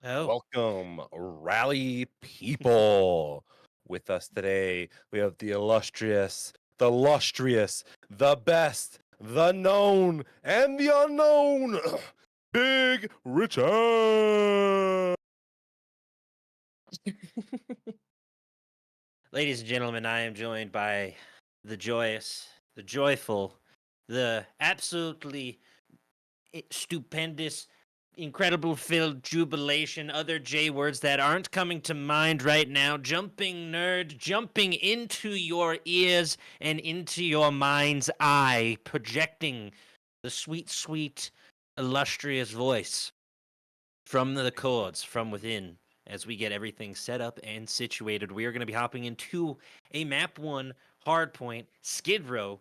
Oh, Welcome, rally people. With us today, we have the illustrious, the lustrous, the best, the known, and the unknown, Big Richard. ladies and gentlemen, I am joined by the joyous, the joyful, the absolutely stupendous, incredible filled jubilation, other J words that aren't coming to mind right now. Jumping nerd, jumping into your ears and into your mind's eye, projecting the sweet, sweet, illustrious voice from the chords from within as we get everything set up and situated. We are going to be hopping into a map one hardpoint skid row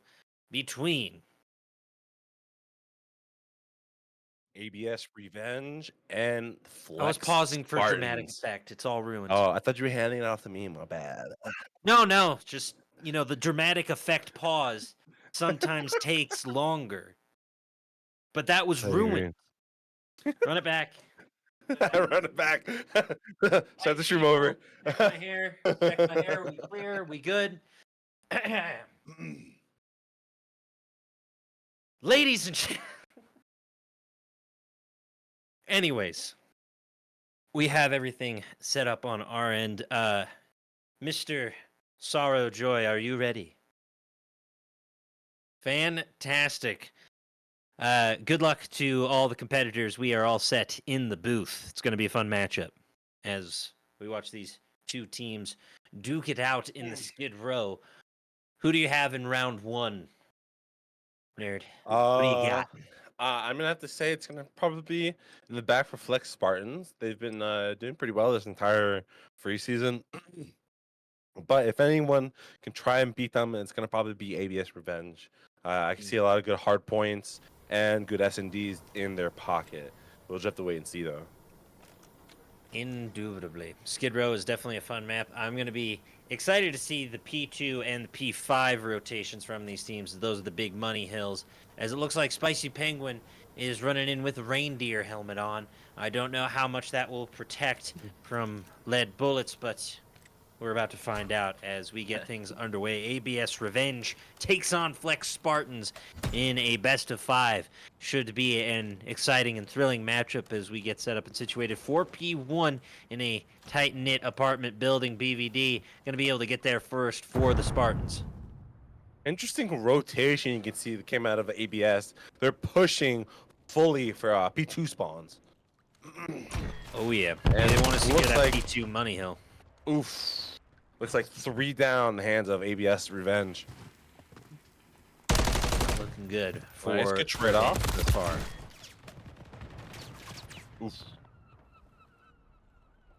between. ABS Revenge and I was Flex pausing for dramatic Spartans. effect. It's all ruined. Oh, I thought you were handing it off to me. My bad. No, no, just the dramatic effect pause sometimes takes longer, but that was I ruined. agree. Run it back. I run it back. Start Light the stream over. table. Check my hair. Check my hair. We clear. We good. Ladies and anyways, we have everything set up on our end. Mr. Sorrow Joy, are you ready? Fantastic. Good luck to all the competitors. We are all set in the booth. It's going to be a fun matchup as we watch these two teams duke it out in the skid row. Who do you have in round one, nerd? What do you Uh, got? I'm gonna have to say it's gonna probably be in the back for Flex Spartans. They've been doing pretty well this entire free season. But if anyone can try and beat them, it's gonna probably be ABS Revenge. I can see a lot of good hard points and good S&Ds in their pocket. We'll just have to wait and see though. Indubitably. Skid Row is definitely a fun map. I'm going to be excited to see the P2 and the P5 rotations from these teams. Those are the big money hills. As it looks like Spicy Penguin is running in with a reindeer helmet on. I don't know how much that will protect from lead bullets, but we're about to find out as we get things underway. ABS Revenge takes on Flex Spartans in a best of five. Should be an exciting and thrilling matchup as we get set up and situated. 4P1 in a tight knit apartment building. BVD going to be able to get there first for the Spartans. Interesting rotation you can see that came out of ABS. They're pushing fully for P2 spawns. Oh, yeah. And They want to secure looks that like P2 money hill. oof. Looks like 3 down in the hands of ABS Revenge. Looking good for Nice, good trade off. thus far. Oof.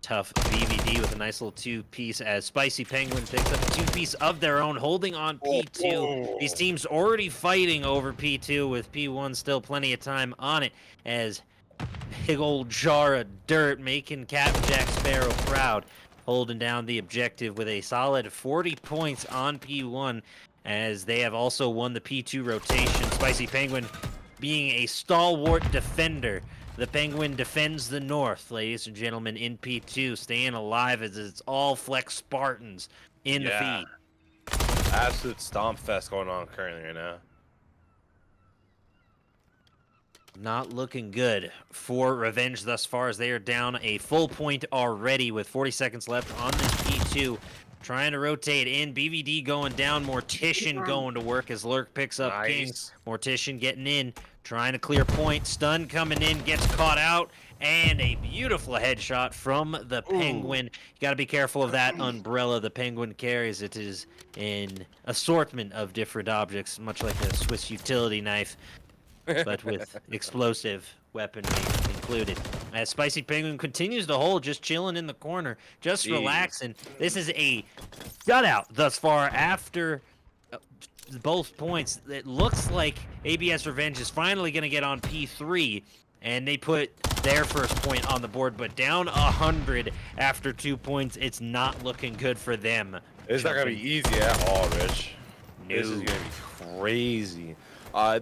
Tough BVD with a nice little two-piece as Spicy Penguin picks up a two-piece of their own, holding on P2. These teams already fighting over P2 with P1 still plenty of time on it as big old jar of dirt making Captain Jack Sparrow proud, holding down the objective with a solid 40 points on P1 as they have also won the P2 rotation. Spicy Penguin being a stalwart defender. The Penguin defends the north, ladies and gentlemen, in P2, staying alive as it's all Flex Spartans in the Yeah. feed. Absolute stomp fest going on currently right now. Not looking good for Revenge thus far as they are down a full point already with 40 seconds left on this P2. Trying to rotate in. BVD going down. Mortician going to work as Lurk picks up King. Nice. Mortician getting in. Trying to clear point. Stun coming in. Gets caught out. And a beautiful headshot from the Penguin. You got to be careful of that umbrella the Penguin carries. It is an assortment of different objects, much like a Swiss utility knife, but with explosive weaponry included. As Spicy Penguin continues to hold, just chilling in the corner, just Jeez. relaxing. This is a shutout thus far after both points. It looks like ABS Revenge is finally going to get on P3, and they put their first point on the board, but down 100 after 2 points. It's not looking good for them. It's not gonna be easy at all, Rich. No. This is gonna be crazy.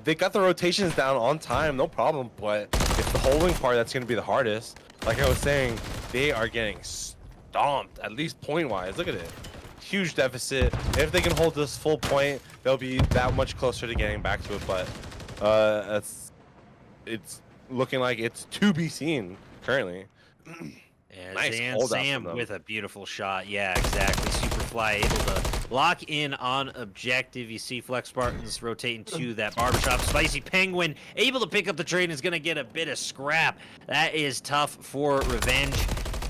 They got the rotations down on time, no problem. But it's the holding part that's going to be the hardest. Like I was saying, they are getting stomped, at least point-wise. Look at it. Huge deficit. If they can hold this full point, they'll be that much closer to getting back to it. But it's looking like it's to be seen currently. Yeah, Nice Zan hold out Sam from them. with a beautiful shot. Yeah, exactly. Superfly able to lock in on objective. You see Flex Spartans rotating to that barbershop. Spicy Penguin able to pick up the trade and is going to get a bit of scrap. That is tough for Revenge.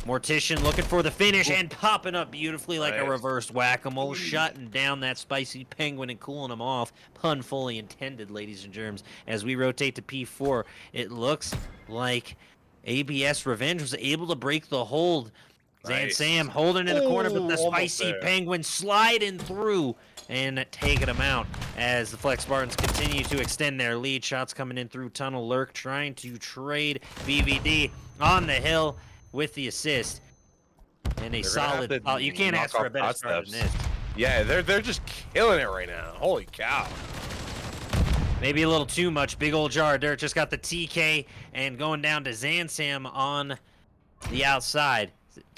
Mortician looking for the finish and popping up beautifully like a Nice. reverse whack-a-mole, shutting down that Spicy Penguin and cooling him off. Pun fully intended, ladies and germs. As we rotate to P4, it looks like ABS Revenge was able to break the hold. Zan Nice. Sam holding in the corner, but the Ooh, almost Spicy there. Penguin sliding through and taking him out as the Flex Spartans continue to extend their lead. Shots coming in through Tunnel. Lurk trying to trade BVD on the hill with the assist. And a They're gonna have solid. to You can't knock ask for a off better hot start than steps. this. Yeah, they're just killing it right now. Holy cow. Maybe a little too much. Big old jar of dirt just got the TK and going down to Zan Sam on the outside.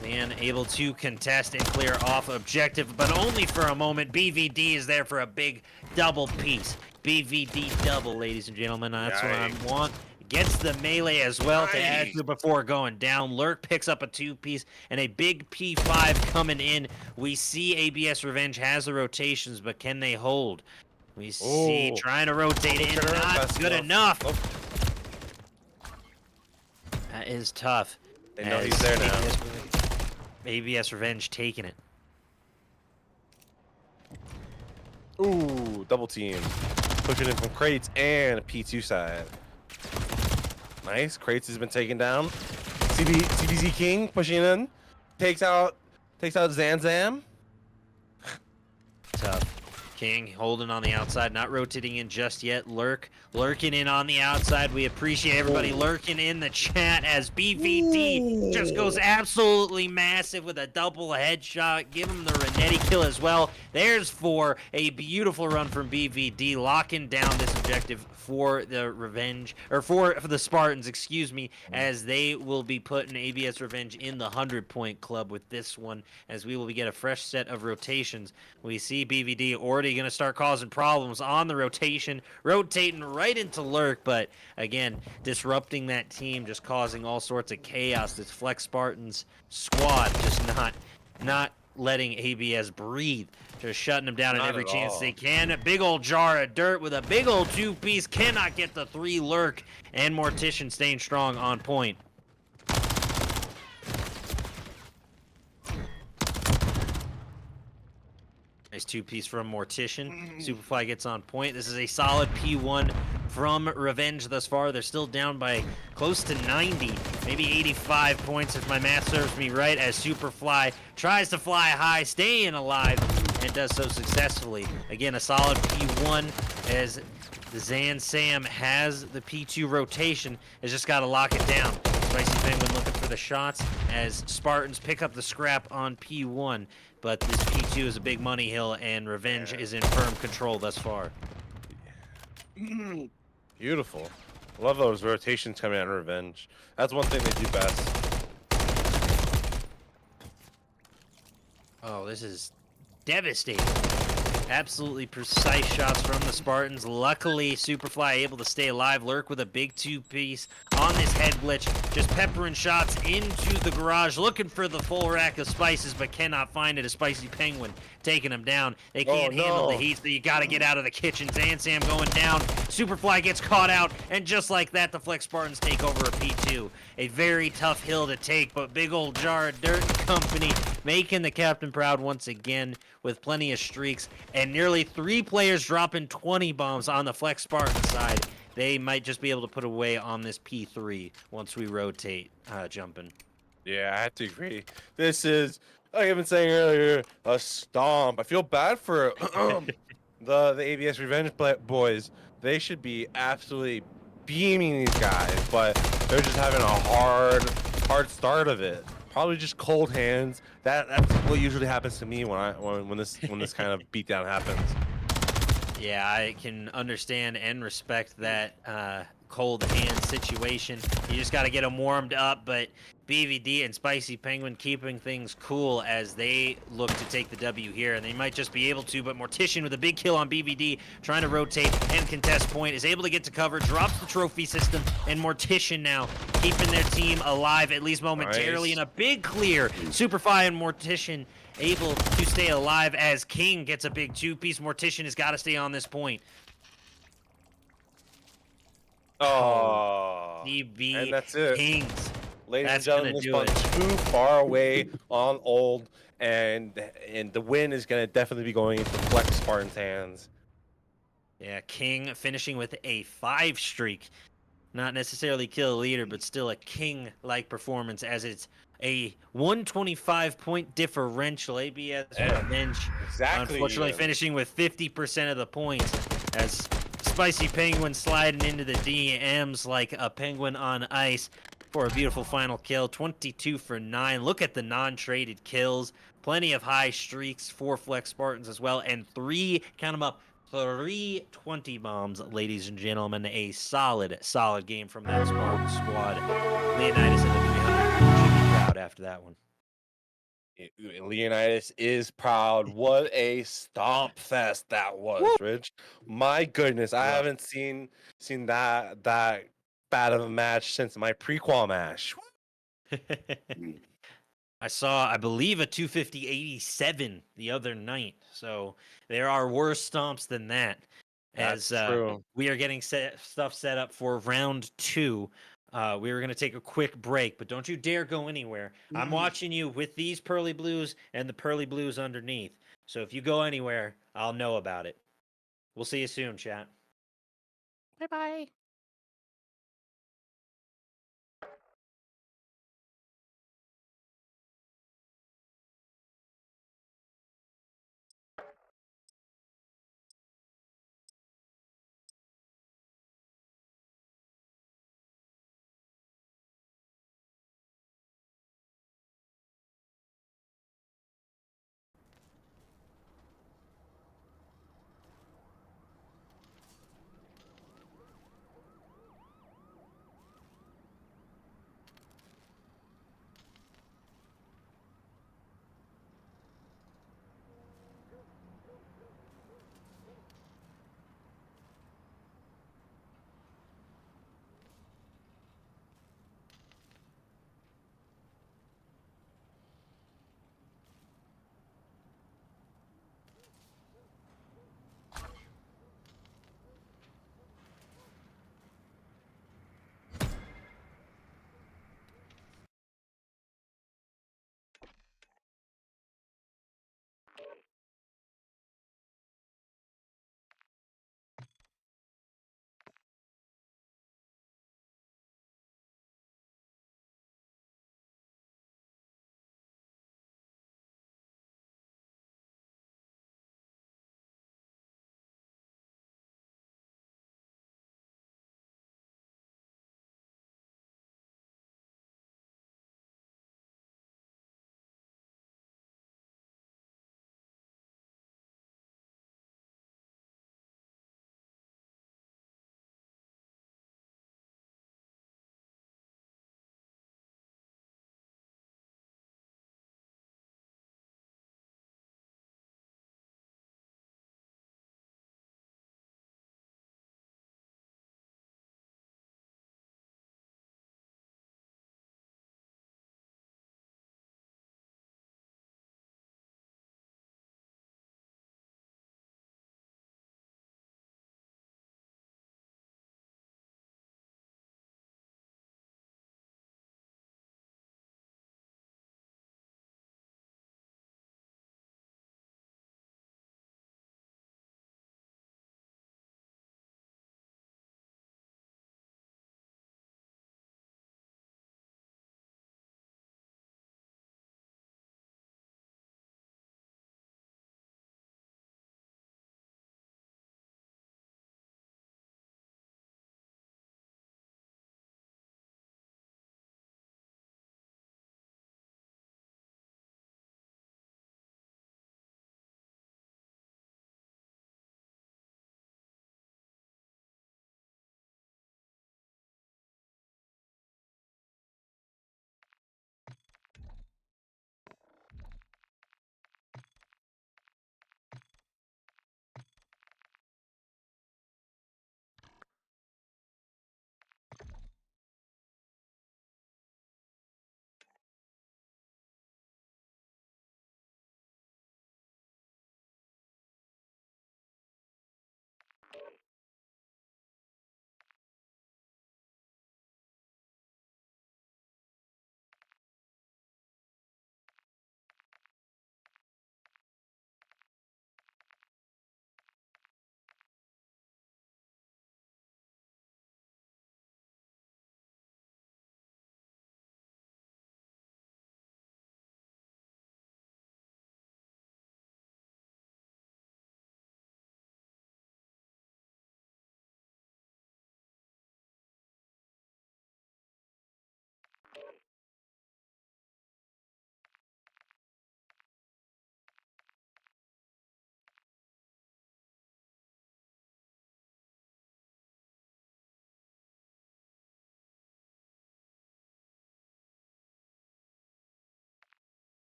Zan able to contest and clear off objective, but only for a moment. BVD is there for a big double piece. BVD double, ladies and gentlemen. That's what I Yikes. want. Gets the melee as well to add Nice. to before going down. Lurk picks up a two-piece and a big P5 coming in. We see ABS Revenge has the rotations, but can they hold? We see Ooh. trying to rotate it in, Sure, not that's good enough. Nope. That is tough. They know as he's there now. ABS Revenge taking it. Ooh, double team. Pushing in from Crates and P2 side. Nice. Crates has been taken down. CBZ King pushing in. Takes out Zanzam. Tough. King holding on the outside, not rotating in just yet. Lurking in on the outside. We appreciate everybody lurking in the chat as BVD just goes absolutely massive with a double headshot. Give him the Renetti kill as well. There's 4. A beautiful run from BVD, locking down this objective for the Revenge, or for the Spartans, excuse me, as they will be putting ABS Revenge in the 100-point club with this one, as we will get a fresh set of rotations. We see BVD already going to start causing problems on the rotation, rotating right into Lurk, but again, disrupting that team, just causing all sorts of chaos. This Flex Spartans squad just not letting ABS breathe. Just shutting them down at Not every at chance all. they can. A big old jar of dirt with a big old two-piece. Cannot get the 3 Lurk. And Mortician staying strong on point. Nice two-piece from Mortician. Superfly gets on point. This is a solid P1 from Revenge thus far. They're still down by close to 90, maybe 85 points if my math serves me right, as Superfly tries to fly high, staying alive, and does so successfully. Again, a solid P1 as the Zan Sam has the P2 rotation, has just got to lock it down. Spicy Penguin looking for the shots as Spartans pick up the scrap on P1, but this P2 is a big money hill, and Revenge is in firm control thus far. Beautiful. Love those rotations coming out of Revenge. That's one thing they do best. Oh, this is devastating. Absolutely precise shots from the Spartans. Luckily, Superfly able to stay alive. Lurk with a big two-piece on this head glitch. Just peppering shots into the garage, looking for the full rack of spices, but cannot find it. A Spicy Penguin taking him down. They can't handle the heat, so you got to get out of the kitchen. Zan Sam going down. Superfly gets caught out, and just like that, the Flex Spartans take over a P2. A very tough hill to take, but big old jar of dirt company making the captain proud once again with plenty of streaks, and nearly 3 players dropping 20 bombs on the Flex Spartan side. They might just be able to put away on this P3 once we rotate jumping. Yeah, I have to agree. This is, like I've been saying earlier, a stomp. I feel bad for the ABS Revenge boys. They should be absolutely beaming these guys, but they're just having a hard start of it. Probably just cold hands. That's what usually happens to me when this kind of beatdown happens. Yeah, I can understand and respect that cold hand situation. You just got to get them warmed up, but BVD and Spicy Penguin keeping things cool as they look to take the W here, and they might just be able to, but Mortician with a big kill on BVD, trying to rotate and contest point, is able to get to cover, drops the trophy system, and Mortician now keeping their team alive, at least momentarily, Nice. in a big clear. Superfly and Mortician able to stay alive as King gets a big two-piece. Mortician has got to stay on this point. Oh, Oh, and DB that's it. Kings. Ladies and That's gonna gentlemen, this do one it. too far away on old, and the win is gonna definitely be going into Flex Spartan's hands. Yeah, King finishing with a 5 streak. Not necessarily kill leader, but still a King-like performance as it's a 125 point differential. ABS Eh, Revenge, exactly. unfortunately, finishing with 50% of the points as Spicy Penguin sliding into the DMs like a penguin on ice for a beautiful final kill. 22 for 9. Look at the non-traded kills. Plenty of high streaks for Flex Spartans as well, and 3, count them up, 320 bombs, ladies and gentlemen. A solid, solid game from that Spartan squad. Leonidas and the 300 should be proud after that one. Leonidas is proud. What a stomp fest that was, Woo! Rich. My goodness, I Rough. haven't seen that bad of a match since my prequel match. I saw, I believe, a 250-87 the other night. So there are worse stomps than that. That's As true. we are getting stuff set up for round 2. We were going to take a quick break, but don't you dare go anywhere. I'm watching you with these Pearly Blues and the Pearly Blues underneath. So if you go anywhere, I'll know about it. We'll see you soon, chat. Bye bye.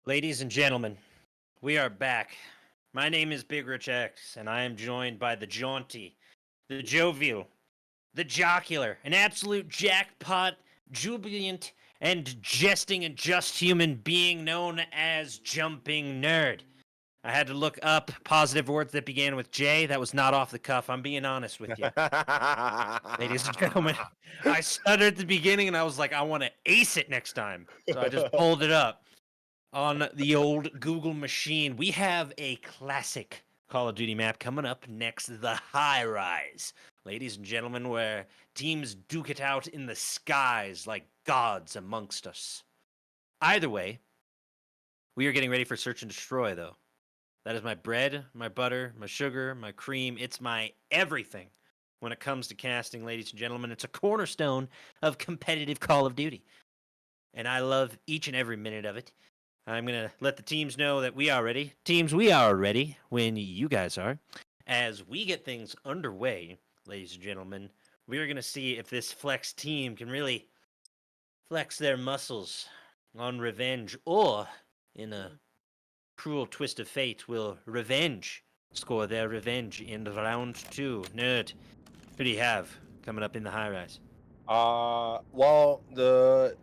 Ladies and gentlemen, we are back. My name is Big Rich X, and I am joined by the jaunty, the jovial, the jocular, an absolute jackpot, jubilant, and jesting and just human being known as Jumping Nerd. I had to look up positive words that began with J. That was not off the cuff. I'm being honest with you. Ladies and gentlemen, I stuttered at the beginning and I was like, I want to ace it next time. So I just pulled it up on the old Google machine. We have a classic Call of Duty map coming up next, the High Rise. Ladies and gentlemen, where teams duke it out in the skies like gods amongst us. Either way, we are getting ready for Search and Destroy, though. That is my bread, my butter, my sugar, my cream. It's my everything when it comes to casting, ladies and gentlemen. It's a cornerstone of competitive Call of Duty. And I love each and every minute of it. I'm going to let the teams know that we are ready. Teams, we are ready when you guys are. As we get things underway, ladies and gentlemen, we are going to see if this flex team can really flex their muscles on revenge, or in a cruel twist of fate, will revenge score their revenge in round 2. Nerd, who do you have coming up in the High Rise? Well, the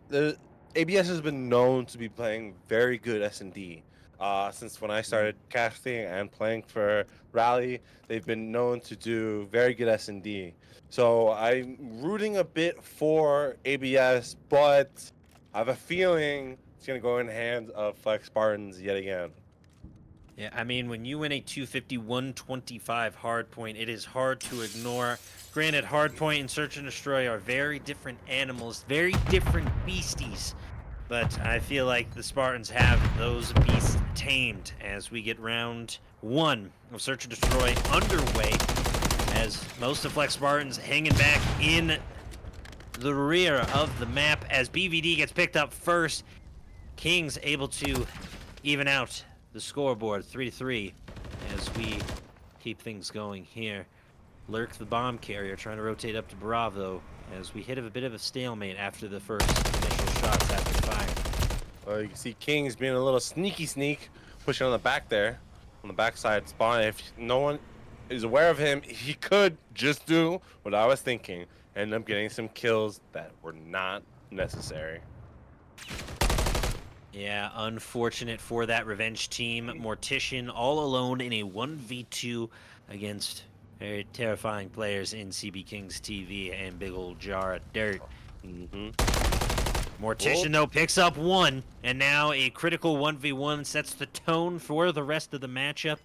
ABS has been known to be playing very good S&D. Since when I started casting and playing for Rally, they've been known to do very good S&D. So I'm rooting a bit for ABS, but I have a feeling it's gonna go in the hands of Flex Spartans yet again. Yeah, I mean, when you win a 250-125 hardpoint, it is hard to ignore. Granted, hardpoint and Search and Destroy are very different animals, very different beasties. But I feel like the Spartans have those beasts tamed as we get round 1 of Search and Destroy underway. As most of Flex Spartans hanging back in the rear of the map as BVD gets picked up first. Kings able to even out the scoreboard 3-3 as we keep things going here. Lurk, the bomb carrier, trying to rotate up to Bravo as we hit a bit of a stalemate after the first initial shots after fire. Well, you can see Kings being a little sneak, pushing on the back there, on the backside spawn. If no one is aware of him, he could just do what I was thinking, end up getting some kills that were not necessary. Yeah, unfortunate for that revenge team. Mortician all alone in a 1v2 against very terrifying players in CB Kings TV and big old jar of dirt. Mortician, though, picks up 1, and now a critical 1v1 sets the tone for the rest of the matchup.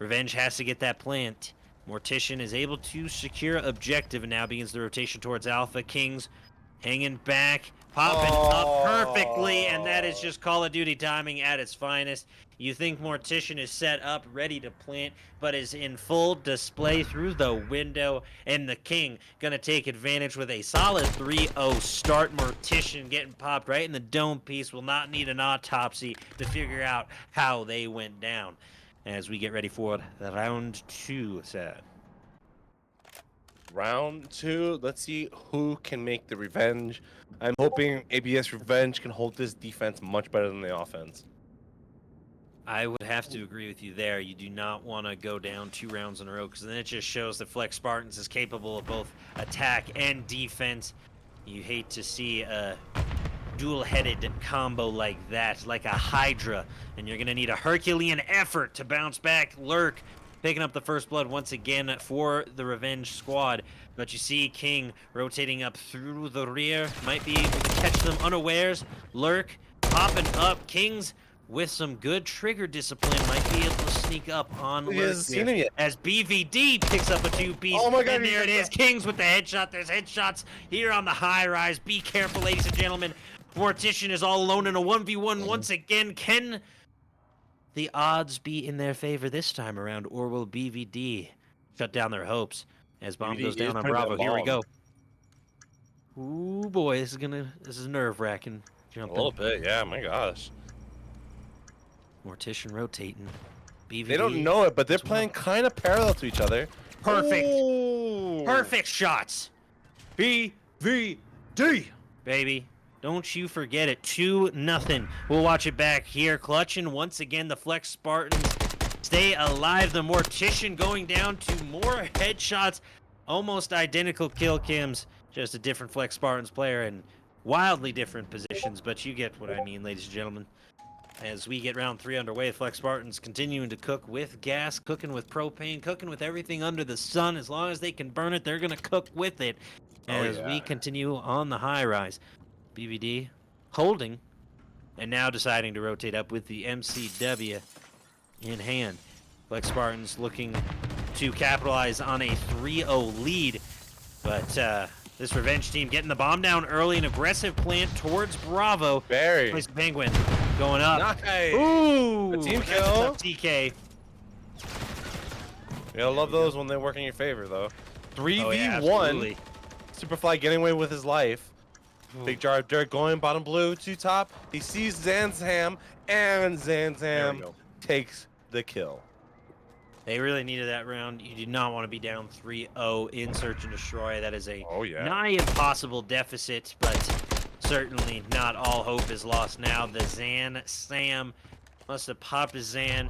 Revenge has to get that plant. Mortician is able to secure objective and now begins the rotation towards Alpha. Kings hanging back, popping up perfectly, and that is just Call of Duty timing at its finest. You think Mortician is set up, ready to plant, but is in full display through the window, and the King gonna take advantage with a solid 3-0 start. Mortician getting popped right in the dome piece. Will not need an autopsy to figure out how they went down as we get ready for round 2, sir. Round 2, let's see who can make the revenge. I'm hoping ABS Revenge can hold this defense much better than the offense. I would have to agree with you there. You do not want to go down 2 rounds in a row because then it just shows that Flex Spartans is capable of both attack and defense. You hate to see a dual-headed combo like that, like a Hydra, and you're going to need a Herculean effort to bounce back. Lurk picking up the first blood once again for the Revenge squad. But you see King rotating up through the rear. Might be able to catch them unawares. Lurk popping up. Kings with some good trigger discipline might be able to sneak up on Lurk as BVD picks up a 2-piece. Oh my God, and there it is. Kings with the headshot. There's headshots here on the High Rise. Be careful, ladies and gentlemen. Mortician is all alone in a 1v1 once again. Can the odds be in their favor this time around, or will BVD shut down their hopes as bomb BVD goes down on Bravo? Here we go. Ooh boy, this is nerve-wracking. A little bit, yeah. My gosh. Mortician rotating. BVD. They don't know it, but they're playing kind of parallel to each other. Perfect. Ooh. Perfect shots. BVD, baby. Don't you forget it. 2-0. We'll watch it back here. Clutching once again. The Flex Spartans stay alive. The Mortician going down to more headshots. Almost identical kill cams. Just a different Flex Spartans player in wildly different positions. But you get what I mean, ladies and gentlemen. As we get round 3 underway, Flex Spartans continuing to cook with gas, cooking with propane, cooking with everything under the sun. As long as they can burn it, they're going to cook with it. As we continue on the high rise. BVD holding and now deciding to rotate up with the MCW in hand. Flex Spartans looking to capitalize on a 3-0 lead, but this Revenge team getting the bomb down early, an aggressive plant towards Bravo. Barry. Nice Penguin going up. Nice. Ooh, A team that's a kill. tough TK. You gotta love those when they work in your favor, though. 3v1. Oh, yeah, absolutely. Superfly getting away with his life. Big jar of dirt going bottom blue to top. He sees Zanzam, and Zanzam takes the kill. They really needed that round. You do not want to be down 3-0 in Search and Destroy. That is a nigh impossible deficit, but certainly not all hope is lost now. The Zan Sam must have popped his Zan.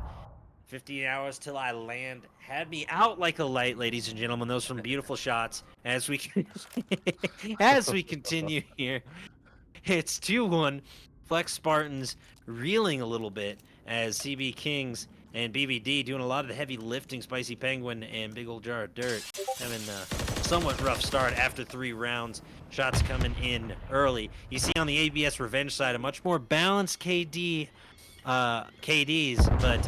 50 hours till I land. Had me out like a light, ladies and gentlemen. Those some beautiful shots as we as we continue here. It's 2-1. Flex Spartans reeling a little bit as CB Kings and BVD doing a lot of the heavy lifting. Spicy Penguin and Big Ol' Jar of Dirt having a somewhat rough start after 3 rounds. Shots coming in early. You see on the ABS Revenge side a much more balanced KDs, but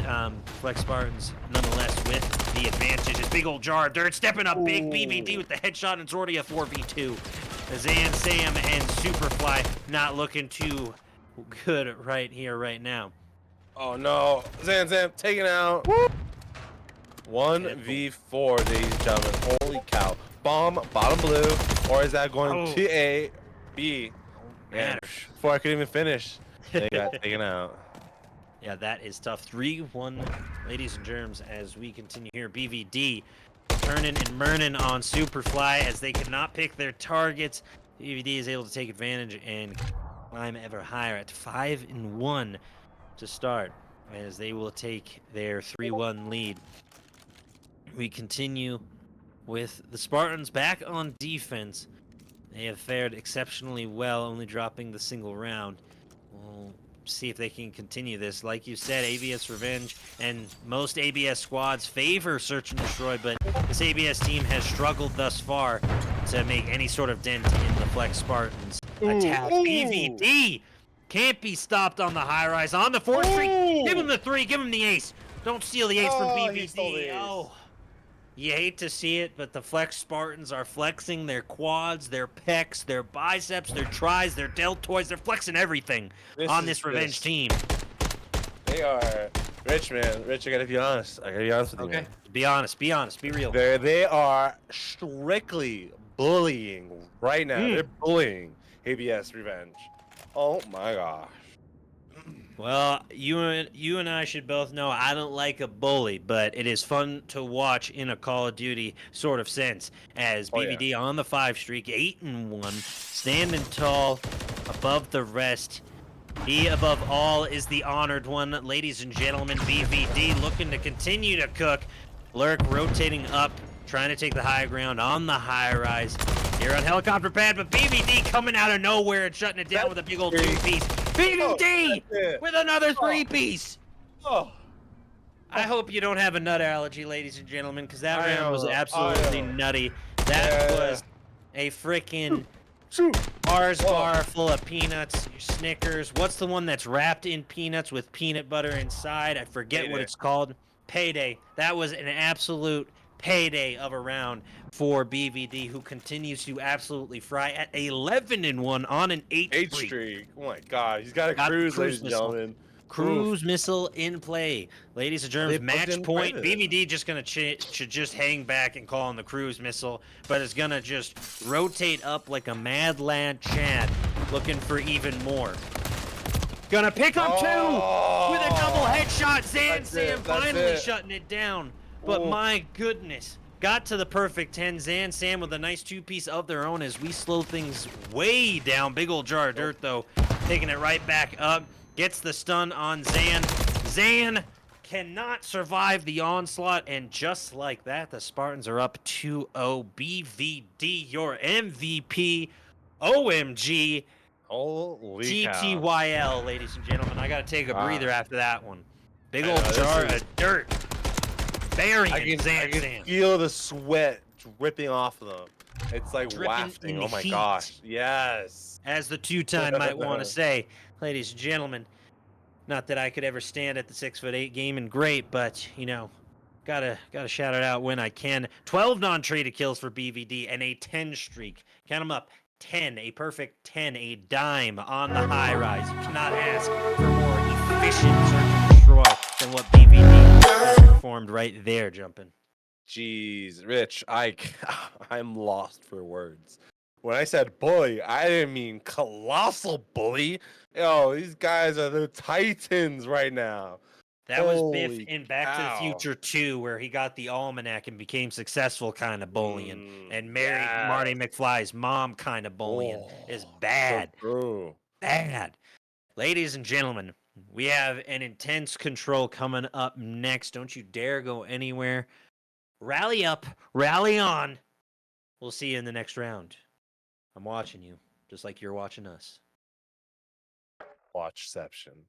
Flex Spartans nonetheless with the advantage. It's Big Ol' Jar of Dirt stepping up big. BVD with the headshot, and it's already a 4v2. Zan, Sam, and Superfly not looking too good right here, right now. Oh no, Zanzam taken out. 1v4, ladies and gentlemen. Holy cow. Bomb, bottom blue, or is that going to A, B? And before I could even finish, they got taken out. Yeah, that is tough. 3-1, ladies and germs, as we continue here. BVD turning and burning on Superfly as they could not pick their targets. BVD is able to take advantage and climb ever higher at 5-1 to start, as they will take their 3-1 lead. We continue with the Spartans back on defense. They have fared exceptionally well, only dropping the single round. We'll see if they can continue this. Like you said, ABS Revenge and most ABS squads favor Search and Destroy, but this ABS team has struggled thus far to make any sort of dent in the Flex Spartans attack. BVD can't be stopped on the high rise, on the 4th streak. Give him the 3, give him the ace. Don't steal the ace from BVD. Oh, you hate to see it, but the Flex Spartans are flexing their quads, their pecs, their biceps, their tries, their deltoids. They're flexing everything on this Revenge team. They are Rich, man. Rich, I gotta be honest. With you, man. Be honest, be real. They are strictly bullying right now. They're bullying ABS Revenge. Oh my gosh. Well, you and I should both know I don't like a bully, but it is fun to watch in a Call of Duty sort of sense. As BVD on the 5 streak, 8-1, standing tall above the rest. He above all is the honored one, ladies and gentlemen. BVD looking to continue to cook. Lurk rotating up, trying to take the high ground on the high rise. Here on helicopter pad, but BVD coming out of nowhere and shutting it down with a big old 2-piece. BVD with another 3-piece. I hope you don't have a nut allergy, ladies and gentlemen, because that round was absolutely nutty. That was a freaking Mars bar full of peanuts, Snickers. What's the one that's wrapped in peanuts with peanut butter inside? I forget what it's called. Payday. That was an absolute payday of a round for BVD, who continues to absolutely fry at 11-1 on an 8 streak. Oh my god, he's got a cruise, ladies and gentlemen. Cruise missile in play, ladies and germs. Match point. BVD just gonna should just hang back and call on the cruise missile, but it's gonna just rotate up like a mad lad Chad, looking for even more. Gonna pick up 2 with a double headshot. Sam finally shutting it down. But my goodness, got to the perfect 10. Zan, Sam with a nice two-piece of their own as we slow things way down. Big old jar of dirt, though, taking it right back up. Gets the stun on Zan. Zan cannot survive the onslaught, and just like that, the Spartans are up 2-0. BVD, your MVP. OMG. Holy cow. GTYL, ladies and gentlemen. I got to take a breather after that one. Big I old know, this jar is- of dirt. Burying I Zan can Zan. feel the sweat dripping off of them. It's like Dripping wafting. in Oh my heat. gosh. Yes. As the two-time might want to say, ladies and gentlemen. Not that I could ever stand at the 6'8" game and great, but you know, gotta shout it out when I can. 12 non-traded kills for BVD and a 10 streak. Count them up. 10, a perfect 10, a dime on the high rise. You cannot ask for more efficient search and destroy than what BVD has performed right there, jumping. Jeez, Rich, I'm lost for words. When I said bully, I didn't mean colossal bully. Yo, these guys are the Titans right now. That was Biff Holy in Back to the cow. Future 2, where he got the almanac and became successful kind of bullying, and married yes. Marty McFly's mom kind of bullying is bad. So true. Bad. Ladies and gentlemen, we have an intense control coming up next. Don't you dare go anywhere. Rally up, rally on. We'll see you in the next round. I'm watching you, just like you're watching us. Watchception.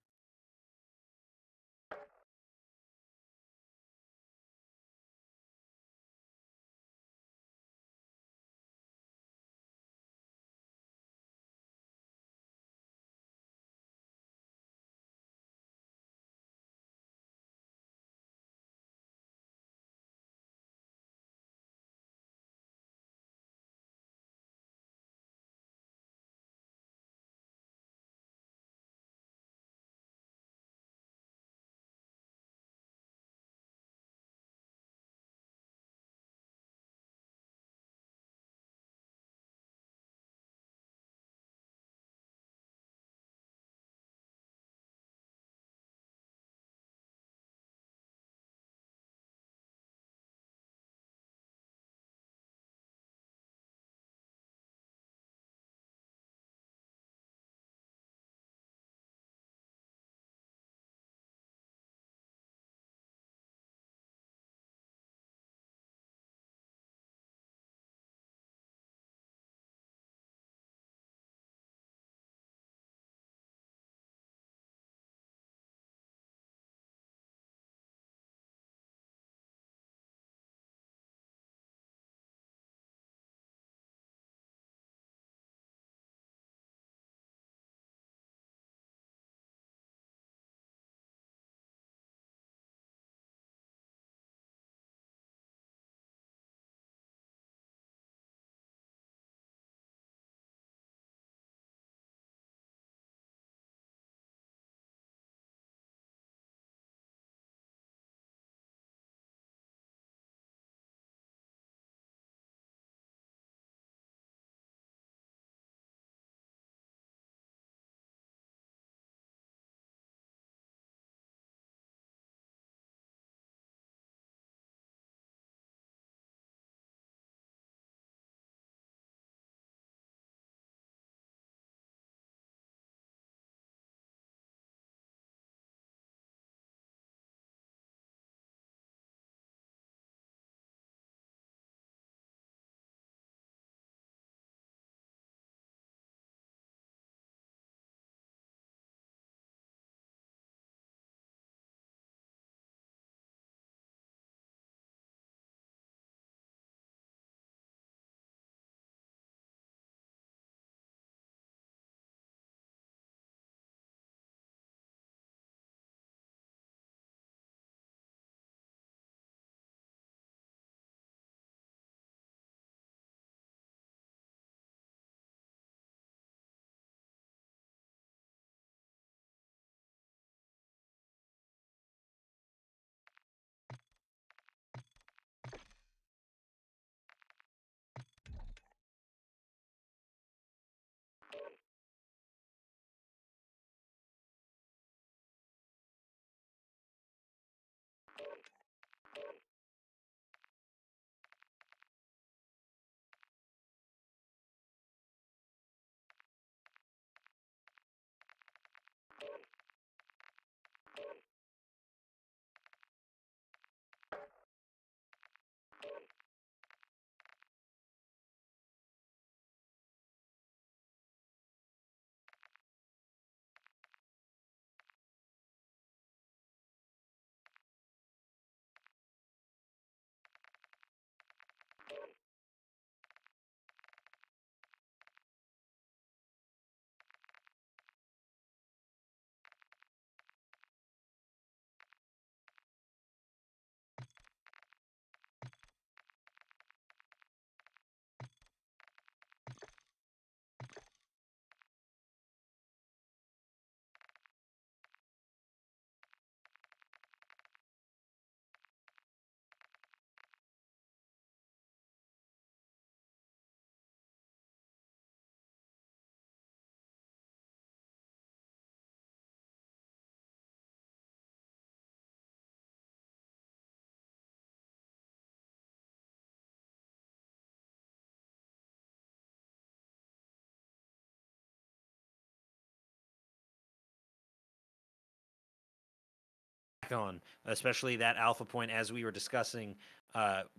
on, especially that alpha point, as we were discussing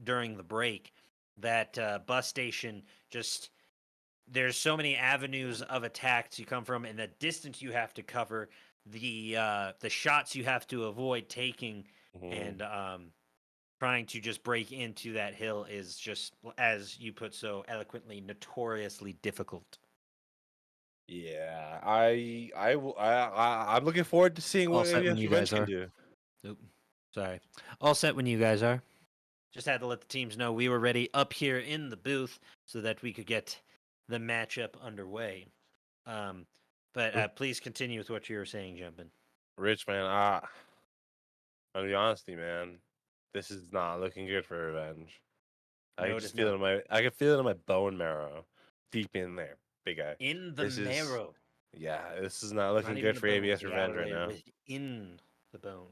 during the break. That bus station, just there's so many avenues of attack to come from, and the distance you have to cover, the shots you have to avoid taking, and trying to just break into that hill is just, as you put so eloquently, notoriously difficult. Yeah, I'm looking forward to seeing All what set when ABS you Revenge guys can are. do. Oop, sorry. All set when you guys are. Just had to let the teams know we were ready up here in the booth so that we could get the matchup underway. But please continue with what you were saying, Jumpin'. Rich, man, I'll be honest with you, man. This is not looking good for Revenge. I No, can it just is feel it not. in I can feel it in my bone marrow, deep in there, big guy. In the This is, marrow. yeah, this is not Not looking even good the for bone, ABS the outer Revenge right layer now. within the bone.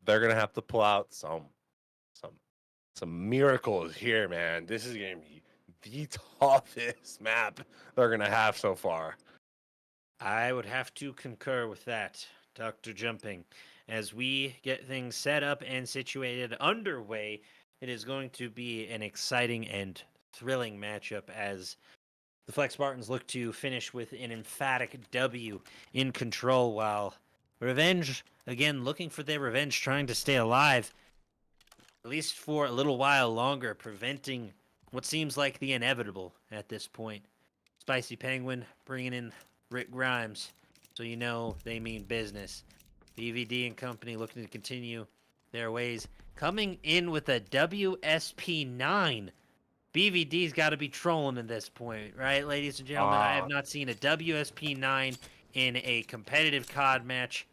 They're gonna have to pull out some miracles here, man. This is gonna be the toughest map they're gonna have so far. I would have to concur with that, Dr. Jumping. As we get things set up and situated underway, it is going to be an exciting and thrilling matchup as the Flex Spartans look to finish with an emphatic W in control, while Revenge, again, looking for their revenge, trying to stay alive, at least for a little while longer, preventing what seems like the inevitable at this point. Spicy Penguin bringing in Rick Grimes, so you know they mean business. BVD and company looking to continue their ways, coming in with a WSP9. BVD's got to be trolling at this point, right, ladies and gentlemen? I have not seen a WSP9 in a competitive COD match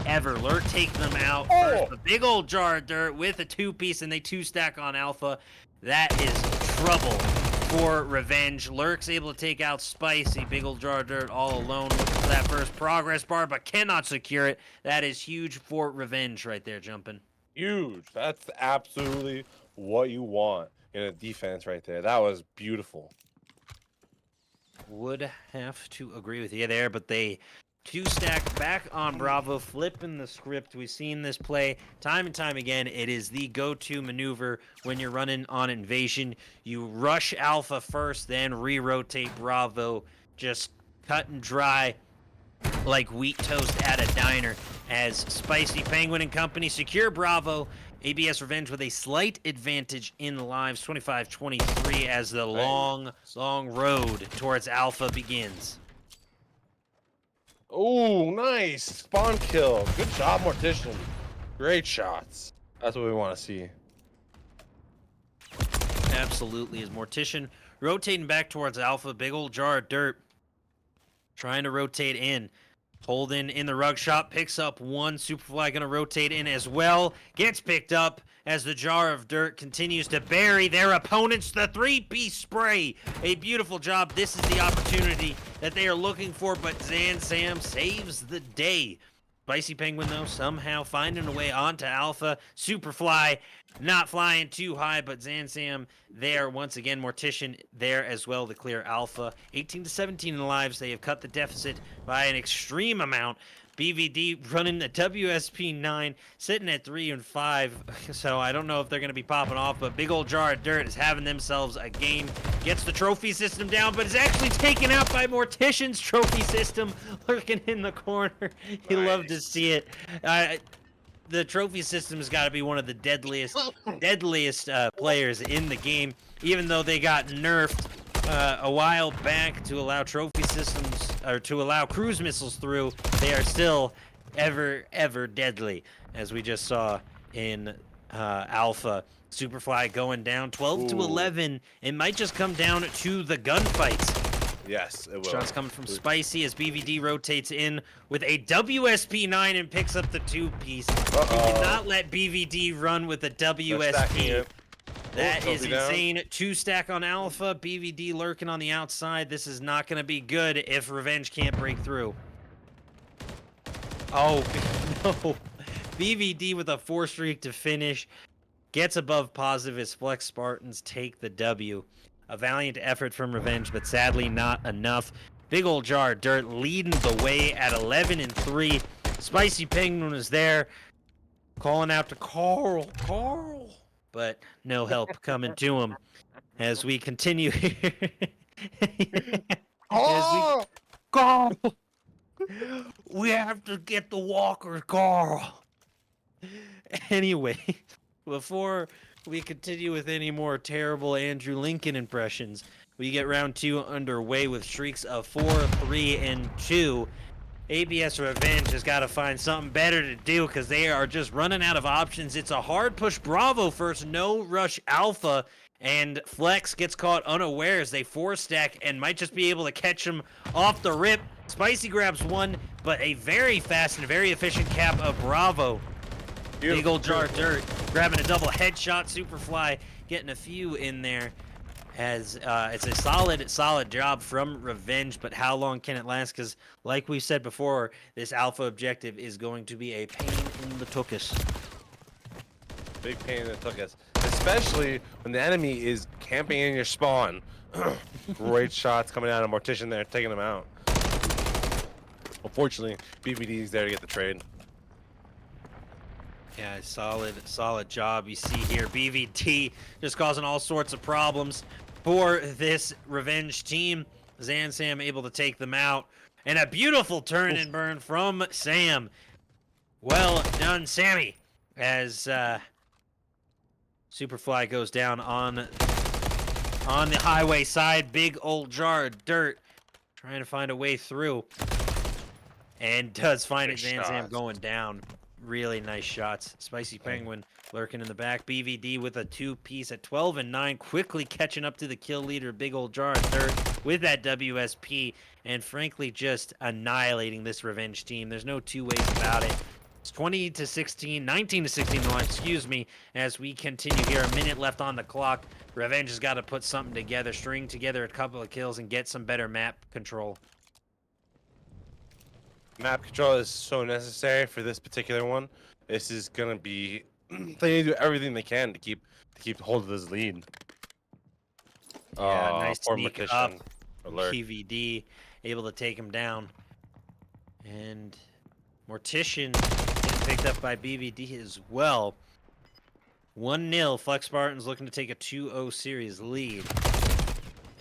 ever. Lurk taking them out. First, a big old jar of dirt with a two-piece, and they two-stack on Alpha. That is trouble for Revenge. Lurk's able to take out Spicy. Big old jar of dirt all alone. Looking for that first progress bar, but cannot secure it. That is huge for Revenge right there, Jumping. Huge. That's absolutely what you want in a defense right there. That was beautiful. Would have to agree with you there, but they two-stack back on Bravo, flipping the script. We've seen this play time and time again. It is the go-to maneuver when you're running on Invasion. You rush Alpha first, then re-rotate Bravo. Just cut and dry like wheat toast at a diner as Spicy Penguin and company secure Bravo. ABS Revenge with a slight advantage in the lives, 25-23, as the long road towards Alpha begins. Oh, nice. Spawn kill. Good job, Mortician. Great shots. That's what we want to see. Absolutely, as Mortician rotating back towards Alpha, big old jar of dirt, trying to rotate in. Holden in the rug shop picks up one. Superfly going to rotate in as well. Gets picked up as the jar of dirt continues to bury their opponents. The three-piece spray. A beautiful job. This is the opportunity that they are looking for, but Zan Sam saves the day. Spicy Penguin, though, somehow finding a way onto Alpha. Superfly not flying too high, but Zansam there once again. Mortician there as well to clear Alpha. 18-17 in the lives. They have cut the deficit by an extreme amount. BVD running the WSP9, sitting at 3 and 5. So I don't know if they're going to be popping off, but big old jar of dirt is having themselves a game. Gets the trophy system down, but is actually taken out by Mortician's trophy system, lurking in the corner. You love to see it. The trophy system has got to be one of the deadliest players in the game, even though they got nerfed a while back to allow trophy systems, or to allow cruise missiles through. They are still ever deadly, as we just saw in Alpha. Superfly going down 12-11. It might just come down to the gunfights. Yes, it will. Shots coming from Spicy as BVD rotates in with a WSP9 and picks up the two-piece. You did not let BVD run with a WSP. That is insane. Two-stack on Alpha. BVD lurking on the outside. This is not going to be good if Revenge can't break through. Oh, no. BVD with a 4-streak to finish. Gets above positive as Flex Spartans take the W. A valiant effort from Revenge, but sadly not enough. Big old jar of dirt leading the way at 11-3. Spicy Penguin is there. calling out to Carl, but no help coming to him as we continue here. As we Oh! Carl, we have to get the walker, Carl. Anyway, before we continue with any more terrible Andrew Lincoln impressions, we get round 2 underway with streaks of 4, 3, and 2. ABS Revenge has got to find something better to do because they are just running out of options. It's a hard push Bravo first, no rush Alpha, and Flex gets caught unawares. They 4-stack and might just be able to catch him off the rip. Spicy grabs one, but a very fast and very efficient cap of Bravo. Big old jar of dirt, grabbing a double headshot. Superfly getting a few in there. As it's a solid job from Revenge, but how long can it last? Because like we said before, this Alpha objective is going to be a pain in the tuchus. Big pain in the tuchus. Especially when the enemy is camping in your spawn. Great shots coming out of Mortician there, taking them out. Unfortunately, BBD is there to get the trade. Yeah, solid job. You see here, BVT just causing all sorts of problems for this Revenge team. Sam able to take them out. And a beautiful turn and burn from Sam. Well done, Sammy. As Superfly goes down on the highway side. Big old jar of dirt. Trying to find a way through. And does find it. Sam going down. Really nice shots. Spicy Penguin lurking in the back. BVD with a 2-piece at 12 and 9. Quickly catching up to the kill leader. Big old jar of dirt with that WSP. And frankly, just annihilating this Revenge team. There's no two ways about it. It's 20-16, 19-16, excuse me, as we continue here. A minute left on the clock. Revenge has got to put something together, string together a couple of kills, and get some better map control. Map control is so necessary for this particular one. This is gonna be they need to do everything they can to keep hold of this lead. Yeah, nice for sneak Mortician. up. Alert. PVD able to take him down. And Mortician getting picked up by BVD as well. 1-0. Flex Spartans looking to take a 2-0 series lead.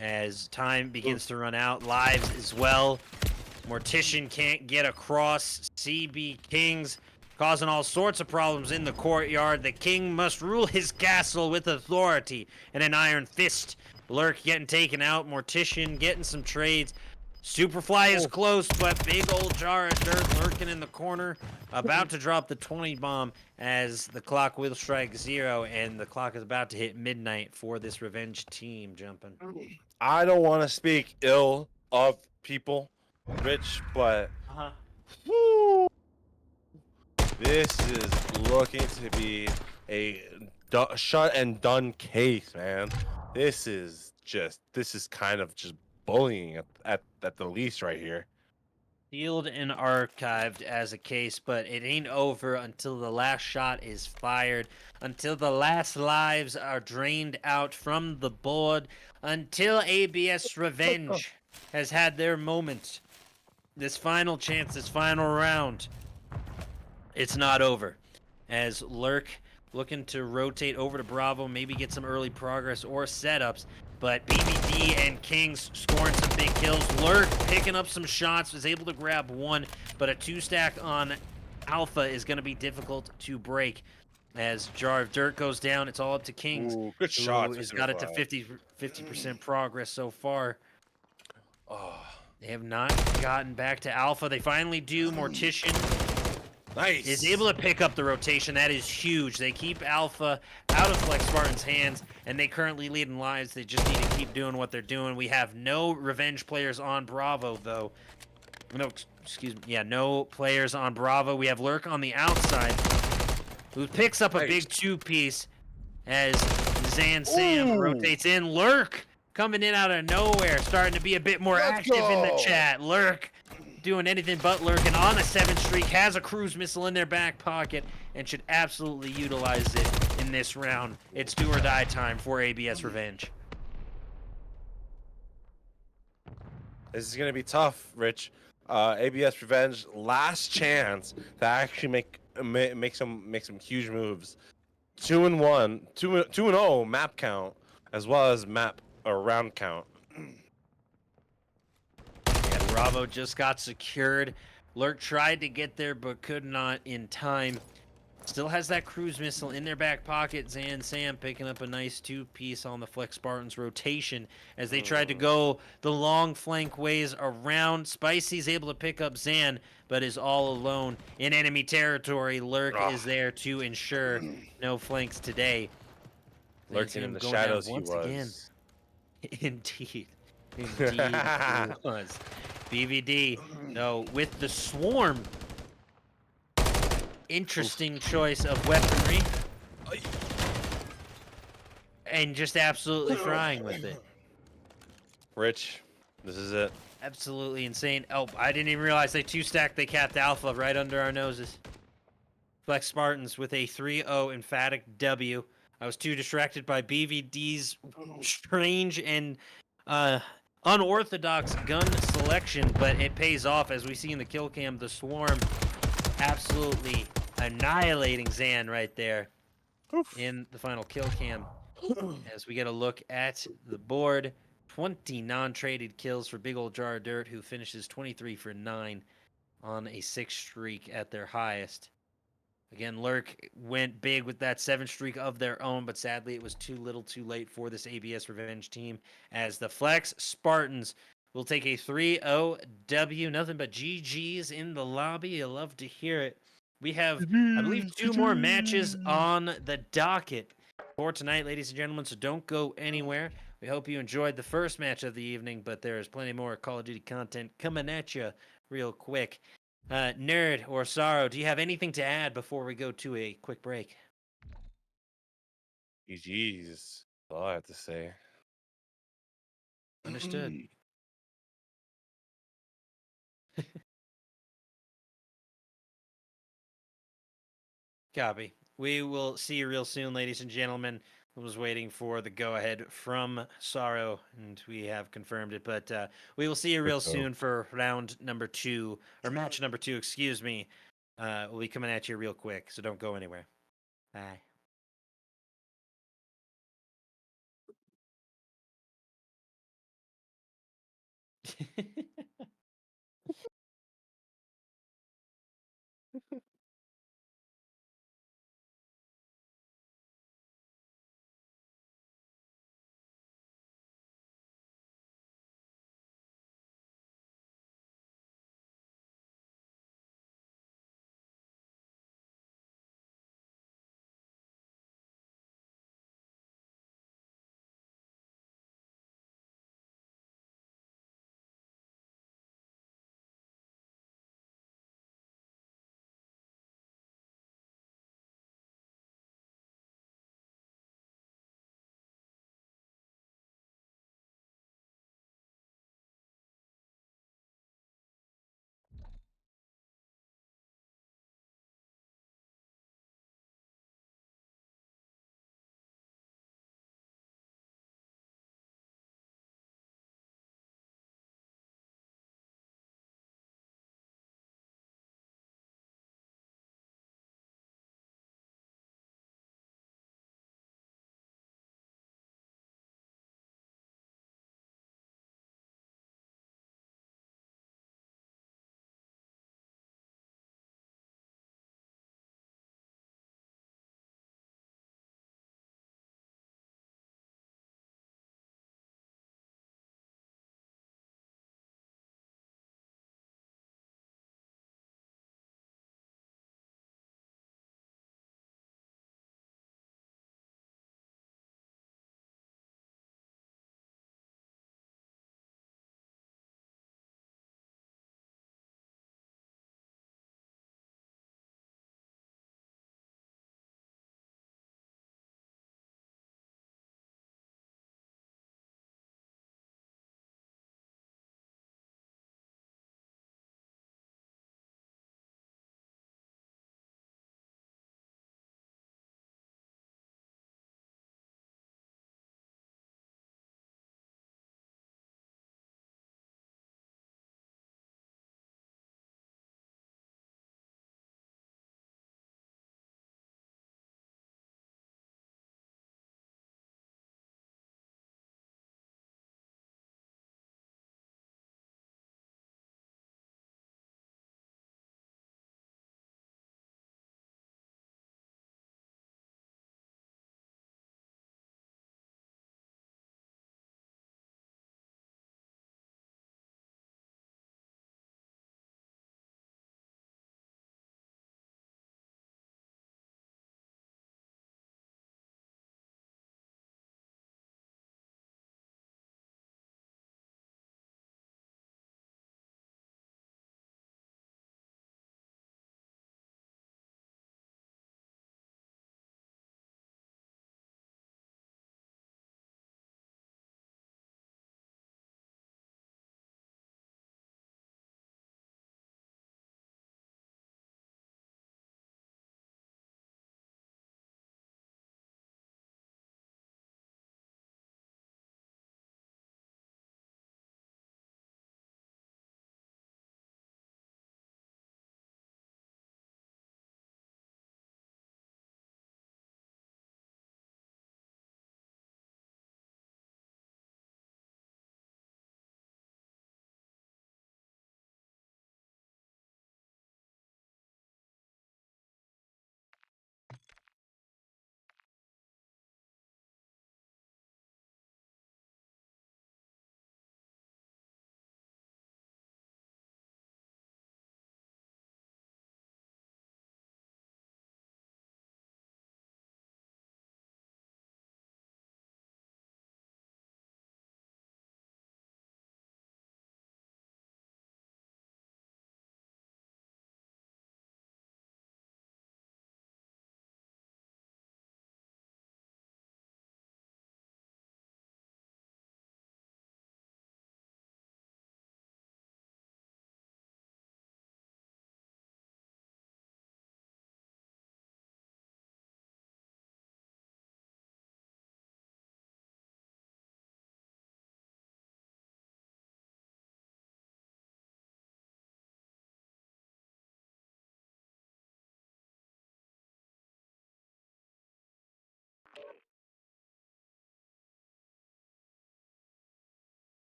As time begins to run out. Lives as well. Mortician can't get across. CB Kings causing all sorts of problems in the courtyard. The king must rule his castle with authority and an iron fist. Lurk getting taken out. Mortician getting some trades. Superfly is close, but big old jar of dirt lurking in the corner. About to drop the 20 bomb as the clock will strike 0, and the clock is about to hit midnight for this Revenge team jumping. I don't want to speak ill of people, Rich, but woo, this is looking to be a shut and done case, man. This is kind of just bullying at the least right here. Sealed and archived as a case, but it ain't over until the last shot is fired, until the last lives are drained out from the board, until ABS Revenge has had their moment. This final chance, this final round, it's not over. As Lurk looking to rotate over to Bravo, maybe get some early progress or setups. But BBD and Kings scoring some big kills. Lurk picking up some shots, was able to grab one, but a 2-stack on Alpha is going to be difficult to break. As Jar of Dirt goes down, it's all up to Kings. Ooh, good shot. He's got it to 50% progress so far. Oh, They have not gotten back to Alpha. They finally do. Mortician nice. is able to pick up the rotation. That is huge. They keep Alpha out of Flex Spartan's hands, and they currently lead in lives. They just need to keep doing what they're doing. We have no Revenge players on Bravo, though. No, excuse me. Yeah, no players on Bravo. We have Lurk on the outside, who picks up a big 2-piece as Sam rotates in. Lurk coming in out of nowhere, starting to be a bit more active in the chat. Lurk doing anything but lurking on a 7 streak, has a cruise missile in their back pocket, and should absolutely utilize it in this round. It's do or die time for ABS Revenge. This is going to be tough, Rich. ABS Revenge, last chance to actually make make some huge moves. 2-1, 2-0 map count as well as map or round count. Yeah, Bravo just got secured. Lurk tried to get there but could not in time. Still has that cruise missile in their back pocket. Zan Sam picking up a nice 2-piece on the Flex Spartans rotation as they tried to go the long flank ways around. Spicy's able to pick up Zan, but is all alone in enemy territory. Lurk is there to ensure no flanks today. Zan Lurking in Sam the going down shadows, he once again. was. Indeed. Indeed he was. BVD, though, with the swarm. Interesting choice of weaponry. And just absolutely frying with it. Rich, this is it. Absolutely insane. Oh, I didn't even realize they two-stacked. They capped Alpha right under our noses. Flex Spartans with a 3-0 emphatic W. I was too distracted by BVD's strange and unorthodox gun selection, but it pays off as we see in the kill cam. The swarm absolutely annihilating Zan right there in the final kill cam. As we get a look at the board, 20 non-traded kills for Big Ol' Jar of Dirt, who finishes 23 for 9 on a 6 streak at their highest. Again, Lurk went big with that 7 streak of their own, but sadly it was too little too late for this ABS Revenge team as the Flex Spartans will take a 3-0 W. Nothing but GG's in the lobby. You love to hear it. We have, I believe, 2 more matches on the docket for tonight, ladies and gentlemen, so don't go anywhere. We hope you enjoyed the first match of the evening, but there is plenty more Call of Duty content coming at you real quick. Nerd or Sorrow, do you have anything to add before we go to a quick break? GG's. That's all I have to say. Understood. Copy. We will see you real soon, ladies and gentlemen. I was waiting for the go-ahead from Sorrow, and we have confirmed it. But we will see you real soon for round number 2, or match number 2, excuse me. We'll be coming at you real quick, so don't go anywhere. Bye.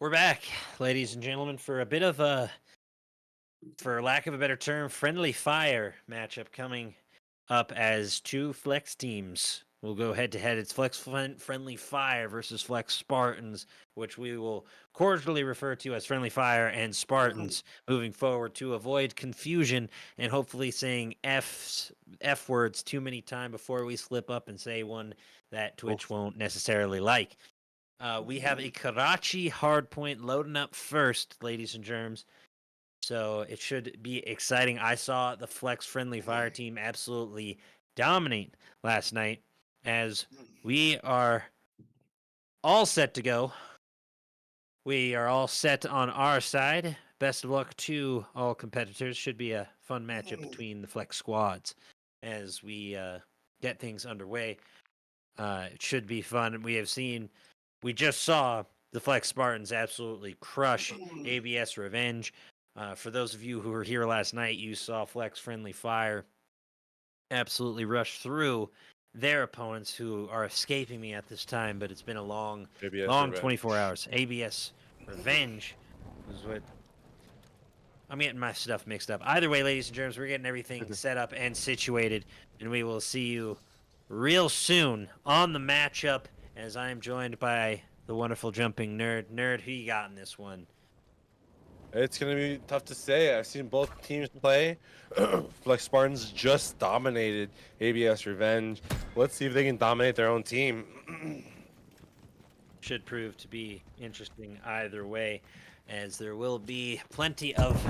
We're back, ladies and gentlemen, for a bit of a, for lack of a better term, friendly fire matchup coming up as two flex teams will go head to head. It's Friendly Fire versus Flex Spartans, which we will cordially refer to as Friendly Fire and Spartans moving forward to avoid confusion and hopefully saying F words too many times before we slip up and say one that Twitch won't necessarily like. We have a Karachi hardpoint loading up first, ladies and germs. So it should be exciting. I saw the Flex Friendly Fire team absolutely dominate last night as we are all set to go. We are all set on our side. Best of luck to all competitors. Should be a fun matchup between the Flex squads as we get things underway. It should be fun. We just saw the Flex Spartans absolutely crush ABS Revenge. For those of you who were here last night, you saw Flex Friendly Fire absolutely rush through their opponents who are escaping me at this time, but it's been a long Revenge. 24 hours. ABS Revenge is what... I'm getting my stuff mixed up. Either way, ladies and germs, we're getting everything set up and situated, and we will see you real soon on the matchup as I am joined by the wonderful Jumping Nerd. Nerd, who you got in this one? It's gonna be tough to say. I've seen both teams play. Flex Spartans just dominated ABS Revenge. Let's see if they can dominate their own team. Should prove to be interesting either way, as there will be plenty of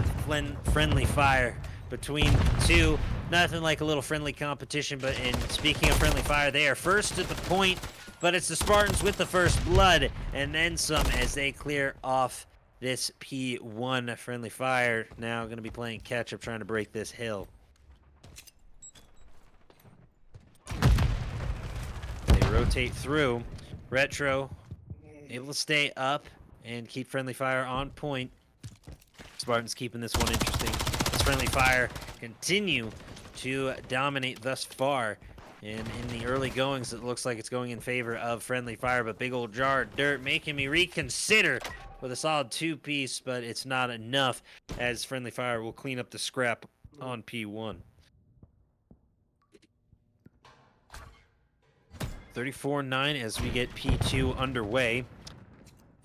friendly fire between two. Nothing like a little friendly competition, but in speaking of friendly fire, they are first at the point, but it's the Spartans with the first blood, and then some as they clear off this P1. Friendly Fire now going to be playing catch-up, trying to break this hill. They rotate through. Retro able to stay up and keep Friendly Fire on point. Spartans keeping this one interesting. As Friendly Fire continue to dominate thus far. And in the early goings, it looks like it's going in favor of Friendly Fire, but big old jar of dirt making me reconsider with a solid two-piece, but it's not enough as Friendly Fire will clean up the scrap on P1. 34-9 as we get P2 underway.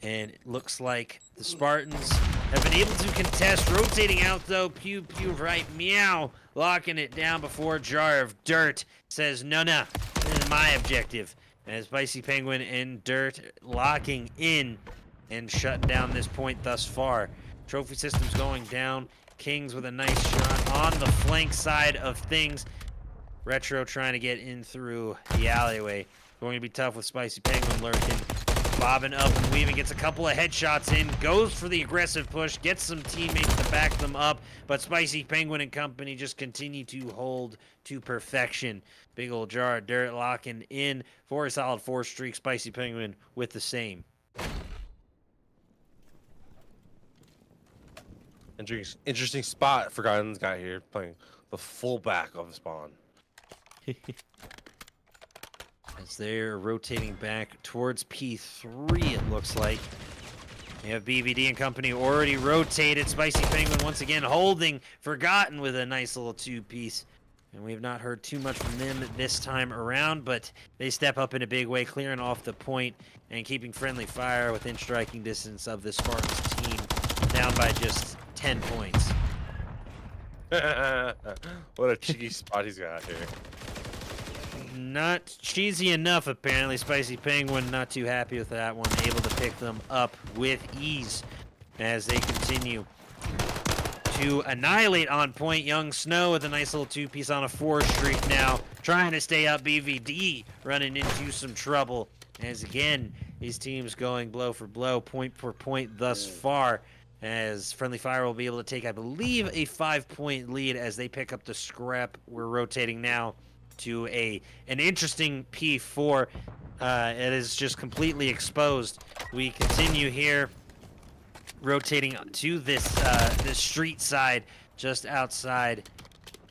And it looks like the Spartans have been able to contest. Rotating out, though. Pew, pew, right, meow. Locking it down before Jar of Dirt says, no, this is my objective. As Spicy Penguin and Dirt locking in and shutting down this point thus far. Trophy systems going down. Kings with a nice shot on the flank side of things. Retro trying to get in through the alleyway. Going to be tough with Spicy Penguin lurking. Bobbing up and weaving, gets a couple of headshots in, goes for the aggressive push, gets some teammates to back them up, but Spicy Penguin and company just continue to hold to perfection. Big old jar of dirt locking in for a solid 4 streak. Spicy Penguin with the same. Interesting spot Forgotten's got here, playing the fullback of Spawn. As they're rotating back towards P3, it looks like. They have BVD and company already rotated. Spicy Penguin once again holding Forgotten with a nice little two-piece. And we've not heard too much from them this time around, but they step up in a big way, clearing off the point and keeping Friendly Fire within striking distance of the Spartans team, down by just 10 points. What a cheeky spot he's got here. Not cheesy enough, apparently. Spicy Penguin not too happy with that one. Able to pick them up with ease as they continue to annihilate on point. Young Snow with a nice little two-piece on a 4 streak now. Trying to stay up. BVD running into some trouble. As again, these teams going blow for blow, point for point thus far. As Friendly Fire will be able to take, I believe, a 5-point lead as they pick up the scrap. We're rotating now to an interesting P4. It is just completely exposed. We continue here, rotating to this street side, just outside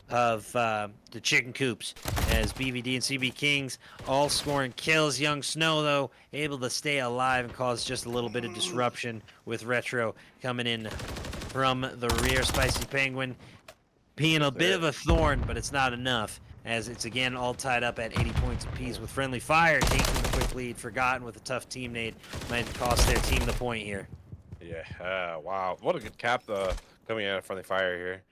of the chicken coops. as BVD and CB Kings all scoring kills. Young Snow, though, able to stay alive and cause just a little bit of disruption with Retro coming in from the rear. Spicy Penguin being a bit of a thorn, but it's not enough, as it's again all tied up at 80 points apiece with Friendly Fire taking the quick lead. Forgotten with a tough teammate might cost their team the point here. Yeah, wow. What a good cap coming out of Friendly Fire here.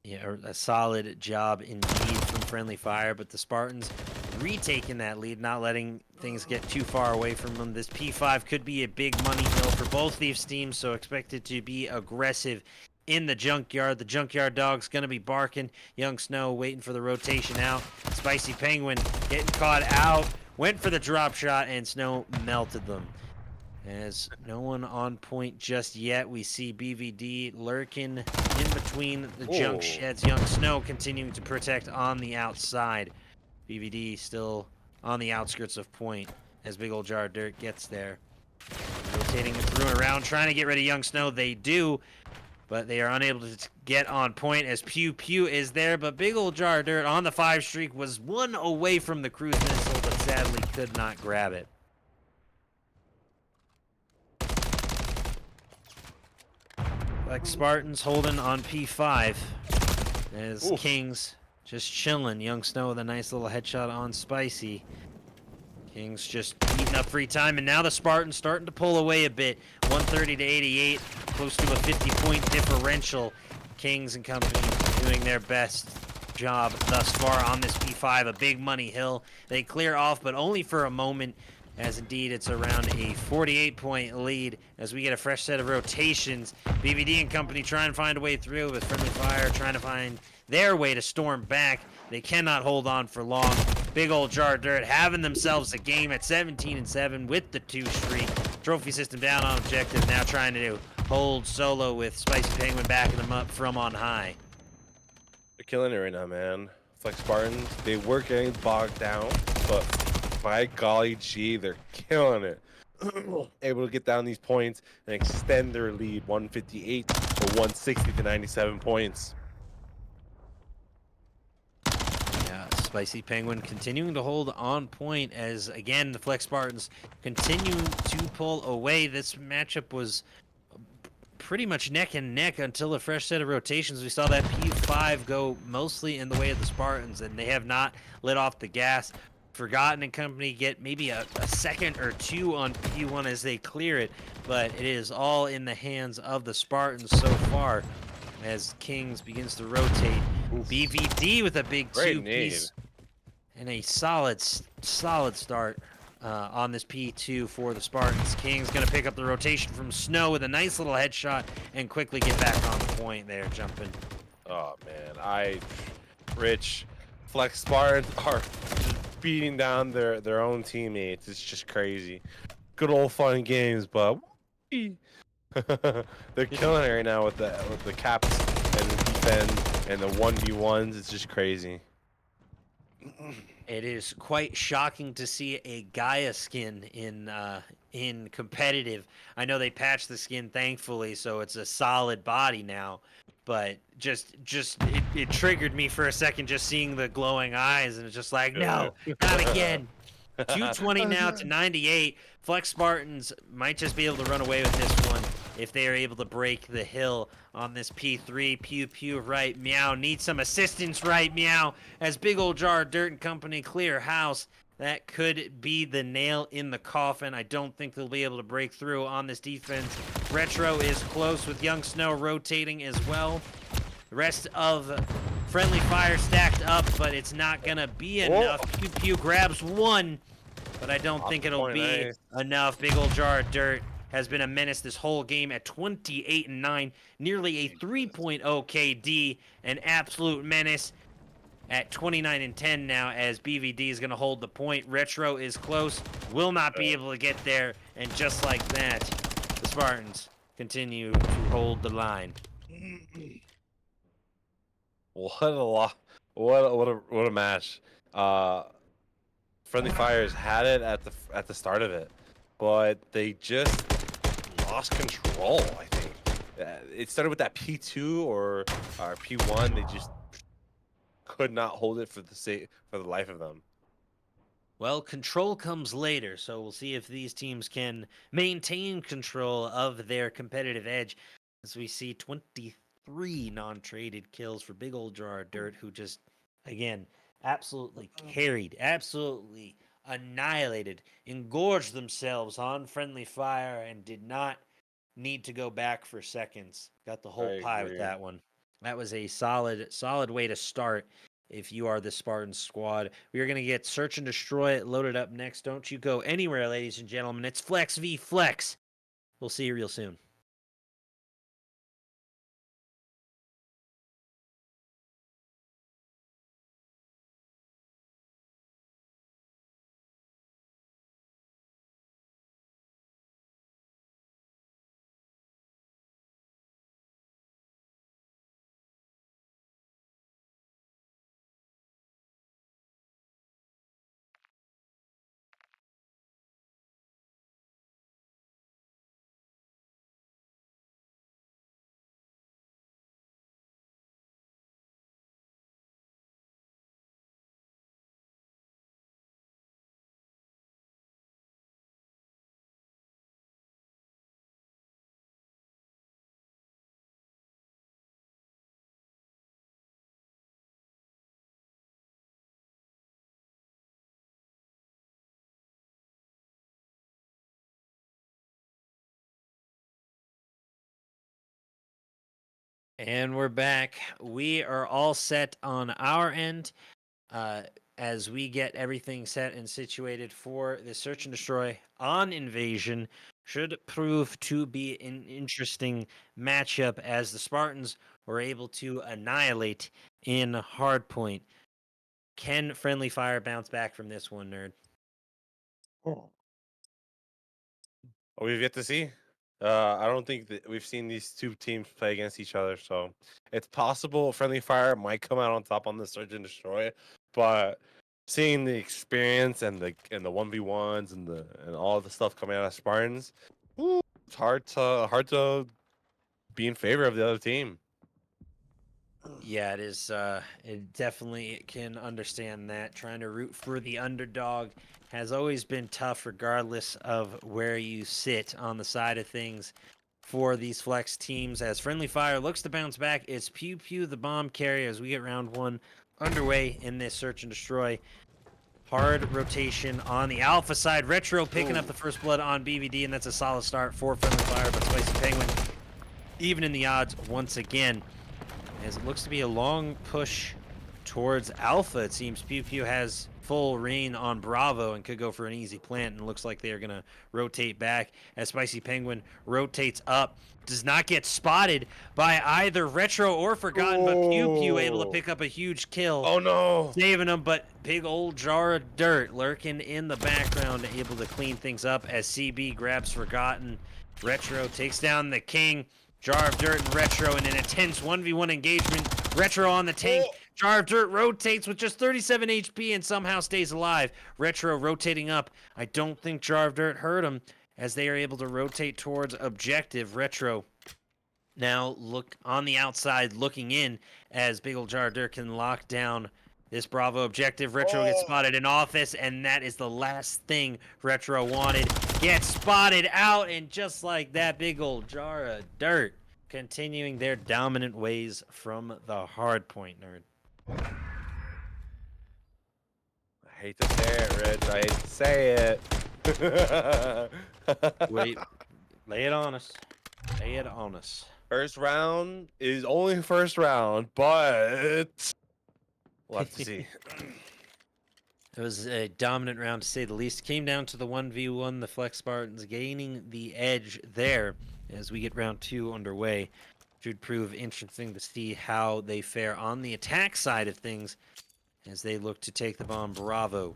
Yeah, a solid job indeed from Friendly Fire, but the Spartans retaking that lead, not letting things get too far away from them. This P5 could be a big money hill for both these teams, so expected to be aggressive in the junkyard. The junkyard dog's going to be barking. Young Snow waiting for the rotation out. Spicy Penguin getting caught out. Went for the drop shot, and Snow melted them. As no one on point just yet, we see BVD lurking in between the junk sheds. Young Snow continuing to protect on the outside. BVD still on the outskirts of point as Big Ol' Jar of Dirt gets there. Rotating through and around, trying to get rid of Young Snow. They do, but they are unable to get on point as Pew Pew is there. But Big Ol' Jar of Dirt on the 5 streak was one away from the cruise missile, but sadly could not grab it. Like Spartans holding on P5 as Kings just chilling. Young Snow with a nice little headshot on Spicy. Kings just eating up free time, and now the Spartans starting to pull away a bit. 130 to 88, close to a 50-point differential. Kings and company doing their best job thus far on this P5, a big money hill. They clear off, but only for a moment, as indeed it's around a 48-point lead as we get a fresh set of rotations. BVD and company trying to find a way through with Friendly Fire, trying to find their way to storm back. They cannot hold on for long. Big Ol' Jar of Dirt having themselves a game at 17-7 with the 2 streak. Trophy system down on objective, now trying to hold solo with Spicy Penguin backing them up from on high. They're killing it right now, man. Flex Spartans, they were getting bogged down, but by golly gee, they're killing it. Able to get down these points and extend their lead 158 or 160 to 97 points. Yeah, Spicy Penguin continuing to hold on point as, again, the Flex Spartans continue to pull away. This matchup was pretty much neck and neck until a fresh set of rotations. We saw that P5 go mostly in the way of the Spartans, and they have not let off the gas. Forgotten and company get maybe a second or two on P1 as they clear it, but it is all in the hands of the Spartans so far as Kings begins to rotate. BVD with a big 2-piece and a solid start on this P2 for the Spartans. Kings going to pick up the rotation from Snow with a nice little headshot and quickly get back on the point there, jumping. Oh, man. Rich, Flex Spartans are beating down their own teammates. It's just crazy. Good old fun games, but they're killing it right now with the caps and the defense and the 1v1s. It's just crazy. It is quite shocking to see a Gaia skin in competitive. I know they patched the skin, thankfully, so it's a solid body now. But it triggered me for a second just seeing the glowing eyes, and it's just like, no, not again. 220 now to 98. Flex Spartans might just be able to run away with this one if they are able to break the hill on this P3. Pew Pew right meow needs some assistance right meow as Big Ol' Jar of Dirt and company clear house. That could be the nail in the coffin. I don't think they'll be able to break through on this defense. Retro is close with Young Snow rotating as well. The rest of Friendly Fire stacked up, but it's not going to be enough. Pew Pew grabs one, but I don't think it'll be enough. Big Ol' Jar of Dirt has been a menace this whole game at 28-9, nearly a 3.0 KD, an absolute menace. At 29-10 now as BVD is going to hold the point. Retro is close, will not be able to get there, and just like that, the Spartans continue to hold the line. What a match. Friendly Fires had it at the start of it, but they just lost control, I think. It started with that P2 or P1. They just could not hold it for the life of them. Well, control comes later, so we'll see if these teams can maintain control of their competitive edge as we see 23 non-traded kills for big old Jar of Dirt, who just, again, absolutely carried, absolutely annihilated, engorged themselves on friendly fire, and did not need to go back for seconds. Got the whole I pie with agree. that one. That was a solid way to start if you are the Spartan squad. We are going to get Search and Destroy loaded up next. Don't you go anywhere, ladies and gentlemen. It's Flex v Flex. We'll see you real soon. And we're back. We are all set on our end as we get everything set and situated for the Search and Destroy on Invasion. Should prove to be an interesting matchup as the Spartans were able to annihilate in Hardpoint. Can Friendly Fire bounce back from this one, nerd? We've yet to see. I don't think that we've seen these two teams play against each other, so it's possible Friendly Fire might come out on top on the Surge and Destroy, but seeing the experience and the 1v1s and all the stuff coming out of Spartans, it's hard to be in favor of the other team. Yeah, it is. It definitely can understand that. Trying to root for the underdog has always been tough, regardless of where you sit on the side of things for these flex teams. As Friendly Fire looks to bounce back, it's Pew Pew the bomb carrier as we get round one underway in this Search and Destroy. Hard rotation on the Alpha side. Retro picking up the first blood on BVD, and that's a solid start for Friendly Fire, but Spicy Penguin even in the odds once again. As it looks to be a long push towards Alpha, it seems Pew Pew has full reign on Bravo and could go for an easy plant, and it looks like they are going to rotate back as Spicy Penguin rotates up. Does not get spotted by either Retro or Forgotten, but Pew Pew able to pick up a huge kill. Oh no! Saving him, but big old Jar of Dirt lurking in the background, able to clean things up as CB grabs Forgotten. Retro takes down the King. Jar of Dirt and Retro in an intense 1v1 engagement. Retro on the tank. Jar of Dirt rotates with just 37 HP and somehow stays alive. Retro rotating up. I don't think Jar of Dirt hurt him as they are able to rotate towards objective. Retro now look on the outside looking in as big old Jar of Dirt can lock down this Bravo objective. Retro gets spotted in office, and that is the last thing Retro wanted. Gets spotted out, and just like that, big old Jar of Dirt continuing their dominant ways from the hard point, nerd. I hate to say it, Rich. I hate to say it. Wait, lay it on us. Lay it on us. First round is only first round, but we'll have to see. It was a dominant round, to say the least. Came down to the 1v1, the Flex Spartans gaining the edge there as we get round two underway. Should prove interesting to see how they fare on the attack side of things as they look to take the bomb Bravo.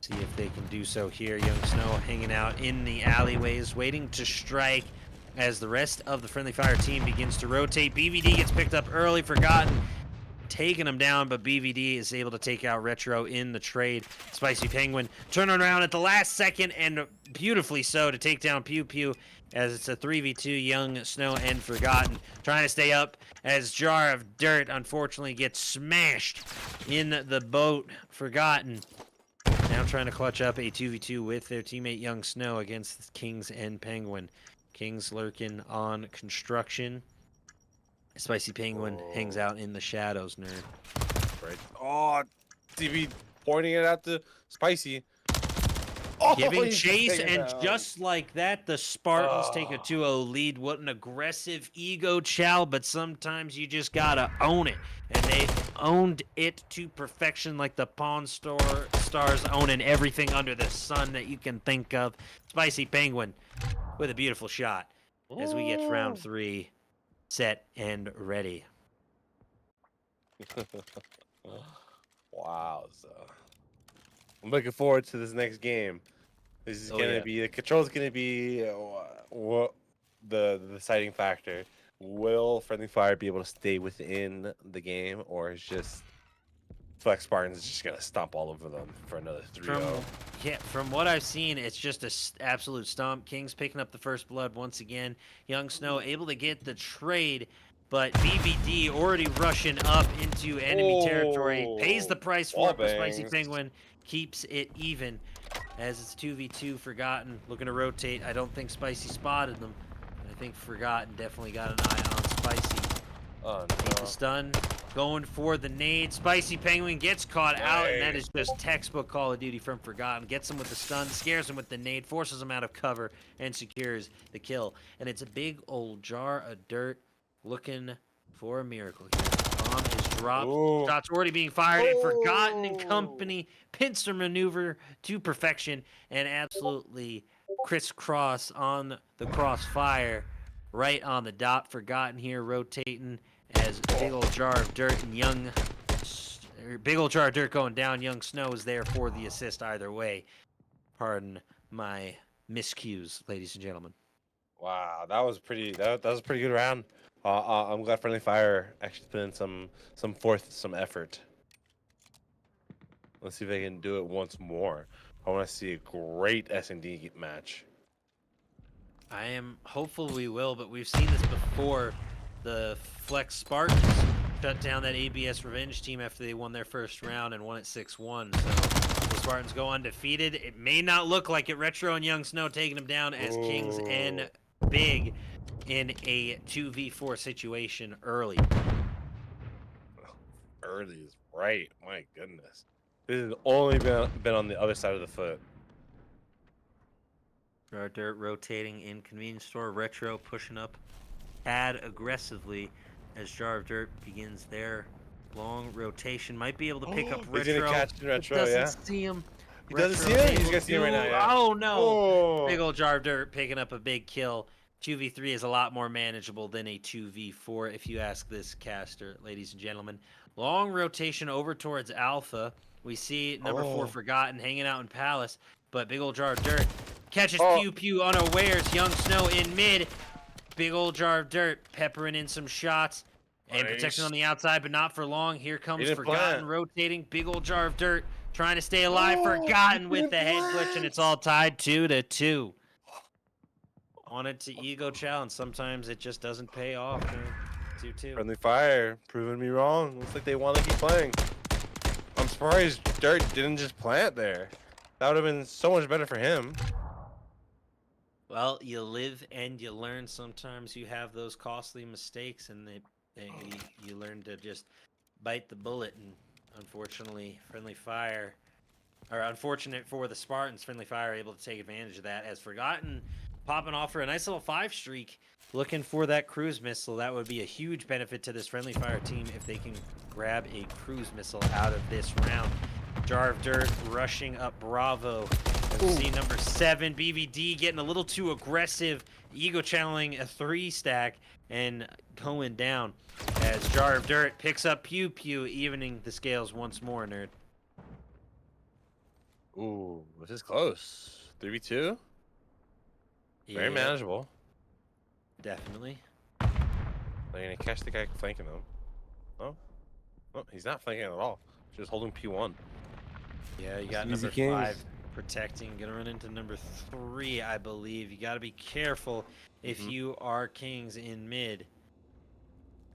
See if they can do so here. Young Snow hanging out in the alleyways, waiting to strike as the rest of the Friendly Fire team begins to rotate. BVD gets picked up early, Forgotten taking him down, but BVD is able to take out Retro in the trade. Spicy Penguin turning around at the last second, and beautifully so, to take down Pew Pew, as it's a 3v2. Young Snow and Forgotten trying to stay up, as Jar of Dirt unfortunately gets smashed in the boat. Forgotten now trying to clutch up a 2v2 with their teammate Young Snow against Kings and Penguin. Kings lurking on construction. Spicy Penguin hangs out in the shadows, nerd. Right. Oh, TV pointing it at the Spicy. Oh, Giving he's chase, taken and down. just like that, the Spartans take a Oh. 2-0 lead. What an aggressive ego chow, but sometimes you just gotta own it. And they owned it to perfection, like the Pawn Stars owning everything under the sun that you can think of. Spicy Penguin with a beautiful shot as we get round 3 set and ready. Wow. So I'm looking forward to this next game. This is Oh, gonna yeah. be the control's gonna be what the deciding factor. Will Friendly Fire be able to stay within the game, or is just Flex Spartans just gonna stomp all over them for another 3-0? From what I've seen, it's just an absolute stomp. Kings picking up the first blood once again. Young Snow able to get the trade, but BVD already rushing up into enemy territory. Pays the price for it, but Spicy Wallbangs. Penguin keeps it even as it's 2v2. Forgotten looking to rotate. I don't think Spicy spotted them. I think Forgotten definitely got an eye on Spicy. Oh Beat the no. stun, going for the nade. Spicy Penguin gets caught out, and that Nice. is just textbook Call of Duty from Forgotten. Gets him with the stun, scares him with the nade, forces him out of cover, and secures the kill. And it's a big old Jar of Dirt looking for a miracle here. Bomb is dropped. Ooh. Shots already being fired, and Forgotten and Oh. company pincer maneuver to perfection, and absolutely crisscross on the crossfire. Right on the dot. Forgotten here rotating as big old Jar of Dirt and big old Jar of Dirt going down. Young Snow is there for the assist either way. Pardon my miscues, ladies and gentlemen. Wow, that was pretty. That was a pretty good round. I'm glad Friendly Fire actually put in some effort. Let's see if they can do it once more. I want to see a great S&D match. I am hopeful we will, but we've seen this before. The Flex Spartans shut down that ABS Revenge team after they won their first round and won it 6-1. So the Spartans go undefeated. It may not look like it. Retro and Young Snow taking them down as Kings and Big in a 2v4 situation early. Early is right. My goodness. This has only been on the other side of the foot. Jar Dirt rotating in convenience store. Retro pushing up ad aggressively as Jar of Dirt begins their long rotation. Might be able to pick up He's Retro. gonna catch Retro, doesn't yeah. see him. He doesn't see Retro him? He's able gonna see him right now, to- yeah. Oh no! Oh. Big old Jar of Dirt picking up a big kill. 2v3 is a lot more manageable than a 2v4 if you ask this caster, ladies and gentlemen. Long rotation over towards Alpha. We see number 4 Forgotten hanging out in Palace, but big old Jar of Dirt catches Pew Pew unawares. Young Snow in mid. Big old Jar of Dirt peppering in some shots. And protection on the outside, but not for long. Here comes Forgotten rotating. Big old Jar of Dirt trying to stay alive. Forgotten with the head glitch, and it's all tied 2-2. Wanted to ego challenge. Sometimes it just doesn't pay off. 2-2. Friendly Fire proving me wrong. Looks like they want to keep playing. I'm surprised Dirt didn't just plant there. That would have been so much better for him. Well, you live and you learn. Sometimes you have those costly mistakes, and you learn to just bite the bullet. And unfortunately, unfortunate for the Spartans, Friendly Fire able to take advantage of that. As Forgotten popping off for a nice little 5 streak, looking for that cruise missile. That would be a huge benefit to this Friendly Fire team if they can grab a cruise missile out of this round. Jar of Dirt rushing up Bravo. We see number 7 BVD getting a little too aggressive, ego channeling a 3 stack and going down as Jar of Dirt picks up Pew Pew, evening the scales once more, nerd. Ooh, this is close. 3v2. Very Yeah, manageable. definitely. They're gonna catch the guy flanking them. Oh, Oh, he's not flanking at all. Just holding P1. Yeah, you got Easy number Kings. 5 protecting. Gonna run into number 3, I believe. You got to be careful if Mhm. you are Kings in mid.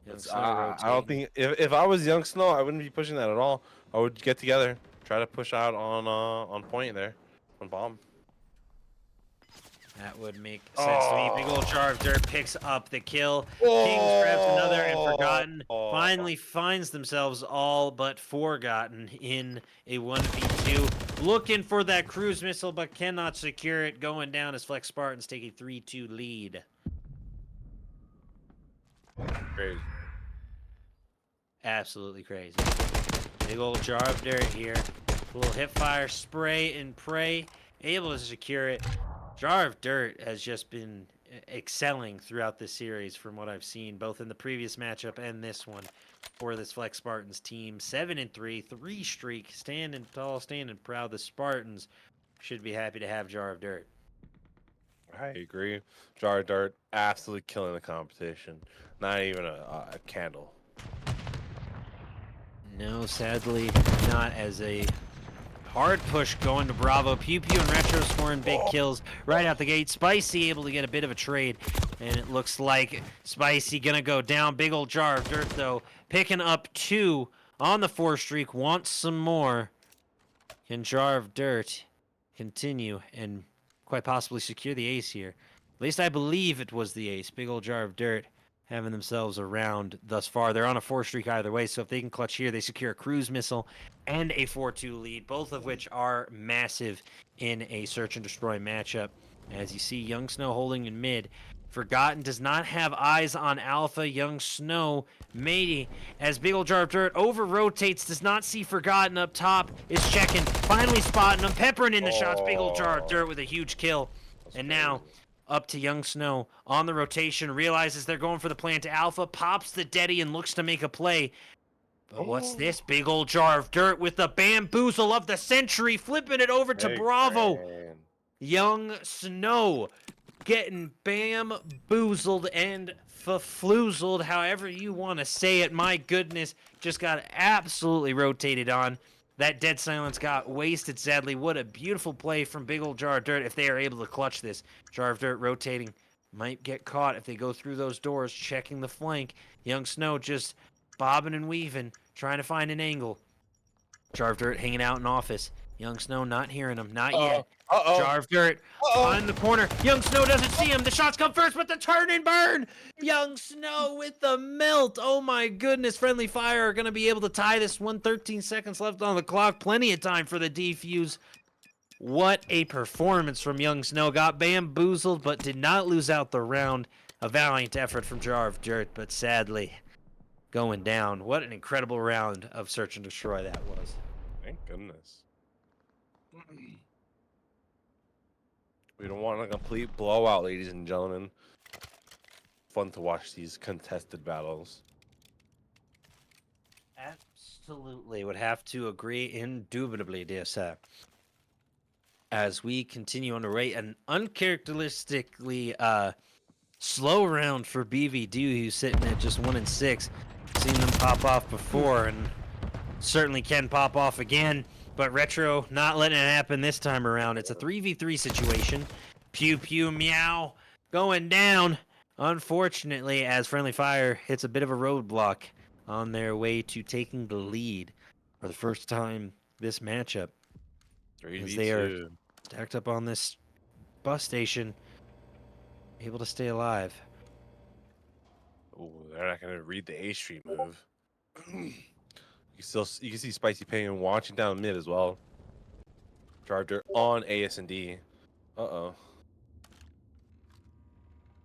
Young It's, Snow I don't rotating. think if I was Young Snow, I wouldn't be pushing that at all. I would get together, try to push out on point there, on bomb. That would make sense to me. Big Oh. old jar of dirt picks up the kill. Kings grabs another, and Oh. Forgotten finally finds themselves all but Forgotten in a 1v2. Looking for that cruise missile, but cannot secure it. Going down as Flex Spartans take a 3-2 lead. Crazy. Absolutely crazy. Big old jar of dirt here. A little hip fire, spray and pray. Able to secure it. Jar of Dirt has just been excelling throughout this series from what I've seen, both in the previous matchup and this one for this Flex Spartans team. 7-3, 3 streak, standing tall, standing proud. The Spartans should be happy to have Jar of Dirt. I agree. Jar of Dart absolutely killing the competition. Not even a candle. No, sadly, not as a hard push going to Bravo. Pew Pew and Retro scoring big kills right out the gate. Spicy able to get a bit of a trade, and it looks like Spicy gonna go down. Big old jar of dirt, though, picking up 2 on the 4 streak. Wants some more. Can Jar of Dirt continue and quite possibly secure the ace here? At least I believe it was the ace. Big old Jar of Dirt having themselves a round thus far. They're on a 4 streak either way, so if they can clutch here, they secure a cruise missile and a 4-2 lead, both of which are massive in a search and destroy matchup. As you see, Young Snow holding in mid. Forgotten does not have eyes on Alpha. Young Snow, matey, as Big Ol' Jar of Dirt over rotates, does not see Forgotten up top, is checking, finally spotting him, peppering in the shots. Big Ol' Jar of Dirt with a huge kill. And now up to Young Snow on the rotation, realizes they're going for the plant. Alpha pops the Deddy and looks to make a play. But what's this? Big old jar of dirt with the bamboozle of the century, flipping it over to Bravo. Man. Young Snow getting bamboozled and floozled, however you want to say it. My goodness, just got absolutely rotated on. That dead silence got wasted, sadly. What a beautiful play from Big Old Jar of Dirt if they are able to clutch this. Jar of Dirt rotating. Might get caught if they go through those doors, checking the flank. Young Snow just bobbing and weaving, trying to find an angle. Jar of Dirt hanging out in office. Young Snow not hearing him, not yet. Jar of Dirt behind the corner. Young Snow doesn't see him. The shots come first, but the turn and burn. Young Snow with the melt. Oh my goodness. Friendly Fire are going to be able to tie this one. 13 seconds left on the clock. Plenty of time for the defuse. What a performance from Young Snow. Got bamboozled, but did not lose out the round. A valiant effort from Jar of Dirt, but sadly going down. What an incredible round of Search and Destroy that was. Thank goodness. We don't want a complete blowout, ladies and gentlemen. Fun to watch these contested battles. Absolutely. Would have to agree indubitably, dear sir. As we continue on the rate, an uncharacteristically slow round for BVD, who's sitting at just 1-6. Seen them pop off before and certainly can pop off again. But Retro not letting it happen this time around. It's a 3v3 situation. Pew pew meow going down. Unfortunately, as Friendly Fire hits a bit of a roadblock on their way to taking the lead for the first time this matchup. 3v2. As they are stacked up on this bus station, able to stay alive. Oh, they're not gonna read the A Street move. You can see Spicy Penguin watching down mid as well. Jar of Dirt on AS&D. Uh-oh.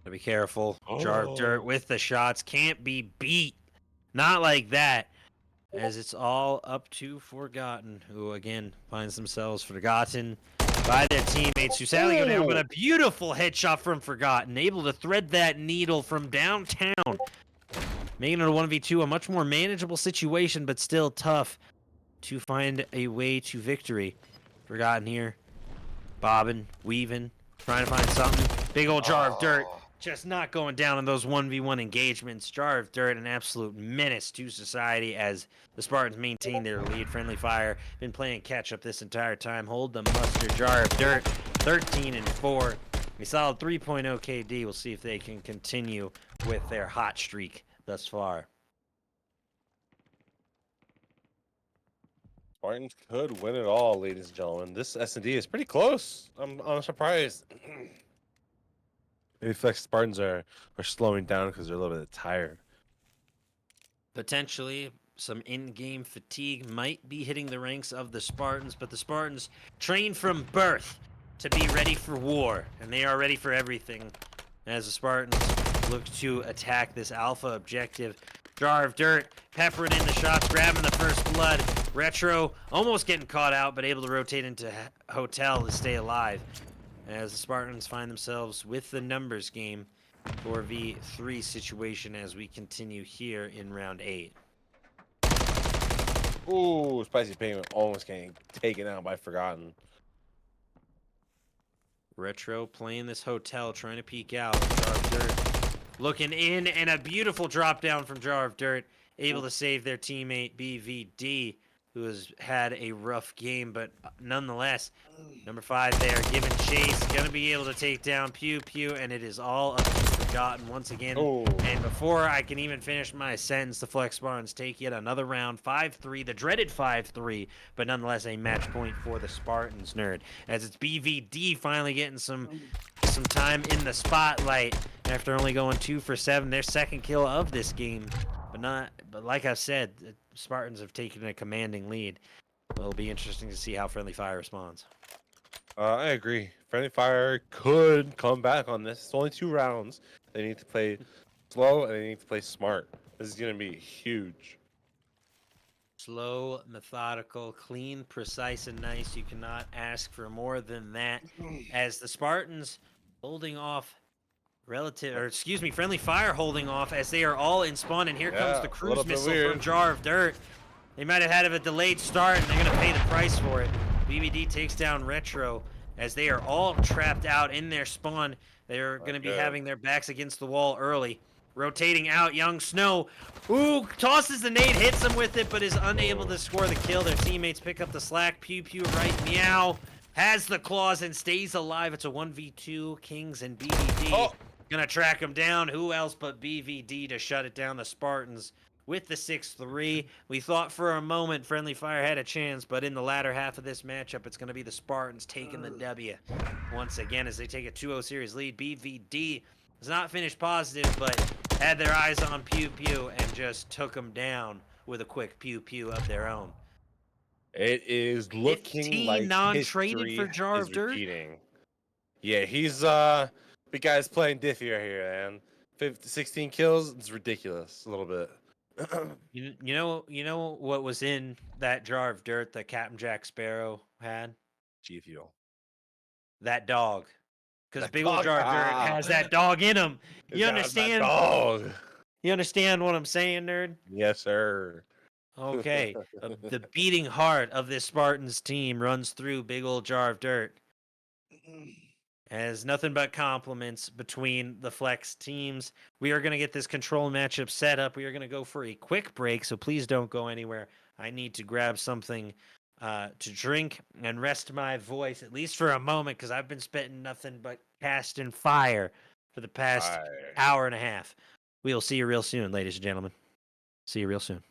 Gotta be careful. Jar of Dirt with the shots. Can't be beat. Not like that. As it's all up to Forgotten, who again finds themselves forgotten by their teammates who sadly go down. But a beautiful headshot from Forgotten, able to thread that needle from downtown, making it a 1v2, a much more manageable situation, but still tough to find a way to victory. Forgotten here, bobbing, weaving, trying to find something. Big old jar of dirt just not going down in those 1v1 engagements. Jar of Dirt, an absolute menace to society as the Spartans maintain their lead. Friendly Fire been playing catch up this entire time. Hold the mustard. Jar of Dirt, 13-4. A solid 3.0 KD. We'll see if they can continue with their hot streak thus far. Spartans could win it all, ladies and gentlemen. This S&D is pretty close. I'm surprised. Maybe Flex Spartans are slowing down because they're a little bit tired. Potentially, some in-game fatigue might be hitting the ranks of the Spartans, but the Spartans train from birth to be ready for war, and they are ready for everything as the Spartans look to attack this alpha objective. Jar of Dirt peppering in the shots, grabbing the first blood. Retro almost getting caught out, but able to rotate into Hotel to stay alive as the Spartans find themselves with the numbers game 4v3 situation as we continue here in round 8. Ooh, Spicy Penguin almost getting taken out by Forgotten. Retro playing this Hotel, trying to peek out. Jar of Dirt looking in, and a beautiful drop down from Jar of Dirt, able to save their teammate BVD, who has had a rough game, but nonetheless, number 5 there, giving chase, gonna be able to take down Pew Pew, and it is all up to Forgotten once again. Oh. And before I can even finish my sentence, the Flex Spartans take yet another round, 5-3, the dreaded 5-3, but nonetheless a match point for the Spartans, nerd, as it's BVD finally getting some time in the spotlight after only going 2 for 7, their second kill of this game. But like I said, the Spartans have taken a commanding lead. It'll be interesting to see how Friendly Fire responds. I agree. Friendly Fire could come back on this. It's only 2 rounds. They need to play slow and they need to play smart. This is going to be huge. Slow, methodical, clean, precise, and nice. You cannot ask for more than that. As the Spartans holding off Friendly Fire holding off as they are all in spawn, and here comes the cruise missile from Jar of Dirt. They might have had a delayed start, and they're going to pay the price for it. BBD takes down Retro as they are all trapped out in their spawn. They're going to be having their backs against the wall early. Rotating out, Young Snow. Ooh, tosses the nade, hits him with it, but is unable to score the kill. Their teammates pick up the slack. Pew Pew right, meow. Has the claws and stays alive. It's a 1v2, Kings and BBD. Gonna track him down. Who else but BVD to shut it down? The Spartans with the 6-3. We thought for a moment Friendly Fire had a chance, but in the latter half of this matchup, it's going to be the Spartans taking the W once again as they take a 2-0 series lead. BVD has not finished positive, but had their eyes on Pew Pew and just took them down with a quick Pew Pew of their own. It is looking like non-traded for Jar of Dirt. Repeating. Yeah, he's big guy's playing Diffier here, man. 16 kills, it's ridiculous a little bit. You know what was in that Jar of Dirt that Captain Jack Sparrow had? G Fuel. That dog. Because Big dog, Ol' Jar of Dirt has that dog in him. You understand? Dog. You understand what I'm saying, nerd? Yes, sir. Okay. The beating heart of this Spartans team runs through Big Ol' Jar of Dirt. As nothing but compliments between the Flex teams. We are going to get this control matchup set up. We are going to go for a quick break, so please don't go anywhere. I need to grab something to drink and rest my voice, at least for a moment, because I've been spitting nothing but casting fire for the past hour and a half. We'll see you real soon, ladies and gentlemen. See you real soon.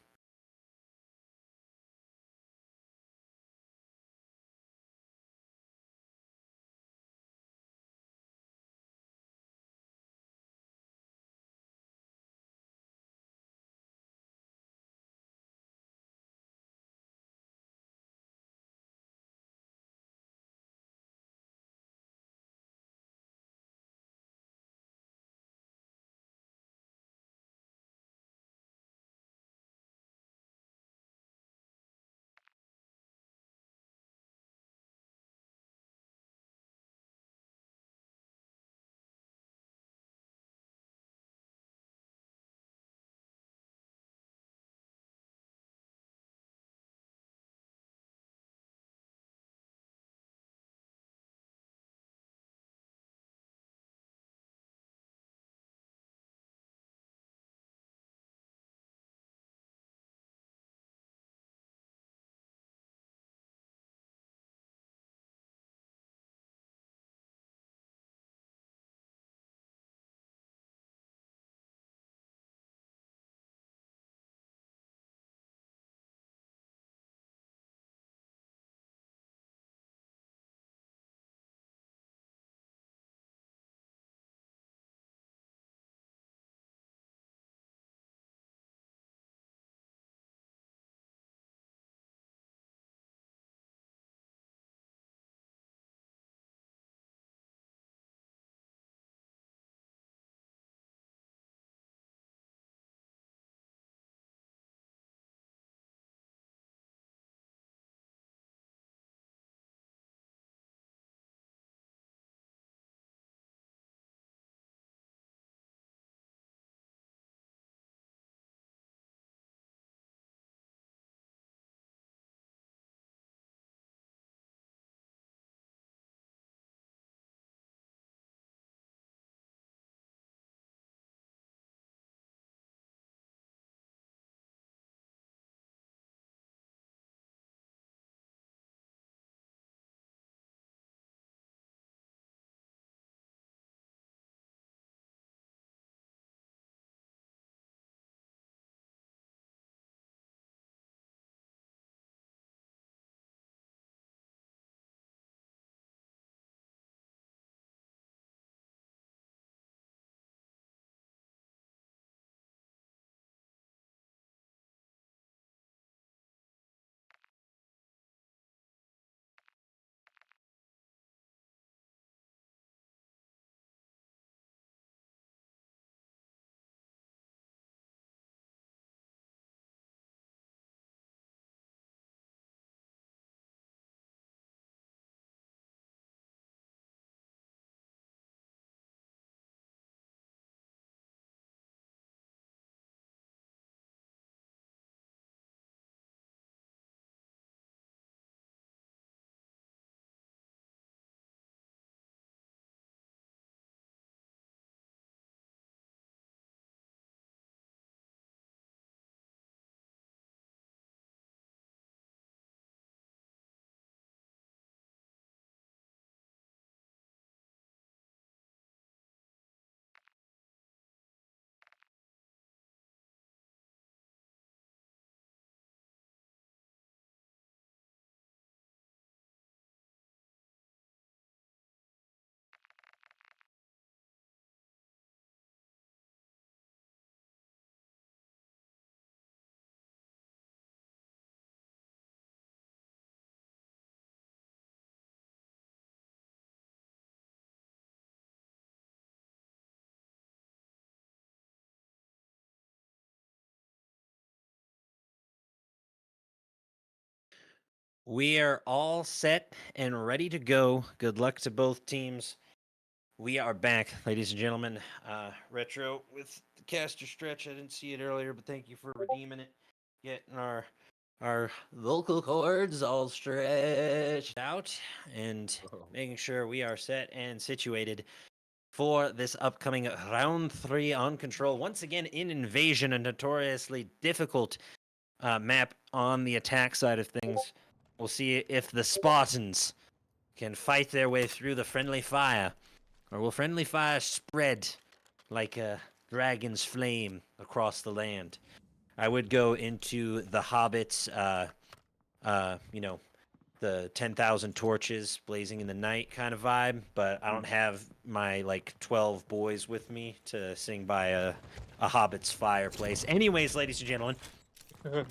We are all set and ready to go. Good luck to both teams. We are back, ladies and gentlemen. Retro with the caster stretch. I didn't see it earlier, but thank you for redeeming it. Getting our vocal cords all stretched out and making sure we are set and situated for this upcoming round 3 on Control. Once again in Invasion, a notoriously difficult map on the attack side of things. We'll see if the Spartans can fight their way through the friendly fire, or will friendly fire spread like a dragon's flame across the land? I would go into the Hobbits, the 10,000 torches blazing in the night kind of vibe, but I don't have my like 12 boys with me to sing by a Hobbit's fireplace. Anyways, ladies and gentlemen,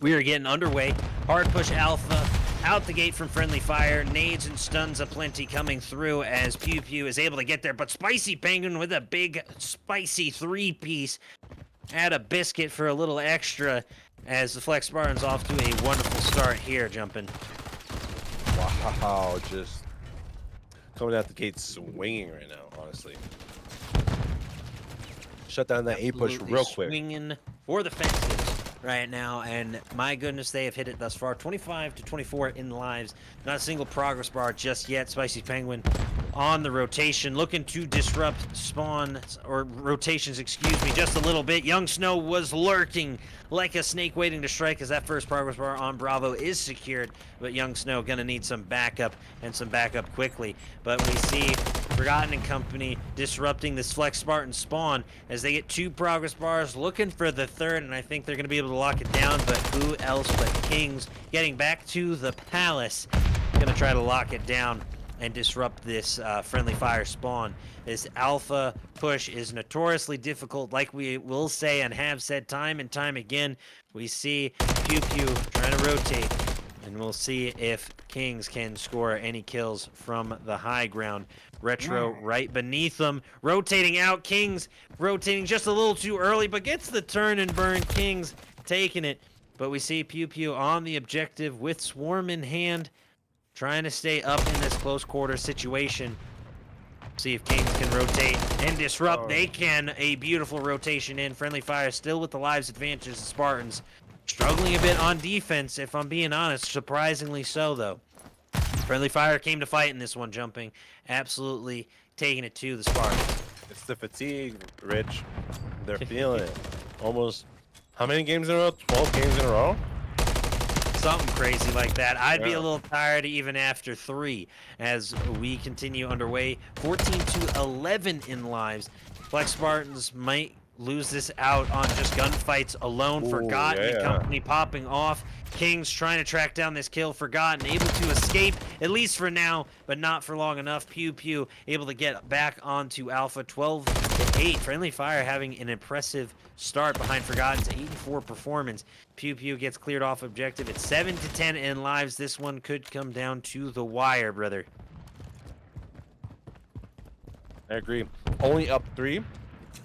we are getting underway. Hard push alpha out the gate from friendly fire. Nades and stuns aplenty coming through as Pew Pew is able to get there, but Spicy Penguin with a big spicy 3-piece. Add a biscuit for a little extra as the Flex Spartan's off to a wonderful start here, jumping. Wow, just coming out the gate swinging right now, honestly. Shut down that A-push Absolutely real quick. Swinging for the fences right now, and my goodness, they have hit it thus far. 25 to 24 in lives. Not a single progress bar just yet. Spicy Penguin on the rotation, looking to disrupt spawn, or rotations, excuse me, just a little bit. Young Snow was lurking like a snake waiting to strike as that first progress bar on Bravo is secured, but Young Snow gonna need some backup, and some backup quickly. But we see Forgotten and company disrupting this Flex Spartan spawn as they get 2 progress bars, looking for the third, and I think they're going to be able to lock it down, but who else but Kings getting back to the palace, going to try to lock it down and disrupt this friendly fire spawn. This alpha push is notoriously difficult, like we will say and have said time and time again. We see Pew Pew trying to rotate, and we'll see if Kings can score any kills from the high ground. Retro right beneath them, rotating out. Kings rotating just a little too early, but gets the turn and burn. Kings taking it, but we see Pew Pew on the objective with Swarm in hand, trying to stay up in this close quarter situation. See if Kings can rotate and disrupt. They can. A beautiful rotation in. Friendly fire still with the lives advantage. The Spartans struggling a bit on defense, if I'm being honest. Surprisingly so, though. Friendly fire came to fight in this one, jumping. Absolutely taking it to the Spartans. It's the fatigue, Rich. They're feeling it. Almost, how many games in a row? 12 games in a row? Something crazy like that. I'd be a little tired even after 3 as we continue underway. 14 to 11 in lives. Flex Spartans might lose this out on just gunfights alone. Ooh, Forgotten and company popping off. Kings trying to track down this kill. Forgotten able to escape, at least for now, but not for long enough. Pew Pew able to get back onto Alpha. 12 to 8. Friendly fire having an impressive start behind Forgotten's 8-4 performance. Pew Pew gets cleared off objective. It's 7 to 10 in lives. This one could come down to the wire, brother. I agree. Only up 3.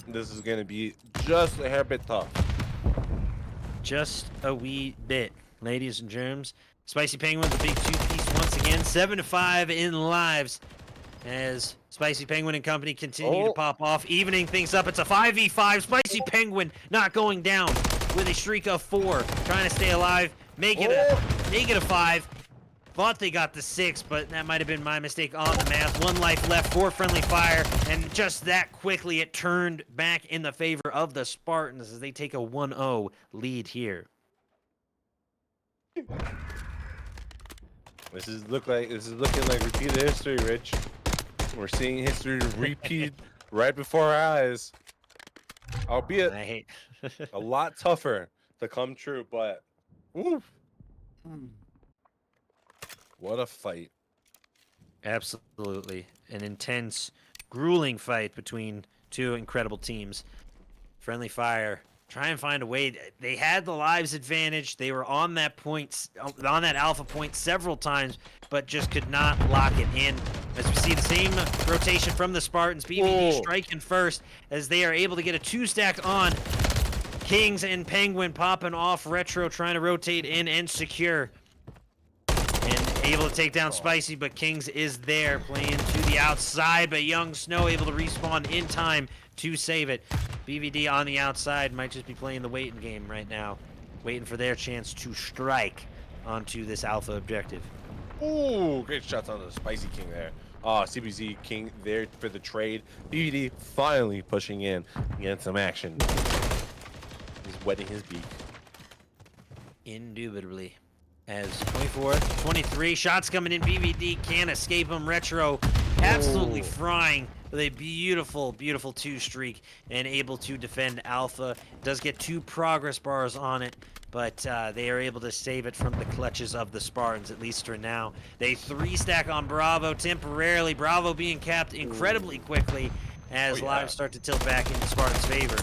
This is going to be just a hair bit tough. Just a wee bit, ladies and germs. Spicy Penguin, the big 2-piece once again. 7 to 5 in lives as Spicy Penguin and company continue to pop off, evening things up. It's a 5v5. Spicy Penguin not going down with a streak of 4, trying to stay alive, make it a 5. Thought they got the 6, but that might have been my mistake on the math. 1 life left for friendly fire, and just that quickly it turned back in the favor of the Spartans as they take a 1-0 lead here. This is looking like repeated history, Rich. We're seeing history repeat right before our eyes. Albeit I hate a lot tougher to come true, but oof. What a fight. Absolutely. An intense, grueling fight between 2 incredible teams. Friendly fire try and find a way. They had the lives advantage. They were on that point, on that alpha point several times, but just could not lock it in. As we see the same rotation from the Spartans, BBD striking first as they are able to get a 2-stack on. Kings and Penguin popping off. Retro trying to rotate in and secure. And able to take down Spicy, but Kings is there, playing to the outside, but Young Snow able to respawn in time to save it. BVD on the outside might just be playing the waiting game right now, waiting for their chance to strike onto this Alpha objective. Ooh, great shots on the Spicy King there. CBZ King there for the trade. BVD finally pushing in, getting some action. He's wetting his beak. Indubitably. As 24, 23 shots coming in, BVD can't escape him. Retro absolutely frying with a beautiful, beautiful 2-streak and able to defend Alpha. Does get 2 progress bars on it, but they are able to save it from the clutches of the Spartans, at least for now. They 3-stack on Bravo temporarily. Bravo being capped incredibly quickly as lives start to tilt back into Spartans' favor.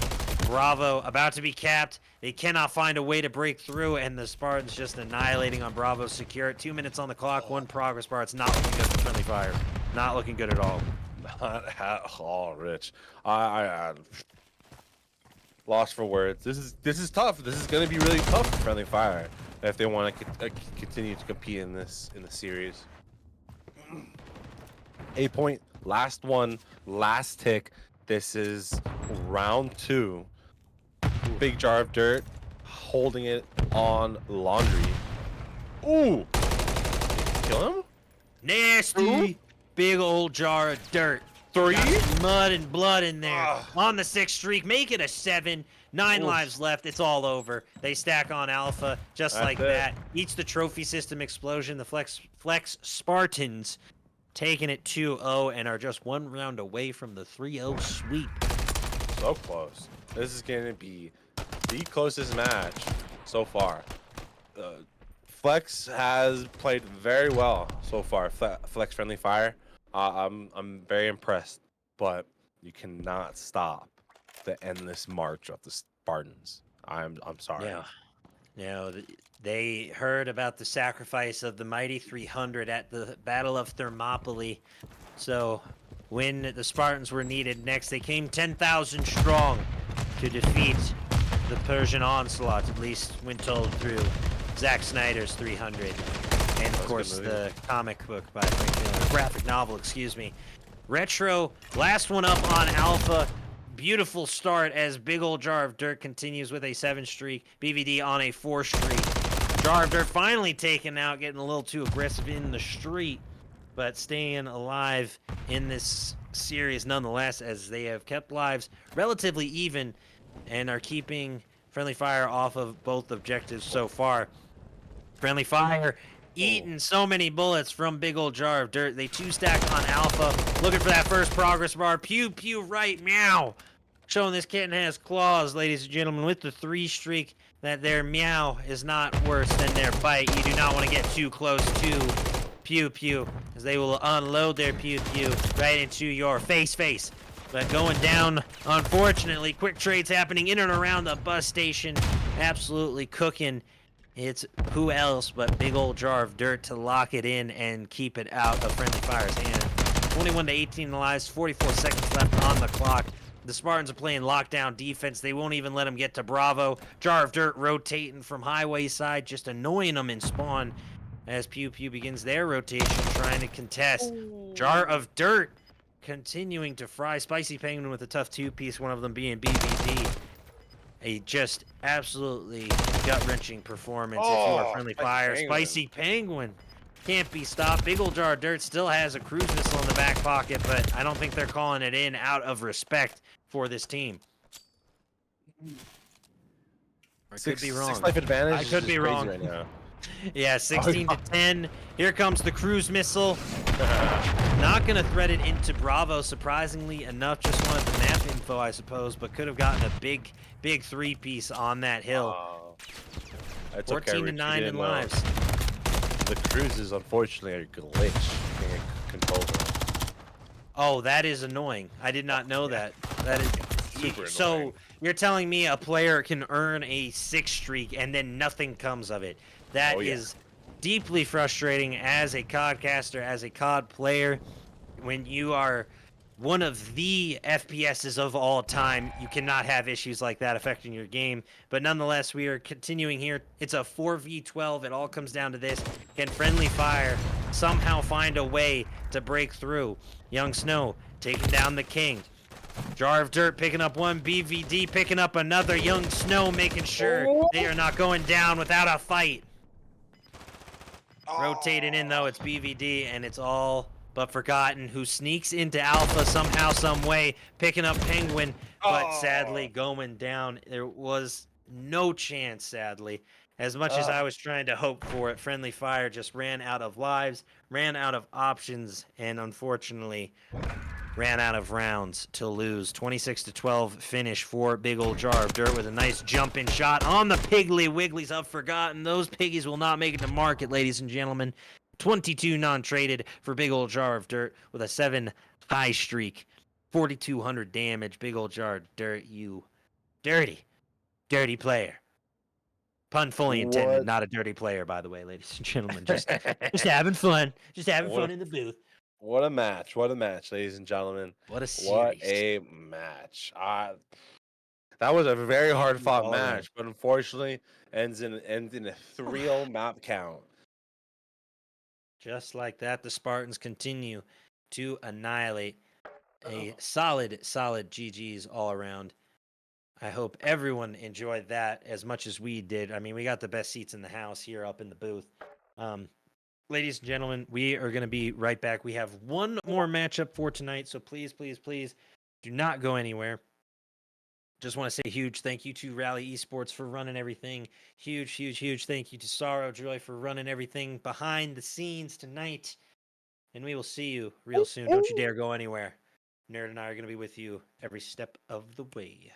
Bravo about to be capped. They cannot find a way to break through, and the Spartans just annihilating on Bravo. Secure it. 2 minutes on the clock. 1 progress bar. It's not looking good for Friendly Fire. Not looking good at all. Not at all, Rich. I lost for words. This is tough. This is going to be really tough for Friendly Fire if they want to continue to compete in the series. 8 point, last one, last tick. This is round 2. Big jar of dirt, holding it on Laundry. Ooh! Kill him? Nasty! Ooh. Big old jar of dirt. 3? Got mud and blood in there. On the 6th streak, make it a 7. 9 lives left. It's all over. They stack on Alpha just like that. Eats the trophy system explosion. The Flex Spartans taking it 2-0 and are just 1 round away from the 3-0 sweep. So close. This is going to be the closest match so far. Flex has played very well so far. Flex Friendly Fire. I'm very impressed, but you cannot stop the endless march of the Spartans. I'm sorry. Yeah. They heard about the sacrifice of the mighty 300 at the Battle of Thermopylae. So when the Spartans were needed next, they came 10,000 strong to defeat the Persian onslaught, at least when told through Zack Snyder's 300. And of course the comic book by Frank Miller, graphic novel, excuse me. Retro, last one up on Alpha. Beautiful start as Big Ol' Jar of Dirt continues with a 7 streak. BVD on a 4 streak. Jar of Dirt finally taken out, getting a little too aggressive in the street, but staying alive in this series nonetheless, as they have kept lives relatively even and are keeping Friendly Fire off of both objectives so far. Friendly Fire eating so many bullets from Big Ol' Jar of Dirt. They 2-stack on Alpha, looking for that first progress bar. Pew, pew, right, meow. Showing this kitten has claws, ladies and gentlemen, with the 3 streak, that their meow is not worse than their bite. You do not want to get too close to pew, pew, as they will unload their pew, pew right into your face. But going down, unfortunately, quick trades happening in and around the bus station. Absolutely cooking. It's who else but Big Ol' Jar of Dirt to lock it in and keep it out of Friendly Fire's hand. 21-18 lives, 44 seconds left on the clock. The Spartans are playing lockdown defense. They won't even let them get to Bravo. Jar of Dirt rotating from highway side, just annoying them in spawn as Pew Pew begins their rotation, trying to contest. Jar of Dirt continuing to fry. Spicy Penguin with a tough 2-piece, one of them being BVD. A just absolutely gut-wrenching performance if you are Friendly Fire. Spicy Penguin can't be stopped. Big Ol' Jar of Dirt still has a cruise missile in the back pocket, but I don't think they're calling it in out of respect for this team. I could be wrong. 6 life advantage. I could be wrong. Right now. Yeah, 16-10. Here comes the cruise missile. Not going to thread it into Bravo, surprisingly enough. Just wanted the map info, I suppose, but could have gotten a big 3-piece on that hill. 14-9 in lives. The cruises, unfortunately, are glitch. Can't control them. Oh, that is annoying. I did not know that. That is super annoying. So you're telling me a player can earn a 6 streak and then nothing comes of it. That is deeply frustrating as a COD-caster, as a COD player. When you are one of the FPSs of all time, you cannot have issues like that affecting your game. But nonetheless, we are continuing here. It's a 4v12. It all comes down to this. Can Friendly Fire somehow find a way to break through. Young Snow taking down the King. Jar of Dirt picking up one, BVD picking up another. Young Snow making sure they are not going down without a fight. Rotated in though, it's BVD, and it's all but Forgotten, who sneaks into Alpha somehow, some way, picking up Penguin, but sadly going down. There was no chance, sadly. As much as I was trying to hope for it, Friendly Fire just ran out of lives, ran out of options, and unfortunately ran out of rounds to lose. 26-12 finish for Big Ol' Jar of Dirt with a nice jumping shot on the Piggly Wigglies of Forgotten. Those piggies will not make it to market, ladies and gentlemen. 22 non-traded for Big Ol' Jar of Dirt with a 7 high streak. 4,200 damage. Big Ol' Jar of Dirt, you dirty, dirty player. Pun fully intended. What? Not a dirty player, by the way, ladies and gentlemen. Just having fun. Just having What fun in the booth. What a match! What a match, ladies and gentlemen! What a What series. a match! That was a very hard fought All around. match, but unfortunately ends in a 3-0 map count. Just like that, the Spartans continue to annihilate. A solid, solid GG's all around. I hope everyone enjoyed that as much as we did. I mean, we got the best seats in the house here up in the booth. Ladies and gentlemen, we are going to be right back. We have one more matchup for tonight, so please, please, please do not go anywhere. Just want to say a huge thank you to Rally Esports for running everything. Huge, huge, huge thank you to Sorrow Joy for running everything behind the scenes tonight. And we will see you real soon. Don't you dare go anywhere. Nerd and I are going to be with you every step of the way.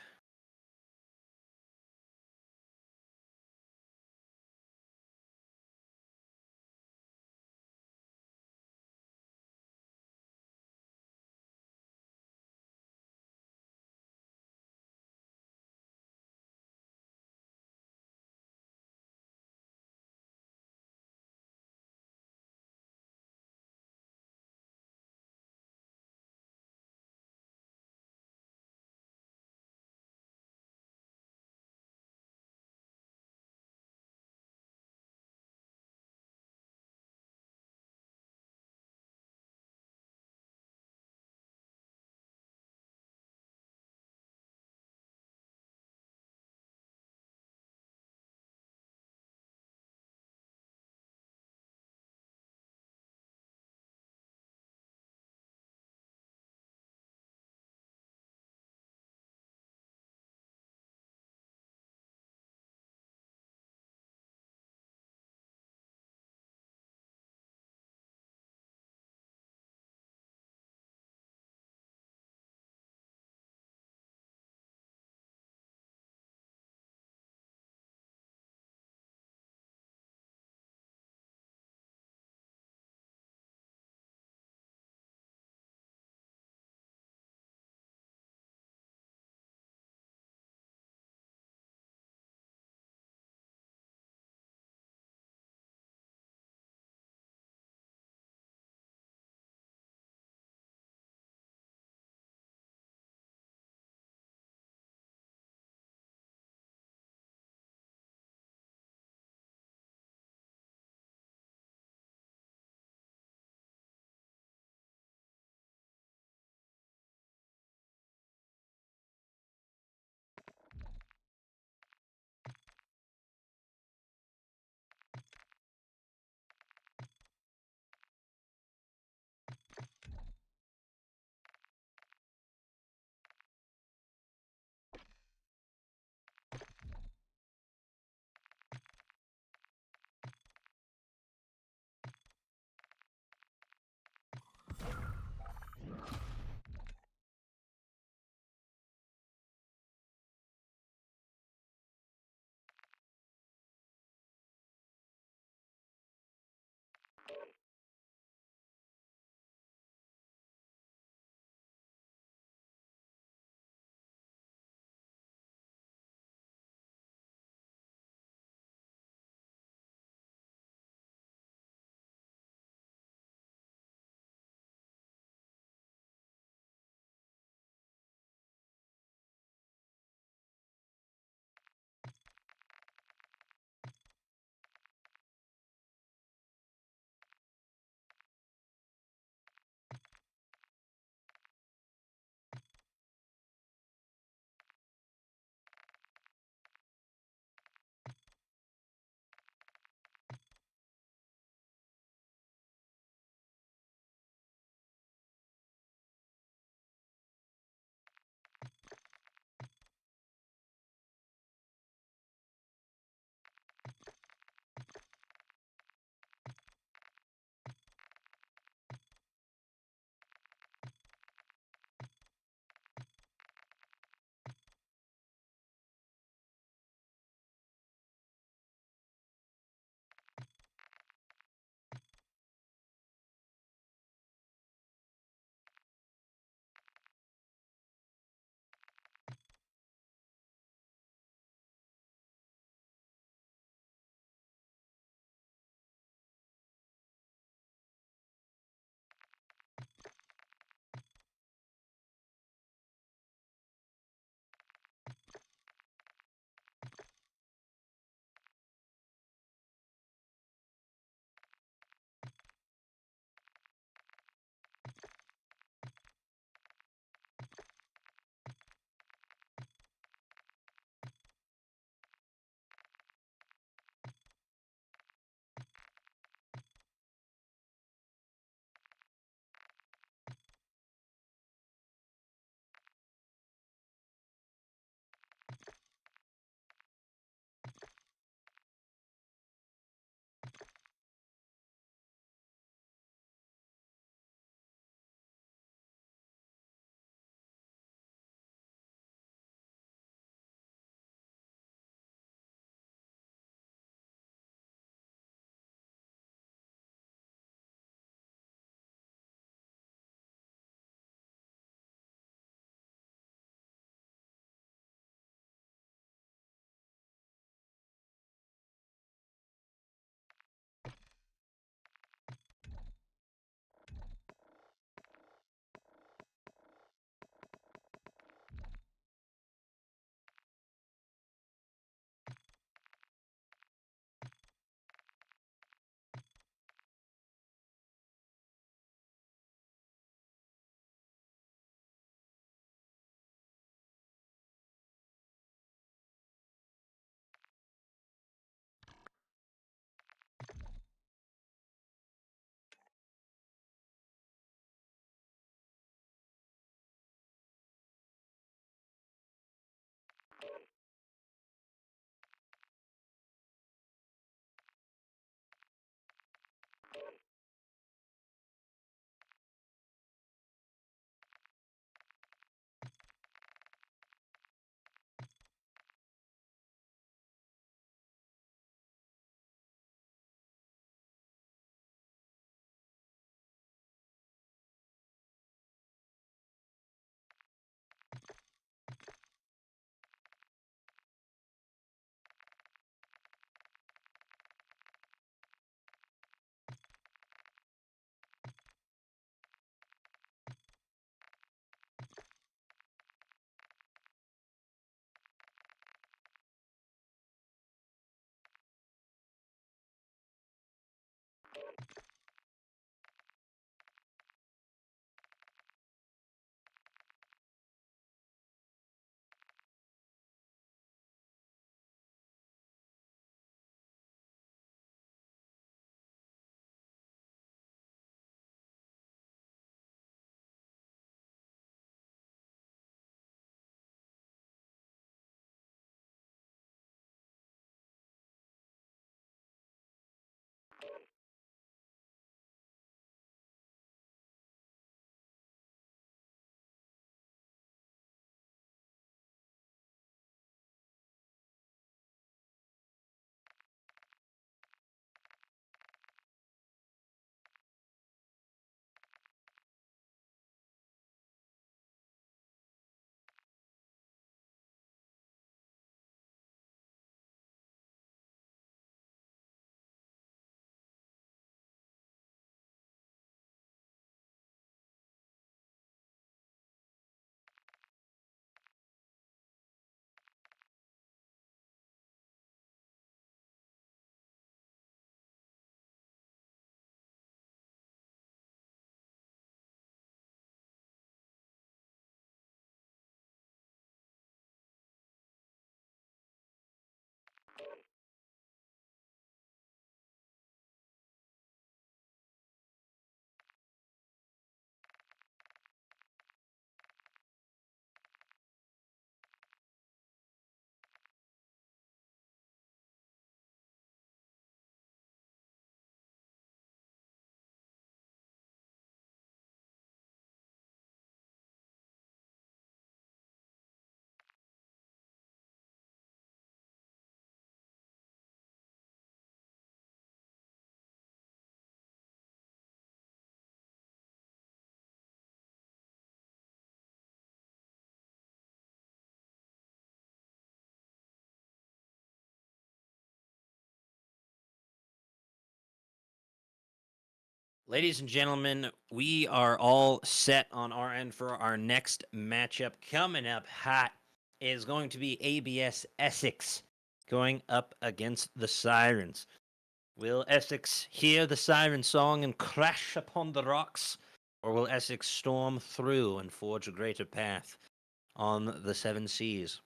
Ladies and gentlemen, we are all set on our end for our next matchup. Coming up hot is going to be ABS Essex going up against the Sirens. Will Essex hear the siren song and crash upon the rocks? Or will Essex storm through and forge a greater path on the seven seas?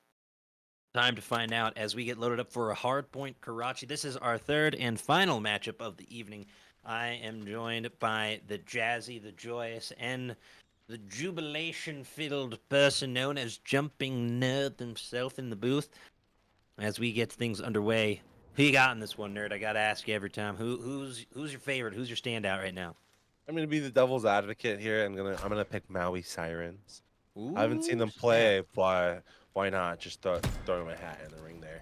Time to find out as we get loaded up for a Hardpoint Karachi. This is our third and final matchup of the evening. I am joined by the jazzy, the joyous, and the jubilation-filled person known as Jumping Nerd himself in the booth. As we get things underway, who you got in this one, Nerd? I gotta ask you every time. Who's your favorite? Who's your standout right now? I'm gonna be the devil's advocate here. I'm gonna pick Maui Sirens. I haven't seen Ooh, them snap. play, but why not? Just throw my hat in the ring there.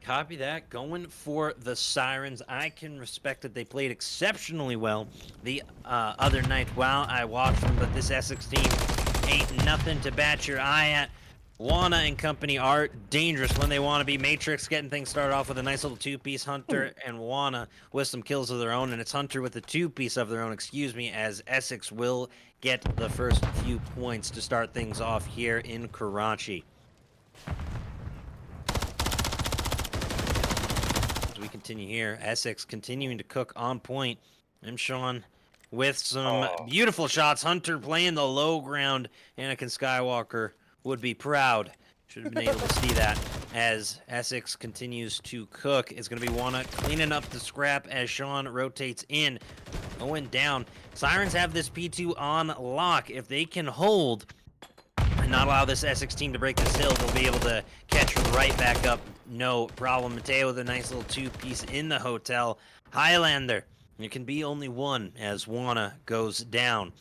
Copy that. Going for the Sirens. I can respect that they played exceptionally well the other night while I watched them, but this Essex team ain't nothing to bat your eye at. Wana and company are dangerous when they want to be. Matrix getting things started off with a nice little two-piece. Hunter and Wana with some kills of their own, and it's Hunter with a two-piece of their own, excuse me, as Essex will get the first few points to start things off here in Karachi. We continue here. Essex continuing to cook on point. And Sean with some beautiful shots. Hunter playing the low ground. Anakin Skywalker would be proud. Should have been able to see that as Essex continues to cook. It's going to be Wana cleaning up the scrap as Sean rotates in. Going down. Sirens have this P2 on lock. If they can hold and not allow this Essex team to break this hill, they'll be able to catch right back up. No problem. Mateo with a nice little two-piece in the hotel. Highlander. It can be only one as Wana goes down.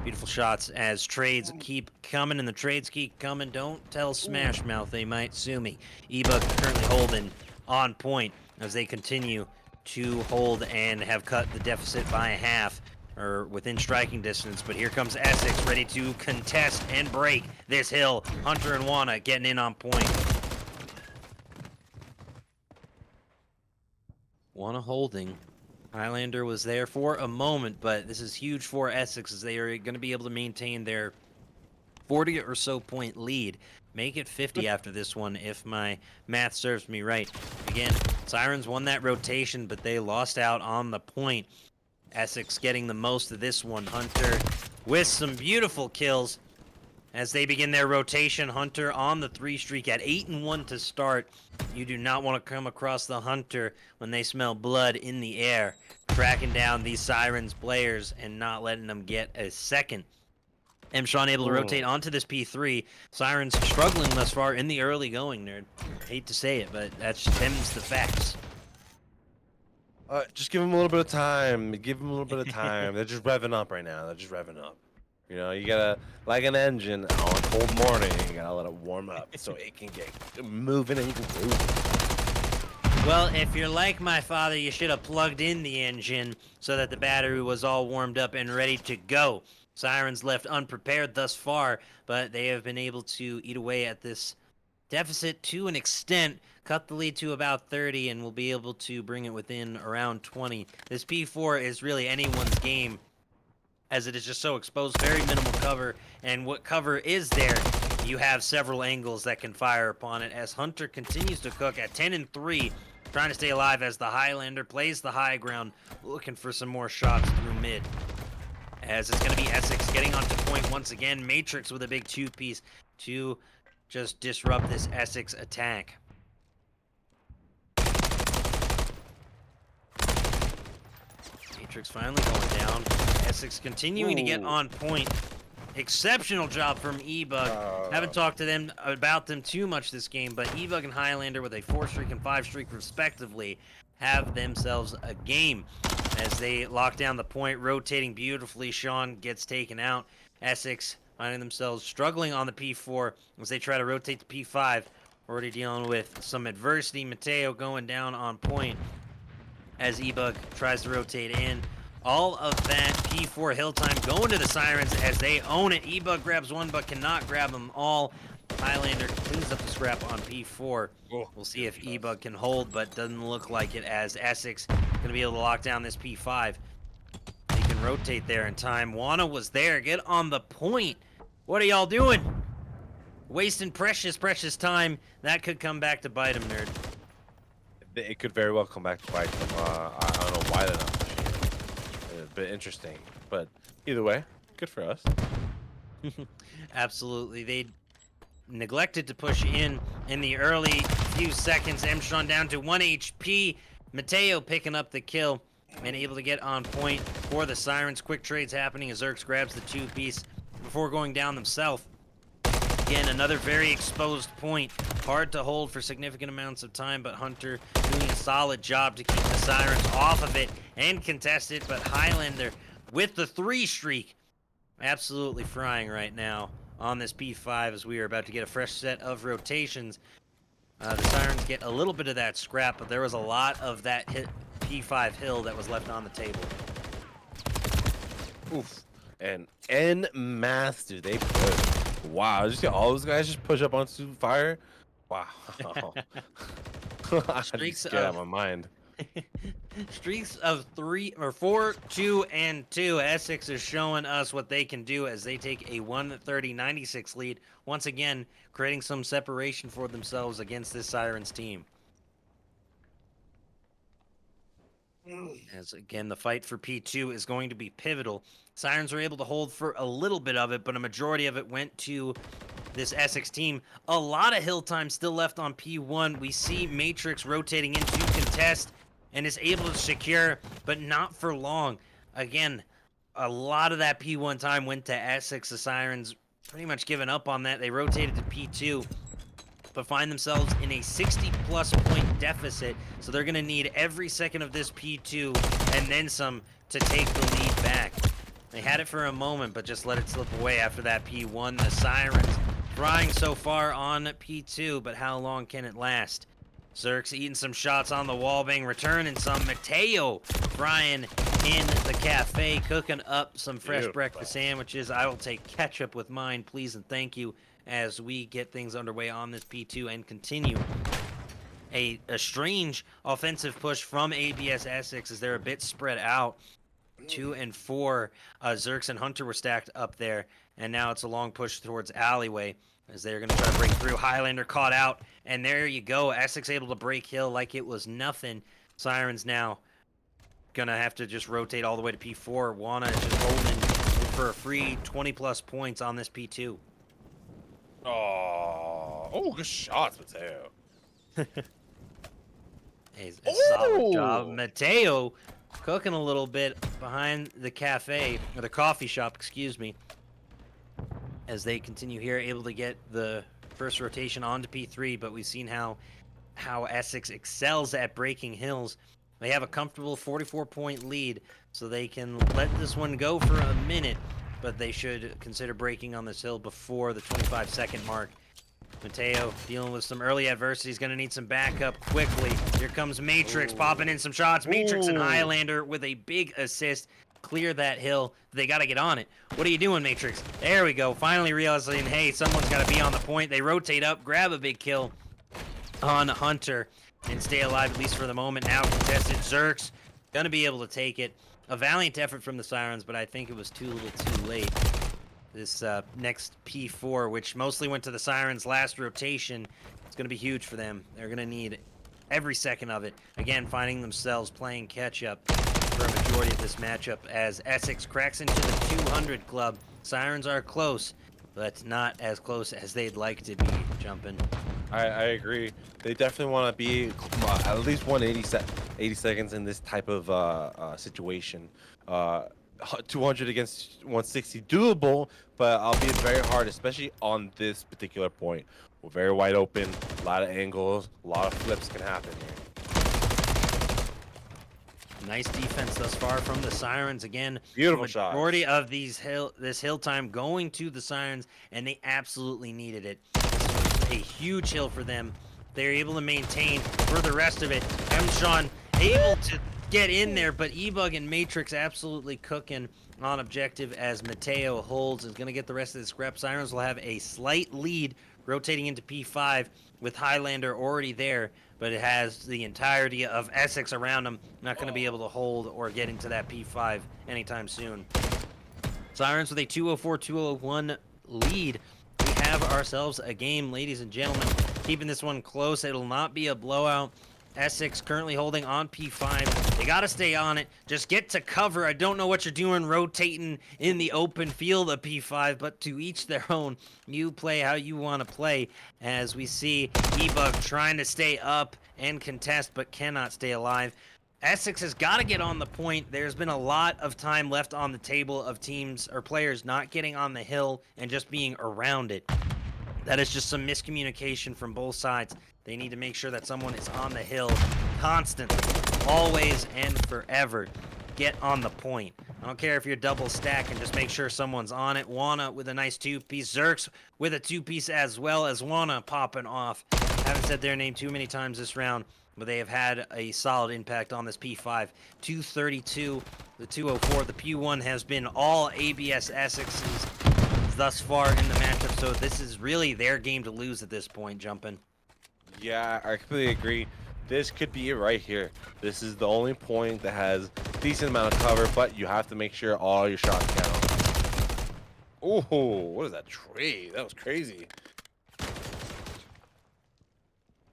Beautiful shots as trades keep coming, and the trades keep coming. Don't tell Smash Mouth, they might sue me. Ebug currently holding on point as they continue to hold and have cut the deficit by a half, or within striking distance. But here comes Essex ready to contest and break this hill. Hunter and Wana getting in on point. Wana holding. Highlander was there for a moment, but this is huge for Essex as they are going to be able to maintain their 40 or so point lead. Make it 50 after this one if my math serves me right. Again, Sirens won that rotation, but they lost out on the point. Essex getting the most of this one. Hunter with some beautiful kills as they begin their rotation. Hunter on the 3 streak at 8-1 to start. You do not want to come across the Hunter when they smell blood in the air. Tracking down these Sirens players and not letting them get a second. Sean able to rotate onto this P3. Sirens struggling thus far in the early going, Nerd. Hate to say it, but that's them's the facts. Just give them a little bit of time. Give them a little bit of time. They're just revving up right now. They're just revving up. You know, you gotta, like an engine on a cold morning, you gotta let it warm up so it can get moving and grooving. Well, if you're like my father, you should have plugged in the engine so that the battery was all warmed up and ready to go. Sirens left unprepared thus far, but they have been able to eat away at this deficit to an extent, cut the lead to about 30, and will be able to bring it within around 20. This P4 is really anyone's game, as it is just so exposed, very minimal cover, and what cover is there, you have several angles that can fire upon it, as Hunter continues to cook at 10-3, trying to stay alive as the Highlander plays the high ground, looking for some more shots through mid. As it's going to be Essex getting onto point once again, Matrix with a big two-piece to just disrupt this Essex attack. Matrix finally going down. Essex continuing to get on point. Exceptional job from Ebug. Haven't talked to them about them too much this game, but Ebug and Highlander with a 4-streak and 5-streak respectively have themselves a game as they lock down the point, rotating beautifully. Sean gets taken out. Essex finding themselves struggling on the P4 as they try to rotate the P5. Already dealing with some adversity. Mateo going down on point as Ebug tries to rotate in. All of that P4 hill time going to the Sirens as they own it. Ebug grabs one but cannot grab them all. Highlander cleans up the scrap on P4. We'll see if Ebug can hold, but doesn't look like it, as Essex going to be able to lock down this P5. even rotate there in time. Wana was there. Get on the point. What are y'all doing? Wasting precious time. That could come back to bite him, nerd. It could very well come back to bite them. I don't know why they're not pushing it. A bit interesting, but either way, good for us. Absolutely. They neglected to push in the early few seconds. Mshon down to 1 HP. Mateo picking up the kill and able to get on point for the Sirens. Quick trades happening as Zerx grabs the 2-piece before going down themselves. Again, another very exposed point. Hard to hold for significant amounts of time, but Hunter doing a solid job to keep the Sirens off of it and contest it. But Highlander with the 3 streak, absolutely frying right now on this P5 as we are about to get a fresh set of rotations. The Sirens get a little bit of that scrap, but there was a lot of that P5 hill that was left on the table. Oof. And en masse, dude, they push. Wow, did you see all those guys just push up onto fire? Wow. I Streaks just get out of- of my mind. Streaks of 4, 2, and 2. Essex is showing us what they can do as they take a 130-96 lead. Once again, creating some separation for themselves against this Sirens team. As again, the fight for P2 is going to be pivotal. Sirens were able to hold for a little bit of it, but a majority of it went to this Essex team. A lot of hill time still left on P1. We see Matrix rotating into contest and is able to secure, but not for long. Again, a lot of that P1 time went to Essex. The Sirens pretty much given up on that. They rotated to P2, but find themselves in a 60-plus point deficit. So they're going to need every second of this P2 and then some to take the lead back. They had it for a moment, but just let it slip away after that P1. The Sirens frying so far on P2, but how long can it last? Zerx eating some shots on the wallbang, returning some. Mateo frying in the cafe, cooking up some fresh breakfast sandwiches. I will take ketchup with mine, please and thank you, as we get things underway on this P2 and continue a strange offensive push from ABS Essex as they're a bit spread out. 2 and 4, Zerx and Hunter were stacked up there, and now it's a long push towards Alleyway as they're going to try to break through. Highlander caught out, and there you go. Essex able to break hill like it was nothing. Sirens now going to have to just rotate all the way to P4. Wana is just holding for a free 20-plus points on this P2. Oh, good shots, Mateo. A solid job. Mateo cooking a little bit behind the cafe, or the coffee shop, excuse me, as they continue here, able to get the first rotation onto P3, but we've seen how Essex excels at breaking hills. They have a comfortable 44-point lead, so they can let this one go for a minute, but they should consider breaking on this hill before the 25-second mark. Mateo dealing with some early adversity. He's going to need some backup quickly. Here comes Matrix popping in some shots. Matrix and Highlander with a big assist. Clear that hill. They got to get on it. What are you doing, Matrix? There we go. Finally realizing, hey, someone's got to be on the point. They rotate up, grab a big kill on Hunter, and stay alive, at least for the moment. Now contested. Zerx going to be able to take it. A valiant effort from the Sirens, but I think it was too little too late. This next P4, which mostly went to the Sirens last rotation, it's going to be huge for them. They're going to need every second of it. Again, finding themselves playing catch-up for a majority of this matchup as Essex cracks into the 200 club. Sirens are close, but not as close as they'd like to be, Jumping. I agree. They definitely want to be at least 80 seconds in this type of situation. 200 against 160 doable, but albeit very hard, especially on this particular point. We're very wide open, a lot of angles, a lot of flips can happen here. Nice defense thus far from the Sirens. Again, Beautiful majority of this hill time going to the Sirens, and they absolutely needed it. This was a huge hill for them. They're able to maintain for the rest of it. Mshon able to get in there, but E-Bug and Matrix absolutely cooking on objective as Mateo holds. Is going to get the rest of the scrap. Sirens will have a slight lead rotating into P5 with Highlander already there, but it has the entirety of Essex around them. Not going to be able to hold or get into that P5 anytime soon. Sirens with a 204-201 lead. We have ourselves a game, ladies and gentlemen. Keeping this one close. It'll not be a blowout. Essex currently holding on P5. They got to stay on it. Just get to cover. I don't know what you're doing rotating in the open field of P5, but to each their own. You play how you want to play. As we see E-Bug trying to stay up and contest, but cannot stay alive. Essex has got to get on the point. There's been a lot of time left on the table of teams or players not getting on the hill and just being around it. That is just some miscommunication from both sides. They need to make sure that someone is on the hill constantly, always and forever. Get on the point. I don't care if you're double stacking, just make sure someone's on it. Wana with a nice two-piece. Zerks with a two-piece as well as Wana popping off. Haven't said their name too many times this round, but they have had a solid impact on this P5. 232, the 204. The P1 has been all ABS Essex's thus far in the matchup, so this is really their game to lose at this point, Jumpin'. Yeah, I completely agree. This could be it right here. This is the only point that has decent amount of cover, but you have to make sure all your shots count. Oh, what is that trade? That was crazy.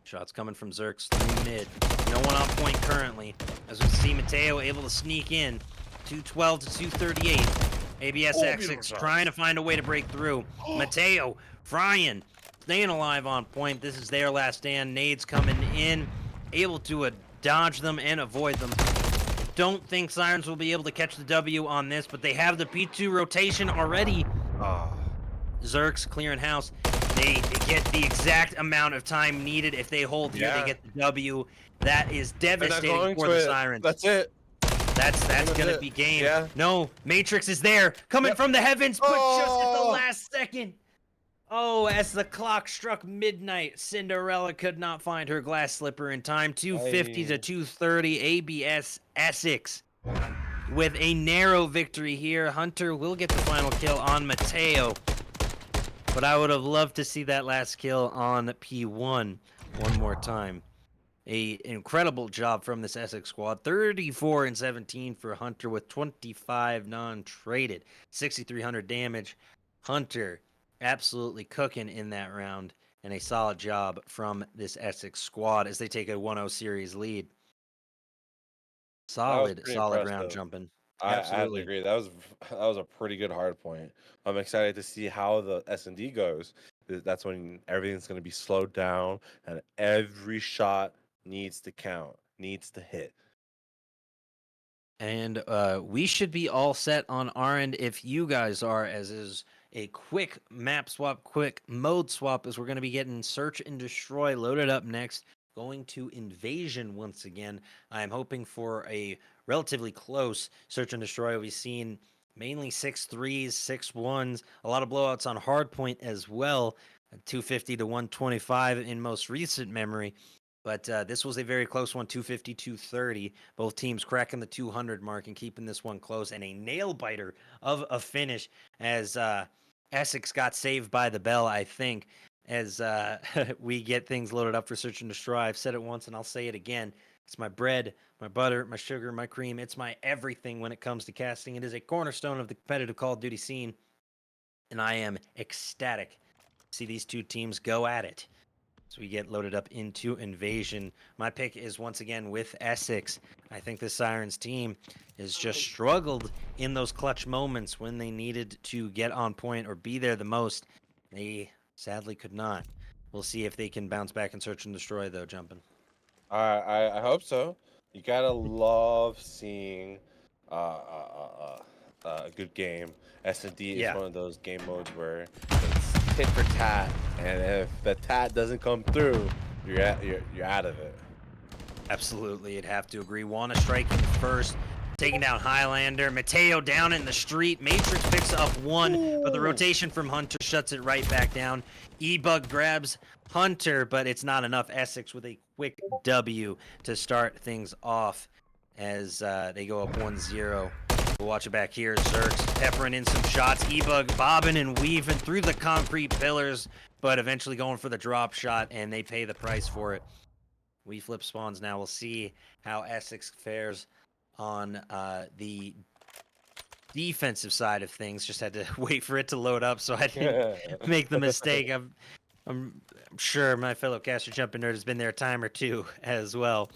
Shots coming from Zerks through mid. No one on point currently. As we see Mateo able to sneak in. 212 to 238. ABS Essex trying to find a way to break through. Mateo frying. Staying alive on point. This is their last stand. Nades coming in, able to dodge them and avoid them. Don't think Sirens will be able to catch the W on this, but they have the P2 rotation already. Zerks clearing house. They get the exact amount of time needed. If they hold here, they get the W. That is devastating for the Sirens. That's it. That's gonna be game. Yeah. No, Matrix is there, coming from the heavens, but just at the last second. Oh, as the clock struck midnight, Cinderella could not find her glass slipper in time. 250 to 230, ABS Essex with a narrow victory here. Hunter will get the final kill on Mateo, but I would have loved to see that last kill on P1 one more time. An incredible job from this Essex squad. 34 and 17 for Hunter with 25 non-traded, 6,300 damage. Hunter absolutely cooking in that round, and a solid job from this Essex squad as they take a 1-0 series lead. Solid round jumping. I have to agree. That was a pretty good hard point. I'm excited to see how the S&D goes. That's when everything's going to be slowed down, and every shot needs to count, needs to hit. And we should be all set on our end if you guys are, as is a quick map swap, quick mode swap, as we're going to be getting Search and Destroy loaded up next, going to Invasion once again. I'm hoping for a relatively close Search and Destroy. We've seen mainly 6-3s, 6-1s, a lot of blowouts on hardpoint as well, 250 to 125 in most recent memory. But this was a very close one, 250-230. Both teams cracking the 200 mark and keeping this one close. And a nail-biter of a finish as Essex got saved by the bell, I think, as we get things loaded up for Search and Destroy. I've said it once and I'll say it again. It's my bread, my butter, my sugar, my cream. It's my everything when it comes to casting. It is a cornerstone of the competitive Call of Duty scene. And I am ecstatic to see these two teams go at it. So we get loaded up into Invasion. My pick is once again with Essex. I think the Sirens team has just struggled in those clutch moments when they needed to get on point or be there the most. They sadly could not. We'll see if they can bounce back and Search and Destroy, though, Jumping. I hope so. You gotta love seeing a good game. S&D is one of those game modes where it's tit for tat, and if the tat doesn't come through, you're out of it. Absolutely, you'd have to agree. Wana striking first, taking down Highlander. Mateo down in the street. Matrix picks up one, but the rotation from Hunter shuts it right back down. E-Bug grabs Hunter, but it's not enough. Essex with a quick W to start things off as they go up 1-0. We'll watch it back here. Zerks peppering in some shots. E-Bug bobbing and weaving through the concrete pillars, but eventually going for the drop shot, and they pay the price for it. We flip spawns now. We'll see how Essex fares on the defensive side of things. Just had to wait for it to load up so I didn't make the mistake. I'm sure my fellow caster jumping nerd has been there a time or two as well.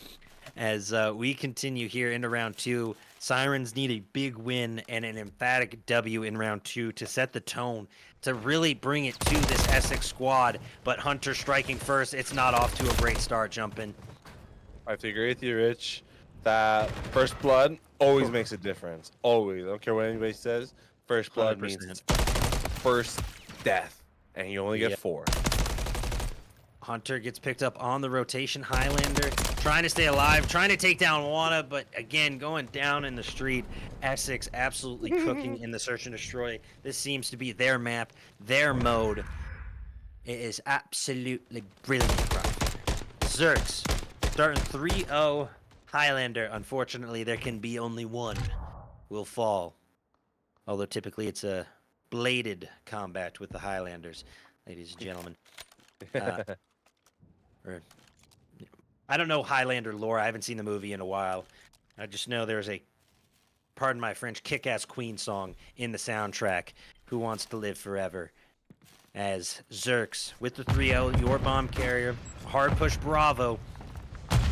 As we continue here into round 2, Sirens need a big win and an emphatic W in round 2 to set the tone, to really bring it to this Essex squad. But Hunter striking first, it's not off to a great start, Jumping. I have to agree with you, Rich. That first blood always makes a difference. Always. I don't care what anybody says. First blood 100%. means first death, and you only get 4. Hunter gets picked up on the rotation. Highlander trying to stay alive, trying to take down Wana, but again, going down in the street. Essex absolutely cooking in the search and destroy. This seems to be their map, their mode. It is absolutely brilliant right here. Zerx starting 3-0. Highlander, unfortunately, there can be only one will fall. Although typically it's a bladed combat with the Highlanders, ladies and gentlemen. I don't know Highlander lore. I haven't seen the movie in a while. I just know there's a, pardon my French, kick-ass Queen song in the soundtrack, Who Wants to Live Forever. As Zerx with the 3-0, your bomb carrier, hard push Bravo,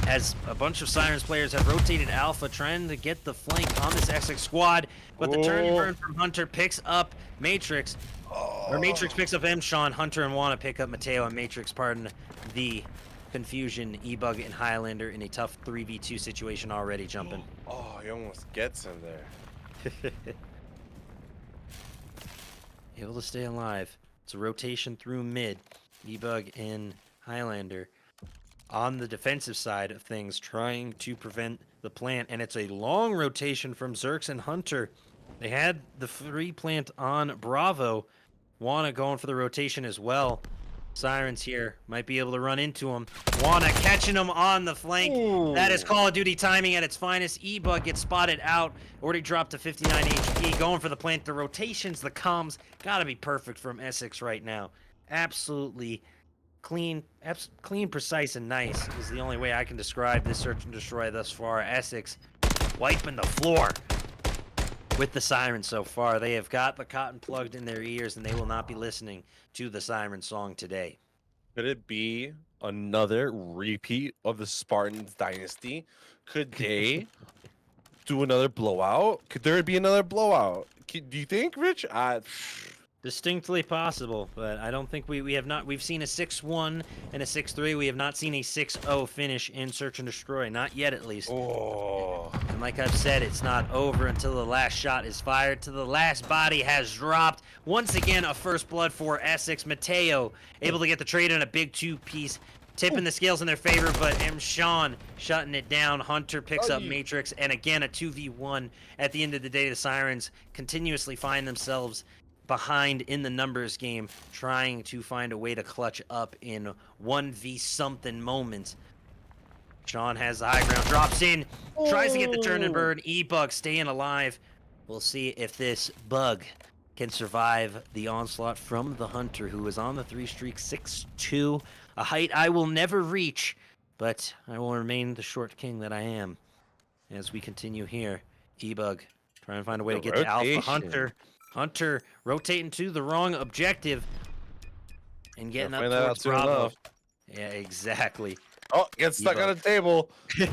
as a bunch of Sirens players have rotated Alpha, trying to get the flank on this Essex squad, but the turn and burn from Hunter picks up Matrix, or Matrix picks up M-Sean, Hunter and Wana pick up Mateo, and Matrix, pardon the confusion, E-Bug and Highlander in a tough 3v2 situation already, Jumping. Oh, he almost gets him there. Able to stay alive. It's a rotation through mid. E-Bug and Highlander on the defensive side of things, trying to prevent the plant, and it's a long rotation from Zerx and Hunter. They had the free plant on Bravo. Wana going for the rotation as well. Sirens here might be able to run into him. Wana catching him on the flank. Ooh. That is Call of Duty timing at its finest. E-Bug gets spotted out. Already dropped to 59 HP. Going for the plant. The rotations, the comms, gotta be perfect from Essex right now. Absolutely clean, precise, and nice is the only way I can describe this search and destroy thus far. Essex wiping the floor with the Sirens so far. They have got the cotton plugged in their ears, and they will not be listening to the Siren song today. Could it be another repeat of the Spartans dynasty? Could they do another blowout? Could there be another blowout? Do you think, Rich? Distinctly possible, but I don't think we have not. We've seen a 6-1 and a 6-3. We have not seen a 6-0 finish in Search and Destroy. Not yet, at least. Oh. And like I've said, it's not over until the last shot is fired, till the last body has dropped. Once again, a first blood for Essex. Mateo able to get the trade in a big 2-piece, tipping the scales in their favor, but M-Sean shutting it down. Hunter picks up Matrix, and again, a 2v1. At the end of the day, the Sirens continuously find themselves behind in the numbers game, trying to find a way to clutch up in 1v something moments. Sean has the high ground, drops in, tries to get the turn and burn. E-Bug staying alive. We'll see if this bug can survive the onslaught from the Hunter, who is on the 3 streak, 6'2", a height I will never reach, but I will remain the short king that I am. As we continue here, E-Bug trying to find a way to get to Alpha. Hunter rotating to the wrong objective and getting up towards Bravo. Yeah, exactly. Oh, get stuck on a table. You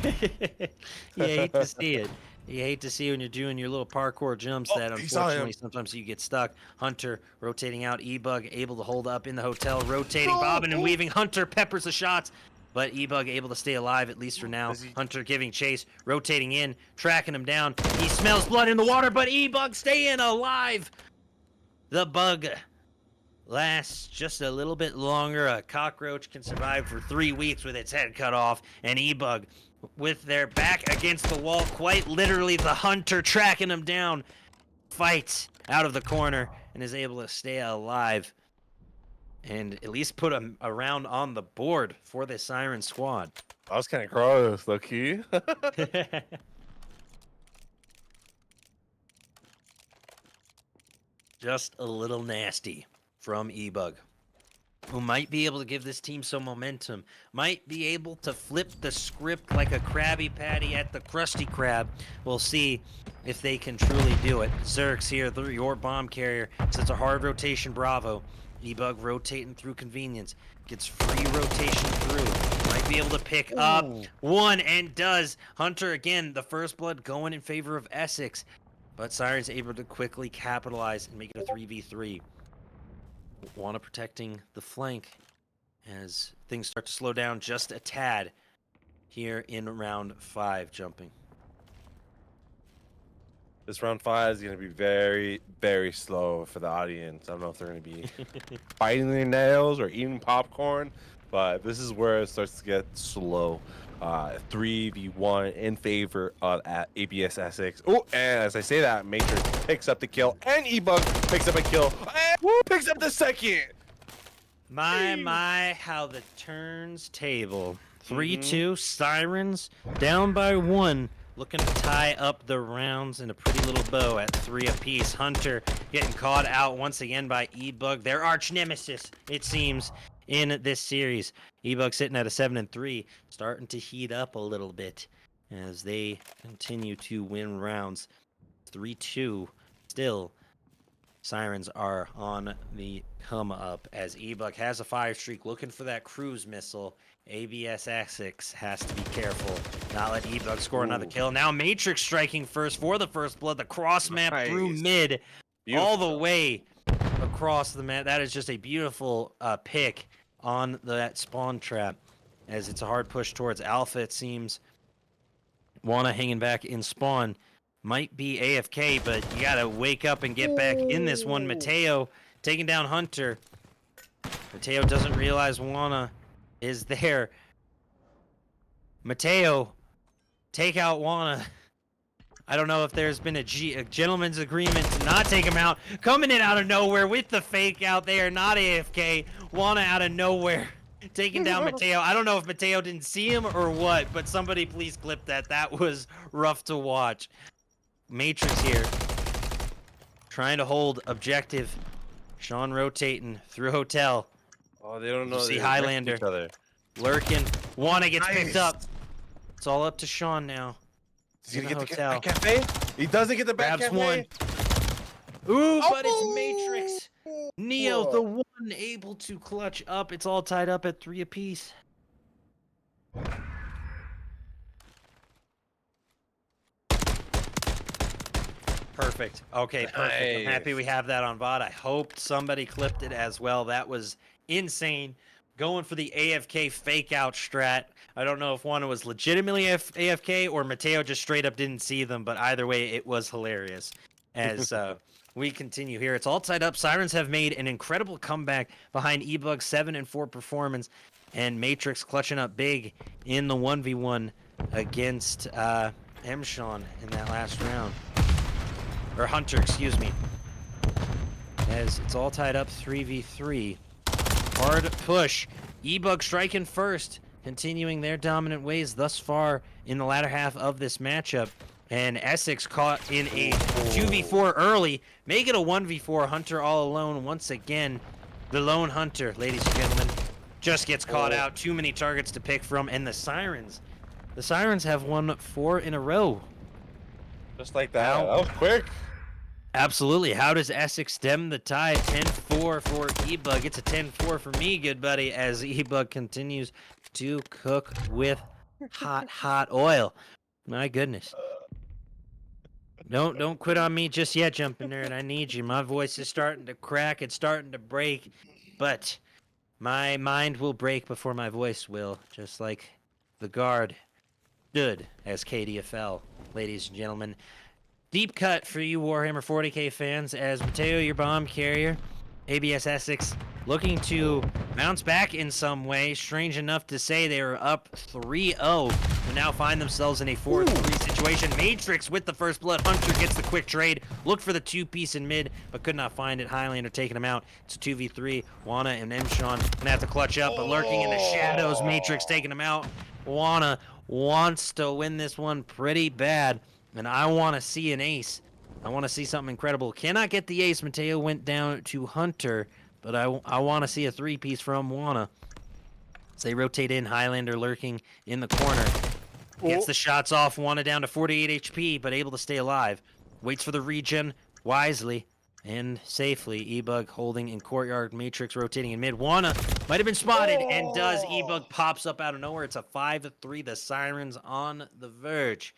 hate to see it. You hate to see when you're doing your little parkour jumps that unfortunately sometimes you get stuck. Hunter rotating out. E-Bug able to hold up in the hotel, rotating, bobbing and weaving. Hunter peppers the shots, but E-Bug able to stay alive, at least for now. Hunter giving chase, rotating in, tracking him down. He smells blood in the water, but E-Bug staying alive. The bug lasts just a little bit longer. A cockroach can survive for 3 weeks with its head cut off. And E-Bug, with their back against the wall, quite literally the Hunter tracking him down, fights out of the corner and is able to stay alive and at least put a round on the board for the Siren squad. I was kind of gross, low key. Just a little nasty from E-Bug. who might be able to give this team some momentum, might be able to flip the script like a Krabby Patty at the Krusty Krab. We'll see if they can truly do it. Zerx here, your bomb carrier, sets a hard rotation Bravo. E-Bug rotating through convenience. Gets free rotation through. Might be able to pick up one and does. Hunter again, the first blood going in favor of Essex. But Siren's able to quickly capitalize and make it a 3v3. Wanna protecting the flank as things start to slow down just a tad here in round 5 jumping. This round 5 is going to be very, very slow for the audience. I don't know if they're going to be biting their nails or eating popcorn, but this is where it starts to get slow. 3v1 in favor of ABS Essex. Oh, and as I say that, Matrix picks up the kill, and E-Bug picks up a kill, and picks up the second. My, how the turns table. 3-2, Sirens down by 1. Looking to tie up the rounds in a pretty little bow at 3 apiece. Hunter getting caught out once again by E-Bug, their arch nemesis, it seems, in this series. E-Bug sitting at a 7-3, starting to heat up a little bit as they continue to win rounds. 3-2 still. Sirens are on the come up as E-Bug has a 5 streak, looking for that cruise missile. ABS Essex has to be careful, not let E-Bug score another kill. Now Matrix striking first for the first blood, the cross map through mid, all the way across the map. That is just a beautiful pick on that spawn trap, as it's a hard push towards Alpha, it seems. Wanna hanging back in spawn. Might be AFK, but you gotta wake up and get back in this one. Mateo taking down Hunter. Mateo doesn't realize Wanna is there. Mateo, take out Wanna. I don't know if there's been a gentleman's agreement to not take him out. Coming in out of nowhere with the fake out there, not AFK. Wanna out of nowhere, taking down Mateo. I don't know if Mateo didn't see him or what, but somebody please clip that. That was rough to watch. Matrix here, trying to hold objective. Sean rotating through Hotel. Oh, they don't know. See Highlander lurking. Wanna gets picked up. It's all up to Sean now. Is he gonna get the back cafe? He doesn't get the back Grabs cafe. one. Ooh, but it's Matrix. Neo, the one able to clutch up. It's all tied up at 3 apiece. Perfect. Okay, perfect. I'm happy we have that on VOD. I hoped somebody clipped it as well. That was insane. Going for the AFK fake out strat. I don't know if one was legitimately AFK or Mateo just straight up didn't see them, but either way, it was hilarious. As we continue here, it's all tied up. Sirens have made an incredible comeback behind E-Bug's 7-4 performance, and Matrix clutching up big in the 1v1 against M-Sean in that last round. Or Hunter, excuse me. As it's all tied up 3v3. Hard push. E-Bug striking first, continuing their dominant ways thus far in the latter half of this matchup. And Essex caught in a 2v4 early. Make it a 1v4. Hunter all alone once again. The lone Hunter, ladies and gentlemen, just gets caught out. Too many targets to pick from. And the Sirens have won 4 in a row. Just like that. That was quick. Absolutely. How does Essex stem the tide? 10-4 for E-Bug. It's a 10-4 for me, good buddy, as E-Bug continues to cook with hot oil. My goodness. Don't quit on me just yet, Jumping Nerd. I need you. My voice is starting to crack. It's starting to break. But my mind will break before my voice will, just like the guard stood as KDFL, ladies and gentlemen. Deep cut for you Warhammer 40k fans, as Mateo, your bomb carrier, ABS Essex, looking to bounce back in some way. Strange enough to say, they were up 3-0 and now find themselves in a 4-3 situation. Matrix with the first blood. Hunter gets the quick trade. Looked for the 2-piece in mid, but could not find it. Highlander taking him out. It's a 2v3. Wanna and M-Sean gonna have to clutch up, but lurking in the shadows. Matrix taking him out. Wanna wants to win this one pretty bad. And I want to see an ace. I want to see something incredible. Cannot get the ace. Mateo went down to Hunter, but I want to see a three-piece from Wana. As they rotate in, Highlander lurking in the corner. Gets the shots off, Wana down to 48 HP, but able to stay alive. Waits for the regen wisely and safely. E-Bug holding in courtyard, Matrix rotating in mid. Wana might have been spotted and does. E-Bug pops up out of nowhere. It's a 5-3. The Sirens on the verge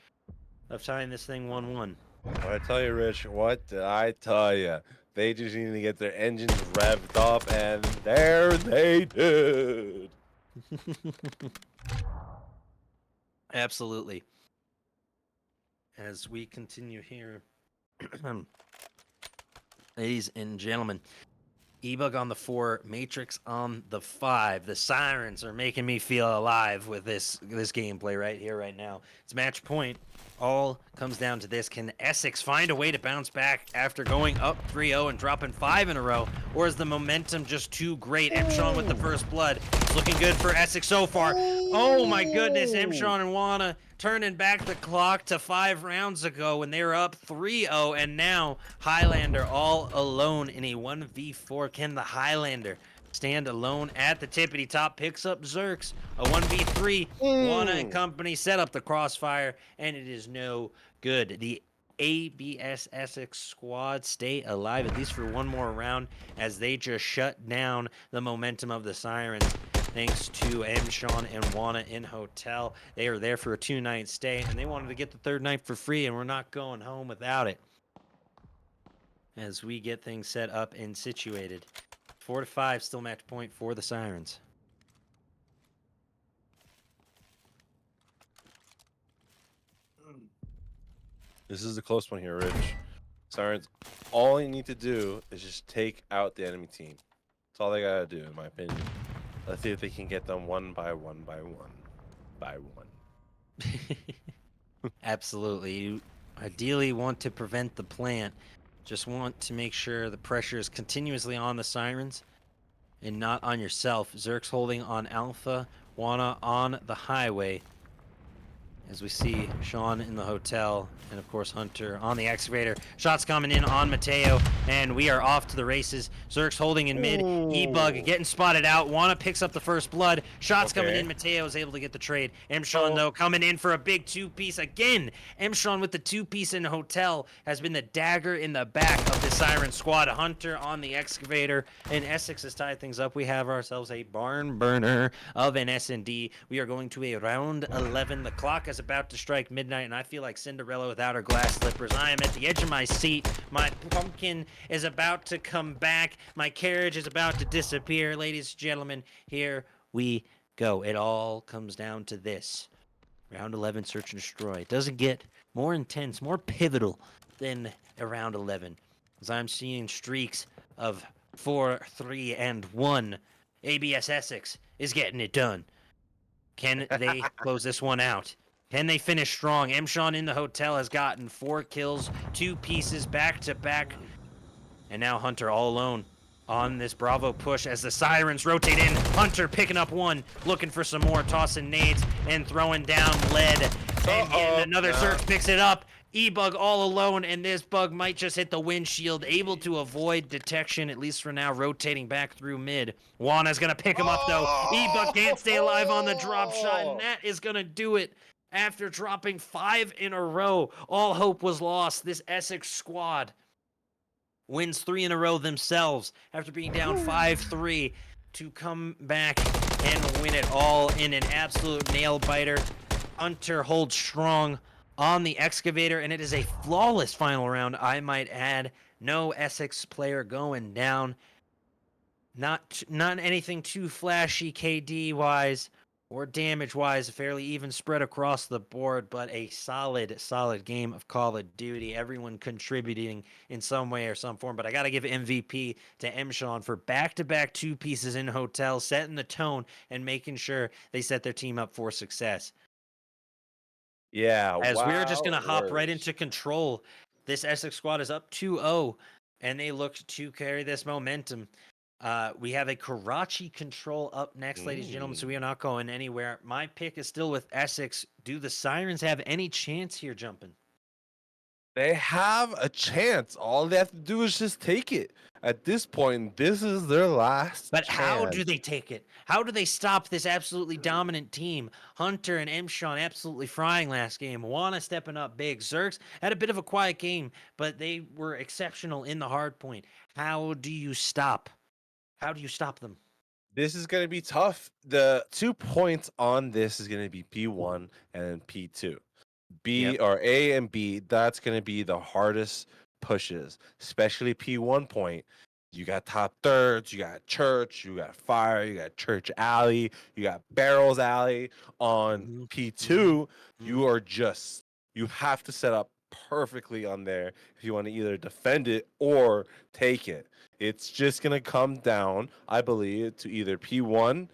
of tying this thing 1-1. What I tell you, Rich? What did I tell you? They just need to get their engines revved up, and there they did. Absolutely. As we continue here, ladies and gentlemen, E-Bug on the 4, Matrix on the 5. The Sirens are making me feel alive with this gameplay right here, right now. It's match point. All comes down to this. Can Essex find a way to bounce back after going up 3-0 and dropping 5 in a row? Or is the momentum just too great? Mshawn with the first blood. It's looking good for Essex so far. Oh my goodness, Mshawn and Wana turning back the clock to 5 rounds ago when they were up 3-0, and now Highlander all alone in a 1v4. Can the Highlander stand alone at the tippity top? Picks up Zerx, a 1v3. Wana and company set up the crossfire, and it is no good. The ABS Essex squad stay alive at least for one more round as they just shut down the momentum of the Sirens. Thanks to Mshawn and Wana in hotel. They are there for a 2-night stay, and they wanted to get the third night for free, and we're not going home without it. As we get things set up and situated. 4-5, still match point for the Sirens. This is a close one here, Rich. Sirens, all you need to do is just take out the enemy team. That's all they gotta do, in my opinion. Let's see if they can get them one by one by one by one. Absolutely. You ideally want to prevent the plant. Just want to make sure the pressure is continuously on the Sirens and not on yourself. Zerx holding on Alpha, Wana on the highway. As we see Sean in the hotel, and of course Hunter on the excavator. Shots coming in on Mateo, and we are off to the races. Zerx holding in mid. E-Bug getting spotted out. Wana picks up the first blood. Shots coming in. Mateo is able to get the trade. Mshawn, though, coming in for a big two-piece again. Mshawn with the two-piece in the hotel has been the dagger in the back of the Siren squad. Hunter on the excavator, and Essex has tied things up. We have ourselves a barn burner of an S&D. We are going to a round 11. The clock is about to strike midnight, and I feel like Cinderella without her glass slippers. I am at the edge of my seat. My pumpkin is about to come back. My carriage is about to disappear. Ladies and gentlemen, here we go. It all comes down to this. Round 11, search and destroy. It doesn't get more intense, more pivotal than a round 11. As I'm seeing streaks of 4, 3, and 1. ABS Essex is getting it done. Can they close this one out? Can they finish strong? Mshawn in the hotel has gotten 4 kills, 2 pieces back to back. And now Hunter all alone on this Bravo push as the Sirens rotate in. Hunter picking up 1, looking for some more, tossing nades and throwing down lead. And another search picks it up. E-Bug all alone, and this bug might just hit the windshield, able to avoid detection, at least for now, rotating back through mid. Wana's going to pick him up, though. E-Bug can't stay alive on the drop shot, and that is going to do it. After dropping 5 in a row, all hope was lost. This Essex squad wins 3 in a row themselves after being down 5-3 to come back and win it all in an absolute nail-biter. Hunter holds strong on the excavator, and it is a flawless final round, I might add. No Essex player going down. Not anything too flashy KD-wise or damage-wise, fairly even spread across the board, but a solid game of Call of Duty. Everyone contributing in some way or some form, but I got to give MVP to Mshawn for back-to-back 2 pieces in hotel, setting the tone and making sure they set their team up for success. Yeah, as we're just going to hop right into control. This Essex squad is up 2-0, and they look to carry this momentum. We have a Karachi control up next, ladies and gentlemen, so we are not going anywhere. My pick is still with Essex. Do the Sirens have any chance here jumping? They have a chance. All they have to do is just take it. At this point, this is their last But how chance. do they take it? How do they stop this absolutely dominant team? Hunter and Mshon absolutely frying last game. Wana stepping up big. Zerx had a bit of a quiet game, but they were exceptional in the hard point. How do you stop? How do you stop them? This is going to be tough. The 2 points on this is going to be P1 and P2. B Yep. or A and B, that's going to be the hardest pushes, especially P1 point. You got top thirds, you got church, you got fire, you got church alley, you got barrels alley. On Mhm, P2, mhm. you are just, you have to set up perfectly on there if you want to either defend it or take it. It's just going to come down, I believe, to either P1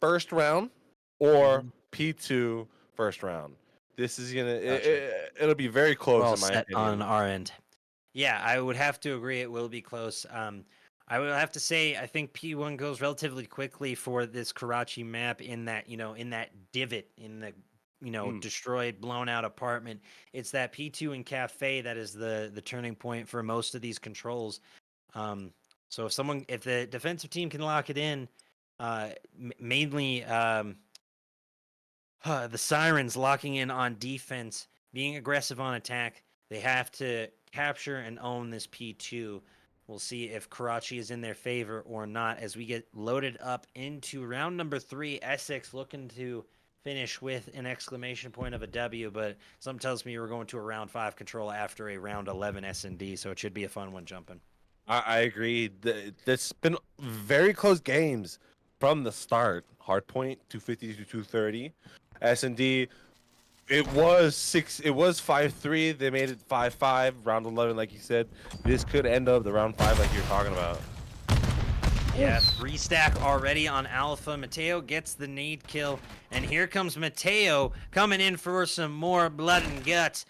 first round or Mhm. P2 first round. This is gonna Gotcha. it'll be very close Well in my set on opinion. our end. Yeah, I would have to agree it will be close. I would have to say I think P1 goes relatively quickly for this Karachi map in that, in that divot in the, Mm. destroyed, blown out apartment. It's that P2 and Cafe that is the turning point for most of these controls. Um, so if the defensive team can lock it in, mainly the Sirens locking in on defense, being aggressive on attack. They have to capture and own this P2. We'll see if Karachi is in their favor or not as we get loaded up into round number 3. Essex looking to finish with an exclamation point of a W, but something tells me we're going to a round 5 control after a round 11 S&D, so it should be a fun one jumping. I agree. There's been very close games from the start. Hardpoint 250 to 230. S&D it was 5-3. They made it 5-5 round 11 like you said. This could end up the round 5 like you're talking about. Yeah, 3 stack already on Alpha. Mateo gets the nade kill, and here comes Mateo coming in for some more blood and guts.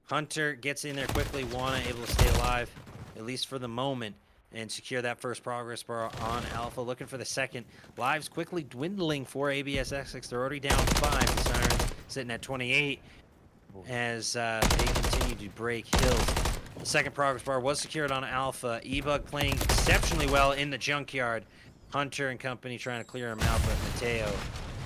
Hunter gets in there quickly. Wana able to stay alive, at least for the moment, and secure that first progress bar on Alpha. Looking for the second. Lives quickly dwindling for ABS Essex. They're already down 5. The Sirens sitting at 28 as they continue to break hills. The second progress bar was secured on Alpha. Ebug playing exceptionally well in the junkyard. Hunter and company trying to clear him out, but Mateo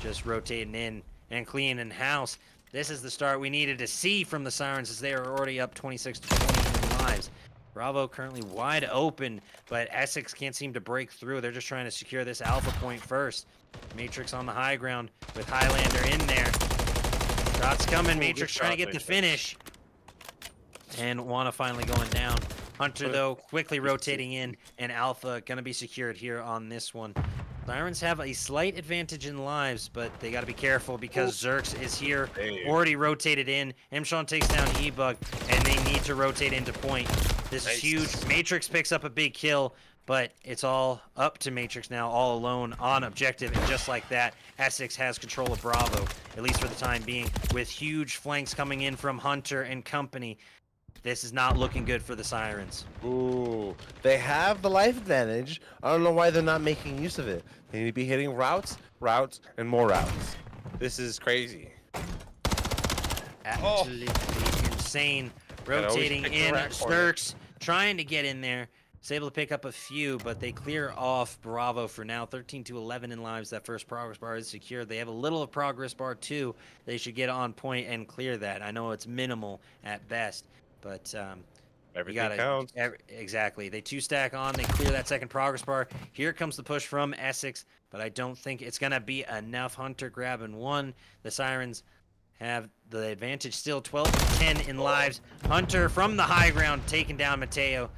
just rotating in and cleaning house. This is the start we needed to see from the Sirens as they are already up 26 to 20 lives. Bravo currently wide open, but Essex can't seem to break through. They're just trying to secure this Alpha point first. Matrix on the high ground with Highlander in there. Shots coming. Matrix trying to get the finish. And Wana finally going down. Hunter, though, quickly rotating in, and Alpha going to be secured here on this one. Sirens have a slight advantage in lives, but they got to be careful because Zerx is here, already rotated in. Mshon takes down Ebug, and they need to rotate into point. This is huge. Matrix picks up a big kill, but it's all up to Matrix now, all alone on objective, and just like that, Essex has control of Bravo, at least for the time being, with huge flanks coming in from Hunter and company. This is not looking good for the Sirens. Ooh, they have the life advantage. I don't know why they're not making use of it. They need to be hitting routes, and more routes. This is crazy. Absolutely insane. Rotating in, Sturks trying to get in there. Is able to pick up a few, but they clear off Bravo for now. 13 to 11 in lives. That first progress bar is secured. They have a little of progress bar too. They should get on point and clear that. I know it's minimal at best, but Everything counts. Exactly. They 2-stack on. They clear that second progress bar. Here comes the push from Essex, but I don't think it's gonna be enough. Hunter grabbing one. The Sirens have the advantage still, 12 to 10 in lives. Hunter from the high ground taking down Mateo.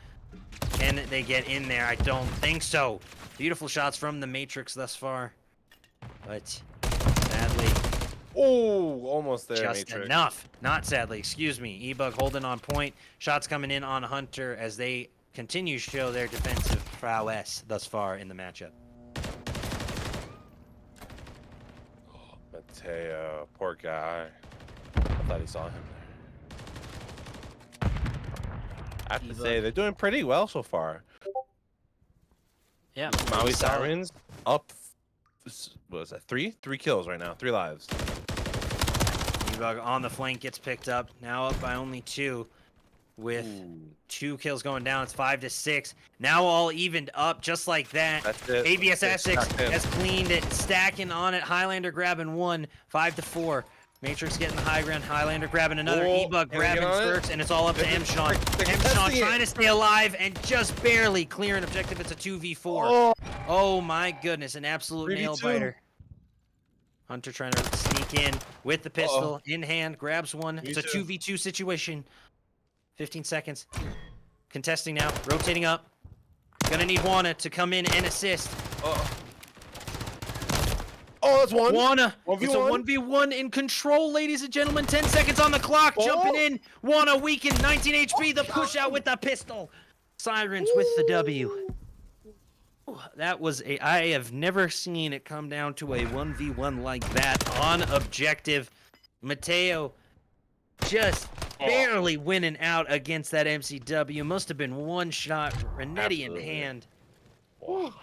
Can they get in there? I don't think so. Beautiful shots from the Matrix thus far, but sadly, Almost there, just Matrix. enough. Not sadly, excuse me. Ebug holding on point. Shots coming in on Hunter as they continue to show their defensive prowess thus far in the matchup. Mateo, poor guy. I thought he saw him there. I have to say, they're doing pretty well so far. Yeah. Maui Sirens up, what was that, 3 kills right now, 3 lives. Ebug on the flank gets picked up, now up by only 2. with Ooh, 2 kills going down. It's 5-6. Now all evened up just like that. that's it. ABS That's Essex stacked in. has cleaned it, stacking on it. Highlander grabbing 1, 5-4. Matrix getting the high ground. Highlander grabbing another. Oh, E-Bug can we get grabbing on it? Zerx, and it's all up to They're M-Sean. contesting M-Sean it. trying to stay alive and just barely clearing objective. It's a 2v4. Oh, Oh my goodness, an absolute 3v2. nail biter. Hunter trying to sneak in with the pistol in hand, grabs one. It's a 2v2 situation. 15 seconds. Contesting now, rotating up. Gonna need Wana to come in and assist. Oh, that's one. Wana, it's a 1v1. 1v1 in control, ladies and gentlemen. 10 seconds on the clock, jumping in. Wana weakened, 19 HP, the push out with the pistol. Sirens with the W. That was I have never seen it come down to a 1v1 like that on objective. Mateo just barely winning out against that MCW. Must have been one shot, Renetti in Absolutely. hand. Wow.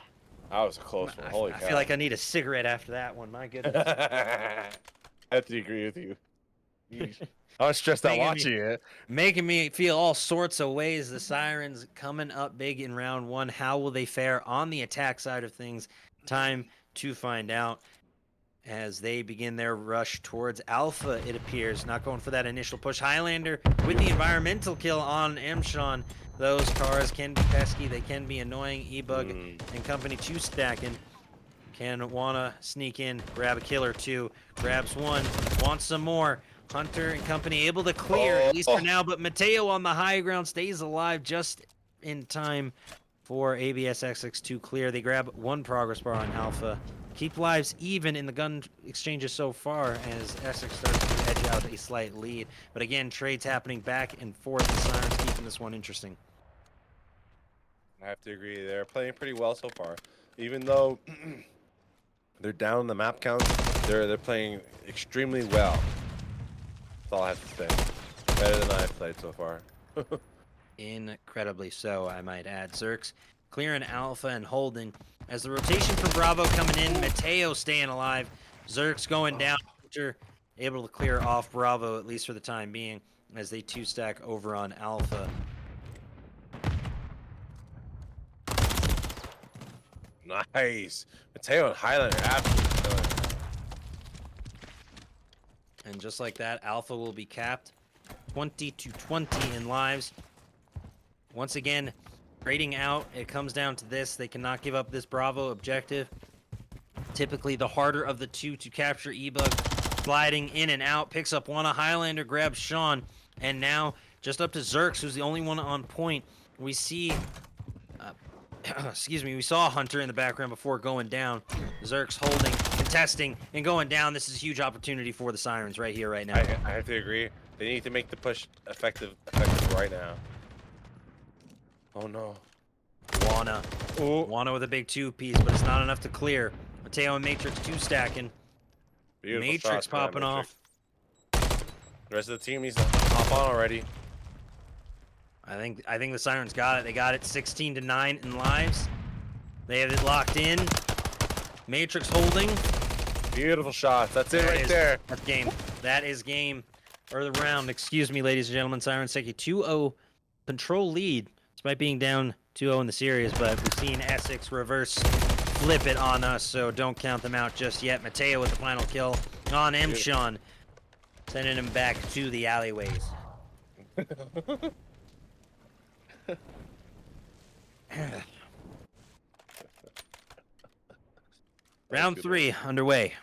That was a close one. Holy I cow. feel like I need a cigarette after that one. My goodness. I have to agree with you. I was stressed out Making me- watching it. Making me feel all sorts of ways. The Sirens coming up big in round 1. How will they fare on the attack side of things? Time to find out as they begin their rush towards Alpha, it appears. Not going for that initial push. Highlander with the environmental kill on M-Sean. Those cars can be pesky. They can be annoying. E-Bug and company 2 stacking. Can wanna sneak in, grab a kill or 2. Grabs 1, wants some more. Hunter and company able to clear, at least for now, but Mateo on the high ground stays alive just in time for ABS Essex to clear. They grab 1 progress bar on Alpha. Keep lives even in the gun exchanges so far as Essex starts to edge out a slight lead. But again, trades happening back and forth. The Sirens keeping this one interesting. I have to agree. They're playing pretty well so far. Even though they're down in the map count, they're playing extremely well. That's all I have to say. Better than I've played so far. Incredibly so, I might add. Zerx clearing Alpha and holding. As the rotation from Bravo coming in, Mateo staying alive. Zerx going down. Hunter able to clear off Bravo, at least for the time being, as they 2-stack over on Alpha. Nice. Mateo and Highlander absolutely killing it. And just like that, Alpha will be capped 20-20 in lives. Once again, trading out, it comes down to this. They cannot give up this Bravo objective. Typically, the harder of the 2 to capture. E-Bug sliding in and out, picks up one. Highlander grabs Sean, and now just up to Zerx, who's the only one on point. We see, excuse me, we saw Hunter in the background before going down. Zerx holding, contesting, and going down. This is a huge opportunity for the Sirens right here, right now. I have to agree. They need to make the push effective right now. Oh no. Wana. Oh. Wana with a big 2-piece, but it's not enough to clear. Mateo and Matrix 2 stacking. Beautiful Matrix shots by popping Matrix. off. The rest of the team needs to hop on already. I think the Sirens got it. They got it 16-9 in lives. They have it locked in. Matrix holding. Beautiful shots. That's it right is- there. That's game. That is game. Or the round. Excuse me, ladies and gentlemen. Sirens take a 2-0 control lead. Despite being down 2-0 in the series, but we've seen Essex reverse flip it on us, so don't count them out just yet. Mateo with the final kill on M-Sean, sending him back to the alleyways. Round good 3 underway.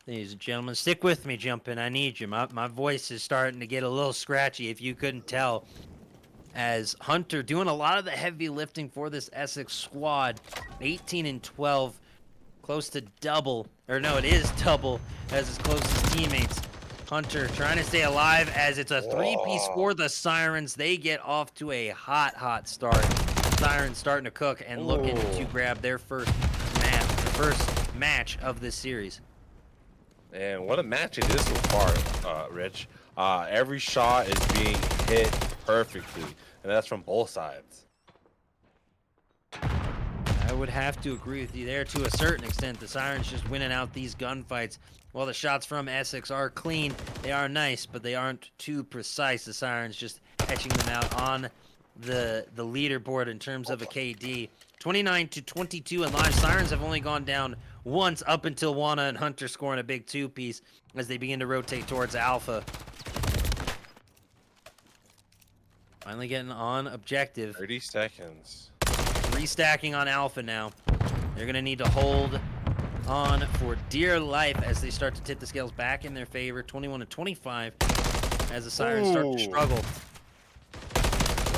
Ladies and gentlemen, stick with me, Jumpin'. I need you. My voice is starting to get a little scratchy, if you couldn't tell. As Hunter doing a lot of the heavy lifting for this Essex squad. 18-12, close to double. Or no, it is double as his closest teammates. Hunter trying to stay alive as it's a 3-piece for the Sirens. They get off to a hot start. Sirens starting to cook and looking to grab their first match of this series. And what a match it is so far, Rich. Every shot is being hit perfectly, and that's from both sides. I I would have to agree with you there to a certain extent. The Sirens just winning out these gunfights. While the shots from Essex are clean, they are nice, but they aren't too precise. The Sirens just etching them out on the leaderboard in terms of a KD. 29-22 in live. Sirens have only gone down once up until Wana and Hunter scoring a big two-piece as they begin to rotate towards Alpha. Finally getting on objective. 30 seconds. Restacking on Alpha now. They're going to need to hold on for dear life as they start to tip the scales back in their favor. 21-25 as the Sirens start to struggle.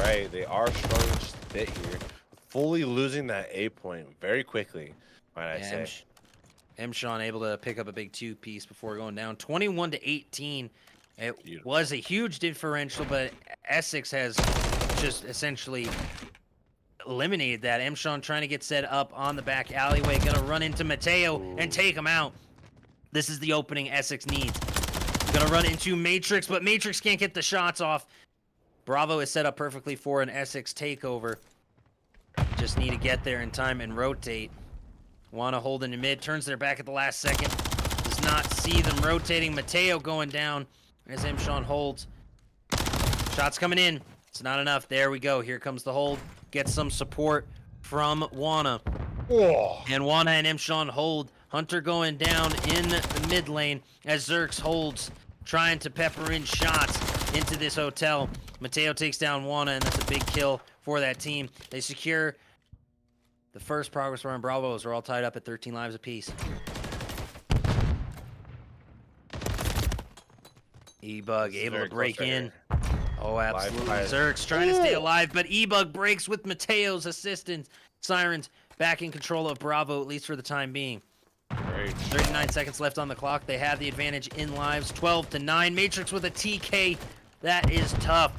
Right, they are struggling just a bit here. Fully losing that A point very quickly, might I say. M-Sean able to pick up a big two-piece before going down. 21-18. It Beautiful. was a huge differential, but Essex has just essentially eliminated that. M-Sean trying to get set up on the back alleyway. Gonna run into Mateo and take him out. This is the opening Essex needs. Gonna run into Matrix, but Matrix can't get the shots off. Bravo is set up perfectly for an Essex takeover. Just need to get there in time and rotate. Wanna hold in the mid, turns their back at the last second. Does not see them rotating. Mateo going down as M-Sean holds. Shots coming in. It's not enough. There we go. Here comes the hold. Gets some support from Wana. Oh. And Wana and M-Sean hold. Hunter going down in the mid lane as Zerx holds, trying to pepper in shots into this hotel. Mateo takes down Wana, and that's a big kill for that team. They secure the first progress bar on Bravo as we're all tied up at 13 lives apiece. E-Bug able to break in. Oh, absolutely. Zerx trying to stay alive, but E-Bug breaks with Mateo's assistance. Sirens back in control of Bravo, at least for the time being. Great. 39 seconds left on the clock. They have the advantage in lives. 12-9. Matrix with a TK. That is tough.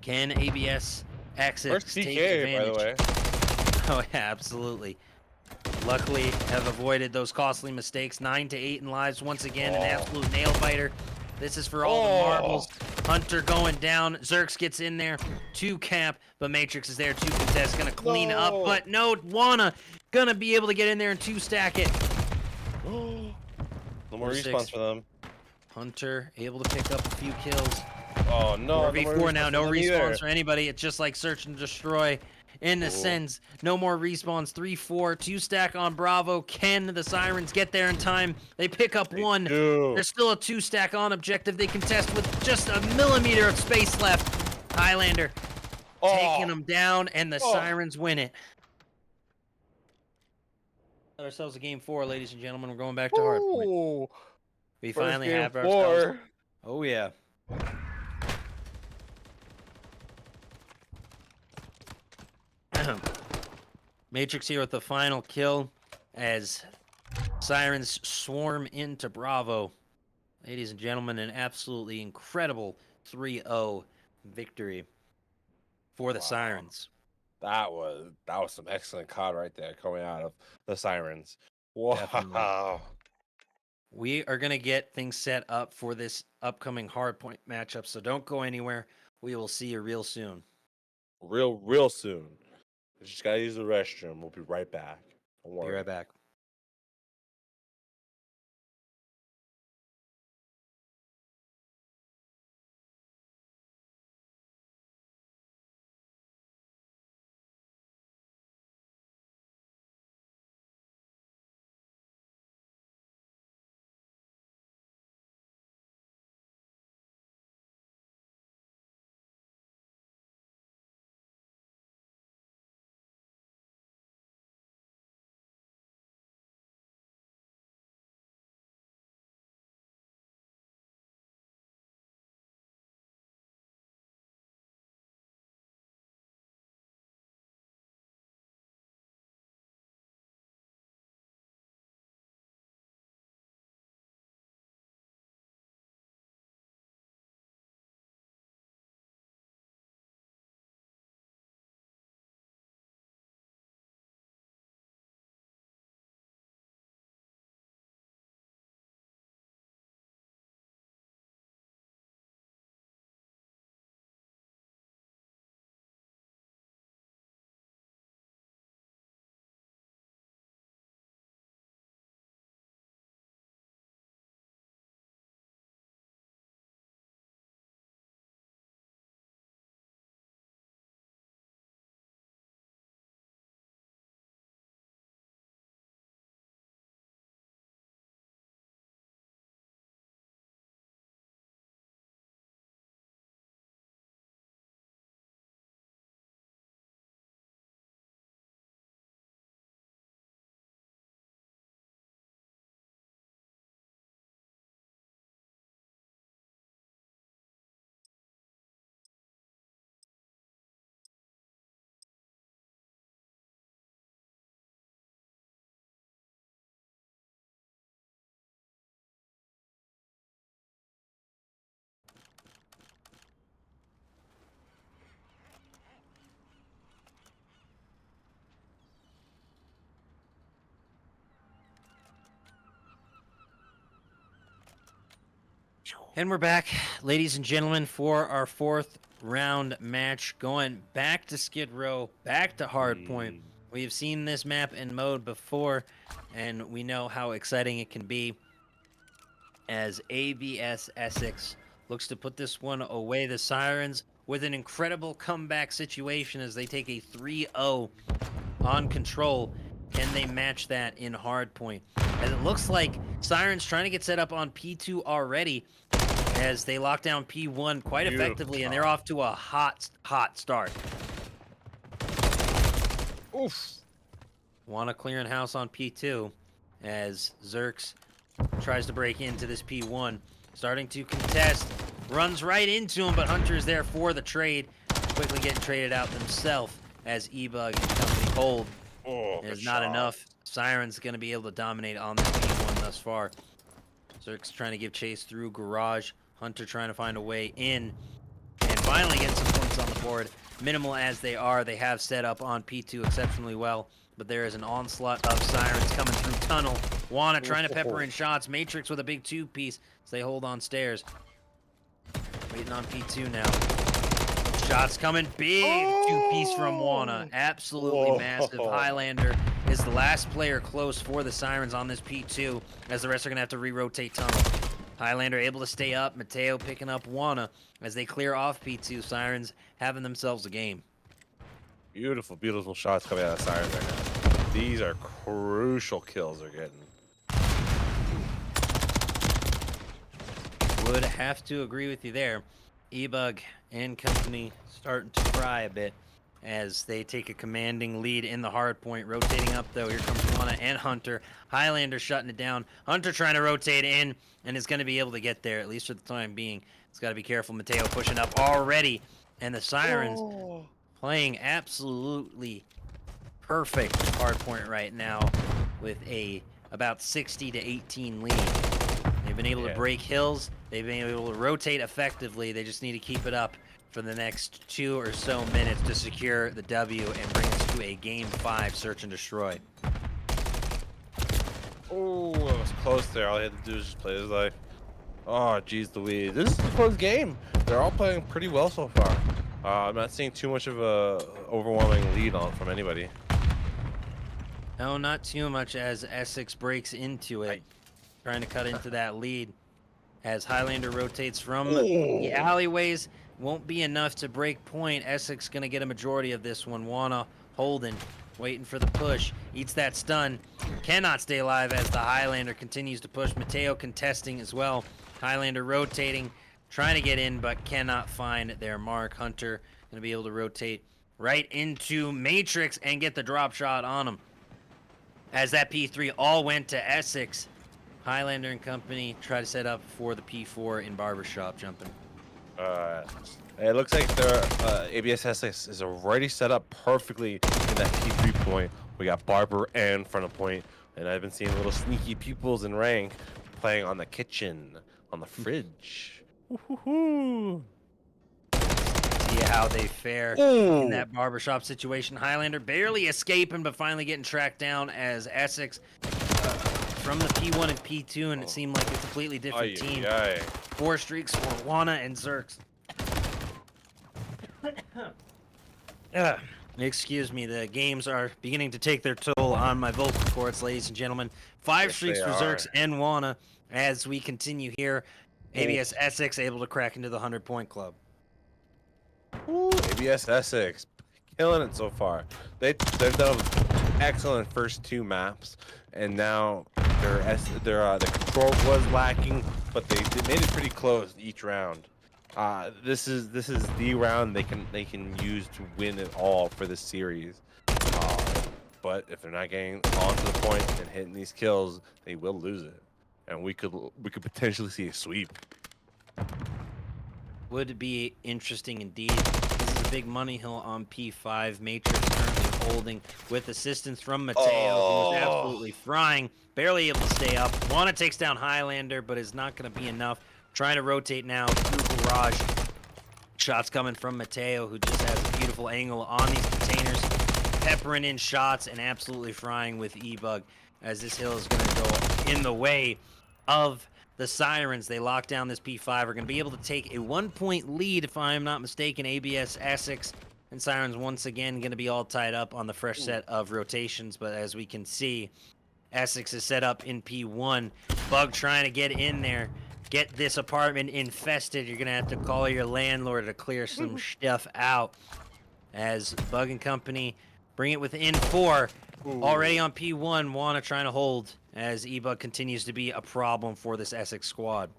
Can ABS exit First take TK, advantage? by the way. Oh, yeah, absolutely. Luckily, have avoided those costly mistakes. 9-8 in lives once again. An absolute nail biter. This is for all the marbles. Hunter going down. Zerx gets in there to cap, but Matrix is there to contest. Gonna clean up, but no, Wana gonna be able to get in there and two-stack it. No more 4-6. respawns for them. Hunter able to pick up a few kills. Oh, no. 4v4 now, no respawns either. for anybody. It's just like search and destroy in a sense. No more respawns. 3-4, two-stack on Bravo. Can the Sirens get there in time? They pick up one. There's still a two-stack on objective. They contest with just a millimeter of space left. Highlander taking them down, and the Sirens win it. Got ourselves a game 4, ladies and gentlemen. We're going back to Hardpoint. We finally have ourselves. Oh, yeah. Matrix here with the final kill as Sirens swarm into Bravo. Ladies and gentlemen, an absolutely incredible 3-0 victory for the Sirens. That was some excellent COD right there coming out of the Sirens. Wow. Definitely. We are going to get things set up for this upcoming Hardpoint matchup, so don't go anywhere. We will see you real soon. Real soon. Just gotta use the restroom. We'll be right back. Don't worry. Be right back. And we're back, ladies and gentlemen, for our fourth round match. Going back to Skid Row, back to Hardpoint. Mm. We have seen this map in mode before, and we know how exciting it can be. As ABS Essex looks to put this one away, the Sirens with an incredible comeback situation as they take a 3-0 on Control. Can they match that in Hardpoint? As it looks like Sirens trying to get set up on P2 already, as they lock down P1 quite effectively, and they're off to a hot start. Oof. Wanna clearing house on P2 as Zerx tries to break into this P1. Starting to contest, runs right into him, but Hunter is there for the trade. Quickly getting traded out themselves as E-Bug and company hold. Oh, There's good not shot. enough. Siren's going to be able to dominate on that P1 thus far. Zerx trying to give chase through Garage. Hunter trying to find a way in. And finally getting some points on the board. Minimal as they are, they have set up on P2 exceptionally well. But there is an onslaught of Sirens coming through tunnel. Wanna trying to pepper in shots. Matrix with a big 2-piece as they hold on stairs. Waiting on P2 now. Shots coming. Big 2-piece from Wanna. Absolutely massive. Highlander is the last player close for the Sirens on this P2, as the rest are going to have to re-rotate tunnel. Highlander able to stay up. Mateo picking up Wanna as they clear off P2. Sirens having themselves a game. Beautiful, beautiful shots coming out of Sirens right now. These are crucial kills they're getting. Would have to agree with you there. E-Bug and company starting to fry a bit as they take a commanding lead in the hard point. Rotating up, though. Here comes Wanna and Hunter. Highlander shutting it down. Hunter trying to rotate in and is going to be able to get there, at least for the time being. He's got to be careful. Mateo pushing up already. And the Sirens playing absolutely perfect hard point right now with a about 60 to 18 lead. They've been able to break hills. They've been able to rotate effectively. They just need to keep it up for the next 2 or so minutes to secure the W and bring us to a Game 5 search and destroy. Oh, it was close there. All he had to do was just play his life. Oh, geez Louise. This is a close game. They're all playing pretty well so far. I'm not seeing too much of a overwhelming lead from anybody. No, not too much as Essex breaks into it. Trying to cut into that lead as Highlander rotates from the alleyways. Won't be enough to break point. Essex going to get a majority of this one. Wanna holding, waiting for the push. Eats that stun. Cannot stay alive as the Highlander continues to push. Mateo contesting as well. Highlander rotating, trying to get in, but cannot find their mark. Hunter going to be able to rotate right into Matrix and get the drop shot on him. As that P3 all went to Essex. Highlander and company try to set up for the P4 in Barbershop jumping. It looks like their ABS Essex is already set up perfectly in that P3 point. We got Barber and front of point, and I've been seeing little sneaky pupils in rank playing on the kitchen, on the fridge. Woo-hoo-hoo. See how they fare in that Barbershop situation. Highlander barely escaping, but finally getting tracked down as Essex from the P1 and P2, and it seemed like a completely different team. 4 streaks for Wanna and Zerx. Excuse me, the games are beginning to take their toll on my vocal cords, ladies and gentlemen. 5 streaks for Zerx and Wanna as we continue here. ABS Essex able to crack into the 100-point club. Ooh, ABS Essex killing it so far. They've done excellent first 2 maps, and now their control was lacking, but they made it pretty close each round. This is the round they can use to win it all for this series. But if they're not getting onto the point and hitting these kills, they will lose it, and we could potentially see a sweep. Would be interesting indeed. This is a big money hill on P5. Matrix currently holding with assistance from Mateo, who's absolutely frying. Barely able to stay up. Wanna takes down Highlander, but is not going to be enough. Trying to rotate now through Garage. Shots coming from Mateo, who just has a beautiful angle on these containers. Peppering in shots and absolutely frying with E-Bug, as this hill is going to go in the way of the Sirens, they lock down this P5, are going to be able to take a 1-point lead, if I am not mistaken. ABS, Essex, and Sirens once again going to be all tied up on the fresh set of rotations. But as we can see, Essex is set up in P1. Bug trying to get in there, get this apartment infested. You're going to have to call your landlord to clear some stuff out. As Bug and company bring it within 4. Already on P1, Wana trying to hold as E-Bug continues to be a problem for this Essex squad.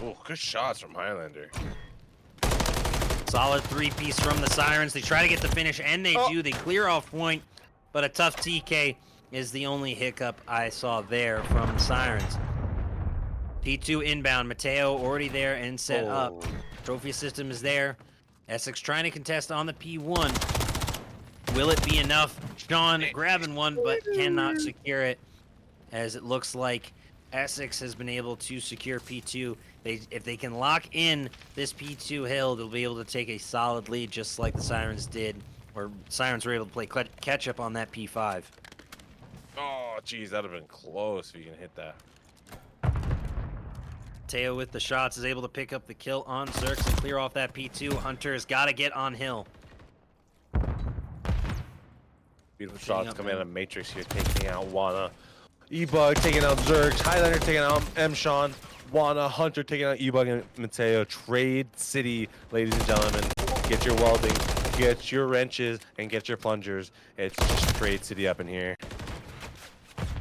Oh, good shots from Highlander. Solid 3-piece from the Sirens. They try to get the finish, and they do. They clear off point, but a tough TK is the only hiccup I saw there from the Sirens. P2 inbound. Mateo already there and set up. Trophy system is there. Essex trying to contest on the P1. Will it be enough? Sean grabbing one, but cannot secure it, as it looks like Essex has been able to secure P2. If they can lock in this P2 hill, they'll be able to take a solid lead, just like the Sirens did, or Sirens were able to play catch up on that P5. Oh, geez, that'd have been close if you can hit that. Teo with the shots is able to pick up the kill on Zerx and clear off that P2. Hunter's got to get on hill. Beautiful shots coming out of Matrix here, taking out Wana. E-Bug taking out Zerx. Highlander taking out M-Sean. Wana, Hunter taking out E-Bug and Mateo. Trade City, ladies and gentlemen. Get your welding, get your wrenches, and get your plungers. It's just Trade City up in here.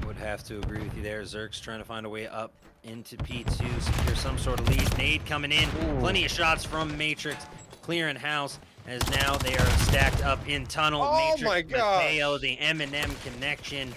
Would have to agree with you there. Zerx trying to find a way up into P2, secure some sort of lead. Nade coming in. Plenty of shots from Matrix. Clearing house, as now they are stacked up in tunnel. Oh Matrix, my gosh. Mateo, the M&M connection.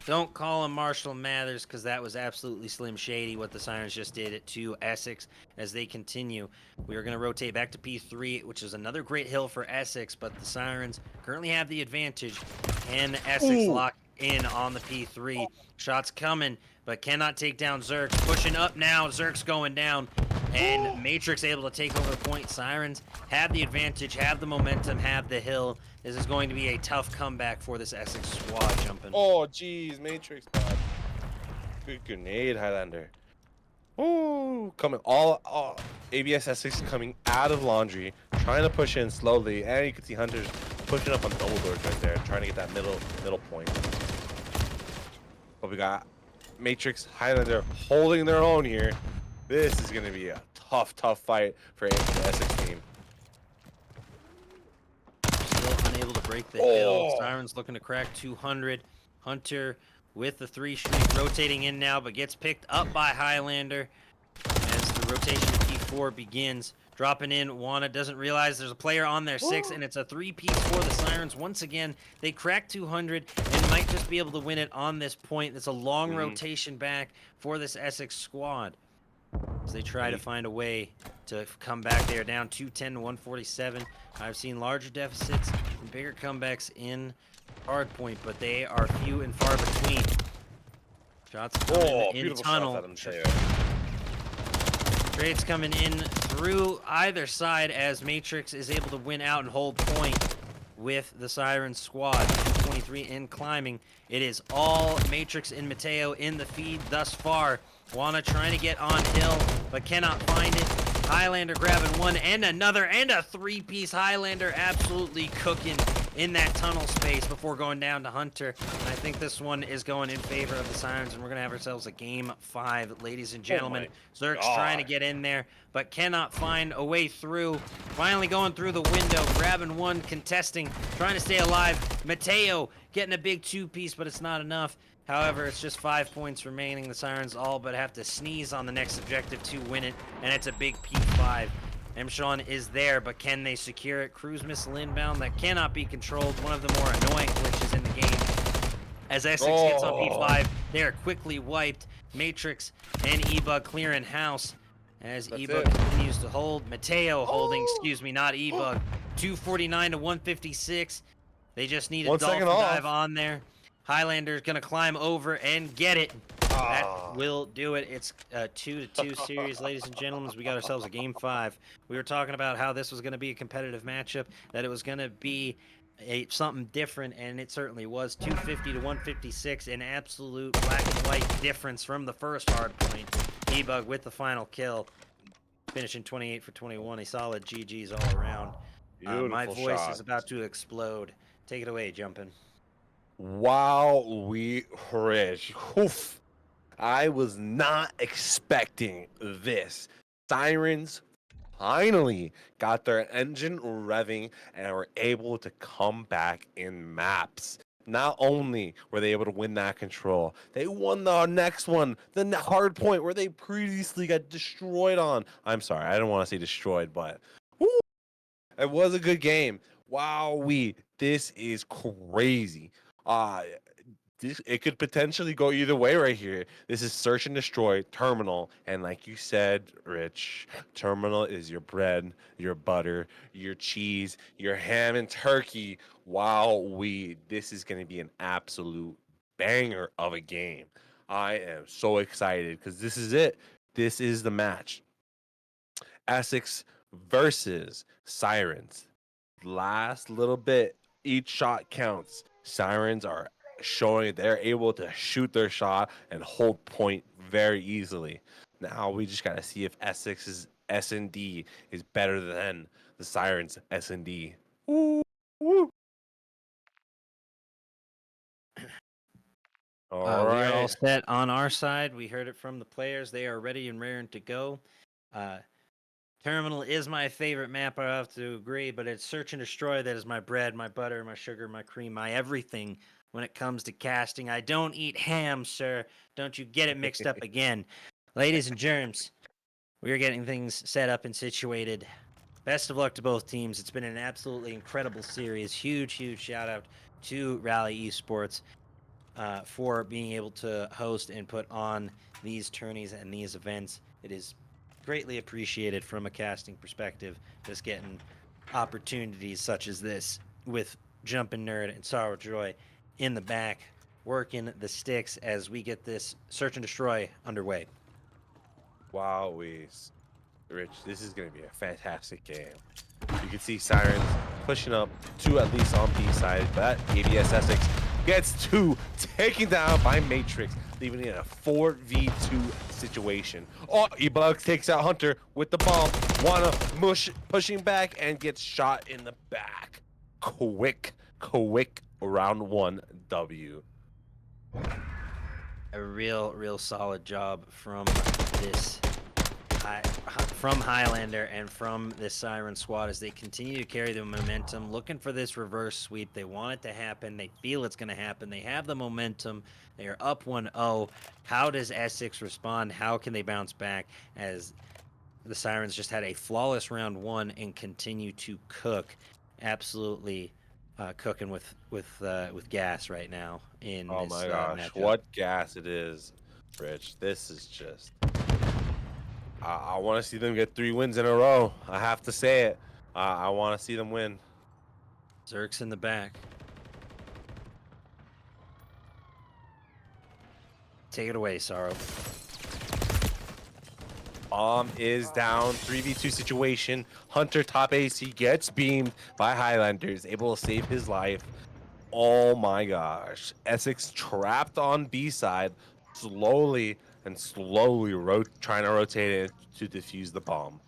Don't call him Marshall Mathers, because that was absolutely Slim Shady what the Sirens just did to Essex. As they continue, we are going to rotate back to P3, which is another great hill for Essex, but the Sirens currently have the advantage. Can Essex lock in on the P3? Shots coming, but cannot take down Zerx. Pushing up now, Zerx going down, and Matrix able to take over the point. Sirens have the advantage, have the momentum, have the hill. This is going to be a tough comeback for this Essex squad jumping. Oh, geez, Matrix. God. Good grenade, Highlander. Ooh, coming all ABS Essex coming out of laundry, trying to push in slowly, and you can see Hunters pushing up on double doors right there, trying to get that middle point. But we got Matrix, Highlander holding their own here. This is going to be a tough fight for the Essex team. Still unable to break the hill. Sirens looking to crack 200. Hunter with the 3 streak rotating in now, but gets picked up by Highlander as the rotation to P4 begins. Dropping in, Wana doesn't realize there's a player on their 6, and it's a 3-piece for the Sirens. Once again, they crack 200 and might just be able to win it on this point. It's a long rotation back for this Essex squad as they try to find a way to come back. They are down 210 to 147. I've seen larger deficits and bigger comebacks in hardpoint, but they are few and far between. Shots coming in tunnel. Trades coming in through either side as Matrix is able to win out and hold point with the Siren squad. 23 in climbing. It is all Matrix and Mateo in the feed thus far. Wana trying to get on hill, but cannot find it. Highlander grabbing one and another, and a 3-piece Highlander absolutely cooking in that tunnel space before going down to Hunter. And I think this one is going in favor of the Sirens, and we're going to have ourselves a game 5, ladies and gentlemen. Zerx trying to get in there, but cannot find a way through. Finally going through the window, grabbing one, contesting, trying to stay alive. Mateo getting a big 2-piece, but it's not enough. However, it's just 5 points remaining. The Sirens all but have to sneeze on the next objective to win it, and it's a big P5. M-Sean is there, but can they secure it? Cruise missile inbound that cannot be controlled. One of the more annoying glitches in the game. As Essex hits on P5, they are quickly wiped. Matrix and E-Bug clearing house as E-Bug continues to hold. Mateo holding, excuse me, not E-Bug. 249 to 156. They just need a dolphin dive on there. Highlander's gonna climb over and get it. That will do it. It's a 2-2 series, ladies and gentlemen. We got ourselves a game 5. We were talking about how this was gonna be a competitive matchup, that it was gonna be something different, and it certainly was. 250 to 156, an absolute black and white difference from the first hard point. E-Bug with the final kill, finishing 28 for 21. A solid GG's all around. My Beautiful voice shot. is about to explode. Take it away, Jumpin'. Wow, we rich. Oof. I was not expecting this. Sirens finally got their engine revving and were able to come back in maps. Not only were they able to win that control, they won the next one, the hard point where they previously got destroyed on. I'm sorry, I don't want to say destroyed, but woo, it was a good game. Wow, this is crazy. Uh it could potentially go either way right here. This is search and destroy terminal, and like you said, Rich, terminal is your bread, your butter, your cheese, your ham and turkey. Wow, this is going to be an absolute banger of a game. I am so excited because this is it. This is the match. Essex versus Sirens. Last little bit, each shot counts. Sirens are showing they're able to shoot their shot and hold point very easily. Now we just got to see if Essex's S&D is better than the Sirens S&D. Woo, woo. All We are all right. set on our side. We heard it from the players. They are ready and raring to go. Terminal is my favorite map, I have to agree, but it's Search and Destroy that is my bread, my butter, my sugar, my cream, my everything when it comes to casting. I don't eat ham, sir. Don't you get it mixed up again. Ladies and germs, we are getting things set up and situated. Best of luck to both teams. It's been an absolutely incredible series. Huge, huge shout out to Rally Esports for being able to host and put on these tourneys and these events. It is greatly appreciated from a casting perspective, just getting opportunities such as this with Jumpin' Nerd and Sorrow Joy in the back, working the sticks as we get this Search and Destroy underway. Wow, Rich, this is going to be a fantastic game. You can see Sirens pushing up 2 at least on B side, but ABS Essex gets 2 taken down by Matrix, leaving it in a 4v2 situation. Oh, E-Bug takes out Hunter with the bomb. Wanna pushing back and gets shot in the back. Quick round 1 W. A real solid job from this from Highlander and from this Siren squad as they continue to carry the momentum, looking for this reverse sweep. They want it to happen. They feel it's going to happen. They have the momentum. They are up 1-0. How does Essex respond? How can they bounce back as the Sirens just had a flawless round 1 and continue to cook? Absolutely cooking with gas right now in Oh this my gosh, matchup. what gas it is, Rich. This is just... I want to see them get 3 wins in a row. I have to say it. I want to see them win. Zerk's in the back. Take it away, Sorrow. Bomb is down. 3v2 situation. Hunter top AC gets beamed by Highlanders, able to save his life. Oh my gosh. Essex trapped on B side, slowly trying to rotate it to defuse the bomb.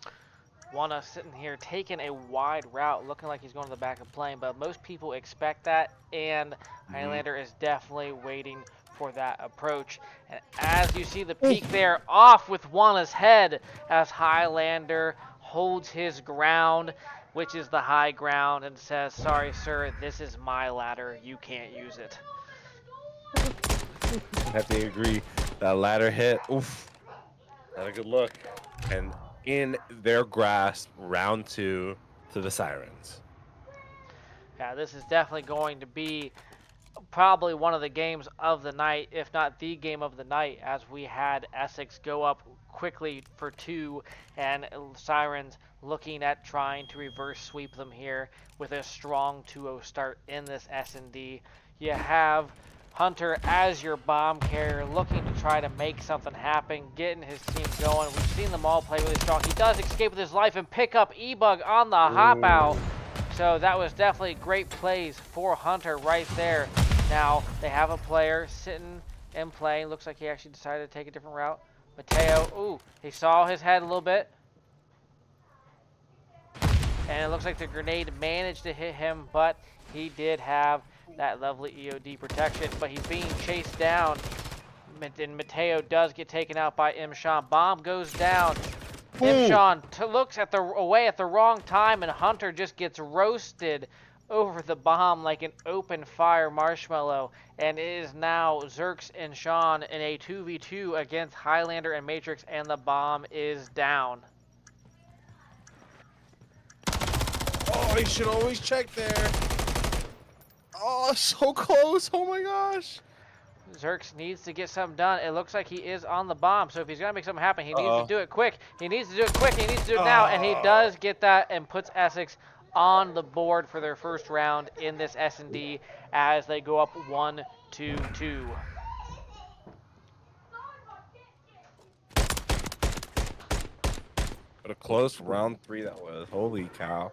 Wanna sitting here taking a wide route, looking like he's going to the back of plane, but most people expect that, and Highlander is definitely waiting for that approach. And as you see the peak there, off with Wana's head as Highlander holds his ground, which is the high ground, and says, "Sorry, sir, this is my ladder. You can't use it." I have to agree. That ladder hit, oof. Not a good look. And in their grasp, round 2 to the Sirens. Yeah, this is definitely going to be probably one of the games of the night, if not the game of the night, as we had Essex go up quickly for 2 and Sirens looking at trying to reverse sweep them here with a strong 2-0 start in this S&D. You have Hunter as your bomb carrier, looking to try to make something happen, getting his team going. We've seen them all play really strong. He does escape with his life and pick up E-Bug on the hop out. So that was definitely great plays for Hunter right there. Now they have a player sitting and playing. Looks like he actually decided to take a different route. Mateo, ooh, he saw his head a little bit. And it looks like the grenade managed to hit him, but he did have that lovely EOD protection. But he's being chased down. And Mateo does get taken out by Imshan. Bomb goes down. Imshan looks away at the wrong time, and Hunter just gets roasted over the bomb like an open fire marshmallow. And it is now Zerks and Sean in a 2v2 against Highlander and Matrix, and the bomb is down. Oh, he should always check there. Oh, so close. Oh my gosh. Zerks needs to get something done. It looks like he is on the bomb, so if he's gonna make something happen, he needs to do it quick. He needs to do it quick. He needs to do it now, and he does get that and puts Essex on the board for their first round in this S&D as they go up 1-2-2. What a close round 3 that was. Holy cow.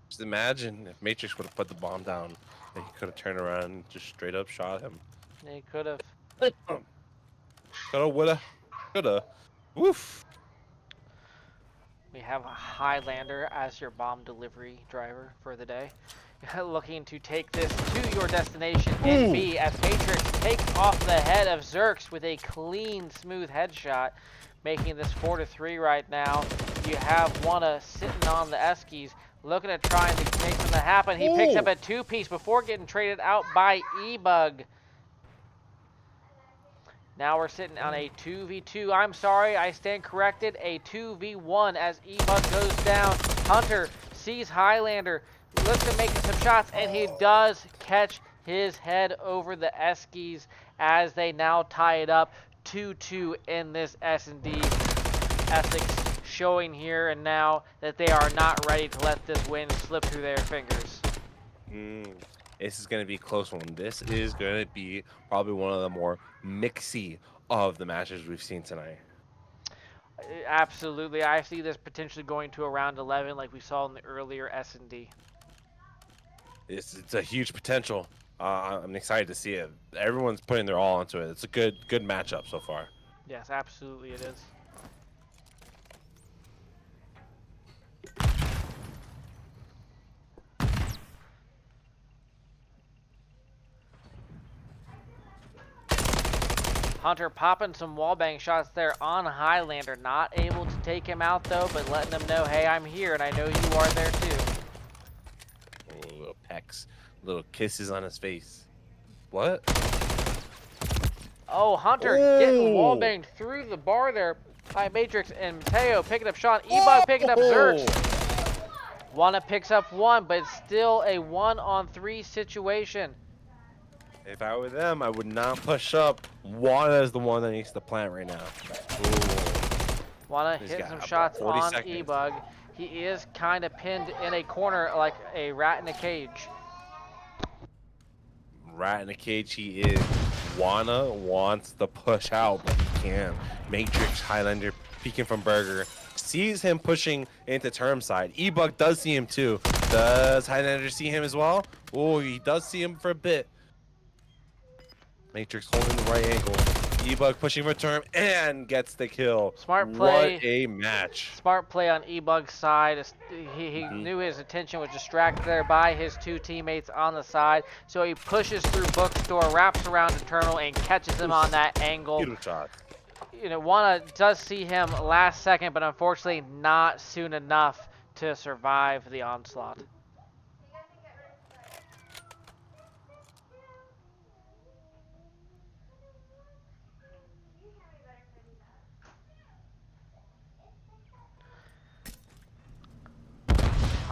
Just imagine if Matrix would have put the bomb down and he could have turned around and just straight up shot him. He could have. Coulda, woulda, coulda. Woof. We have Highlander as your bomb delivery driver for the day. Looking to take this to your destination in B as Matrix takes off the head of Zerks with a clean, smooth headshot, making this 4-3 right now. You have Wanna sitting on the Eskies, looking at trying to make something happen. He picks up a 2-piece before getting traded out by E-Bug. Now we're sitting on a 2v2. I'm sorry, I stand corrected. A 2v1 as E-Bug goes down. Hunter sees Highlander, looks at making some shots, and he does catch his head over the Eskies as they now tie it up 2-2 in this S&D. Essex showing here and now that they are not ready to let this win slip through their fingers. This is going to be a close one. This is going to be probably one of the more mixy of the matches we've seen tonight. Absolutely. I see this potentially going to a round 11 like we saw in the earlier S&D. It's a huge potential. I'm excited to see it. Everyone's putting their all into it. It's a good matchup so far. Yes, absolutely it is. Hunter popping some wallbang shots there on Highlander. Not able to take him out though, but letting them know, hey, I'm here and I know you are there too. Little pecks, little kisses on his face. What? Oh, Hunter getting wallbanged through the bar there by Matrix, and Mateo picking up Sean. E-Bug picking up Zerks. Wanna picks up one, but it's still a 1-on-3 situation. If I were them, I would not push up. Wanna is the one that needs to plant right now. Wanna He's hit got some about shots 40 on seconds. E-Bug. He is kind of pinned in a corner like a rat in a cage. Rat in a cage he is. Wanna wants to push out, but he can't. Matrix Highlander peeking from Burger. Sees him pushing into term side. E-Bug does see him too. Does Highlander see him as well? Oh, he does see him for a bit. Matrix holding the right angle. E-Bug pushing for term and gets the kill. Smart play. What a match. Smart play on E-Bug's side. He knew his attention was distracted there by his two teammates on the side. So he pushes through Bookstore, wraps around Eternal, and catches him on that angle. Beautiful shot. You know, Wanna does see him last second, but unfortunately not soon enough to survive the onslaught.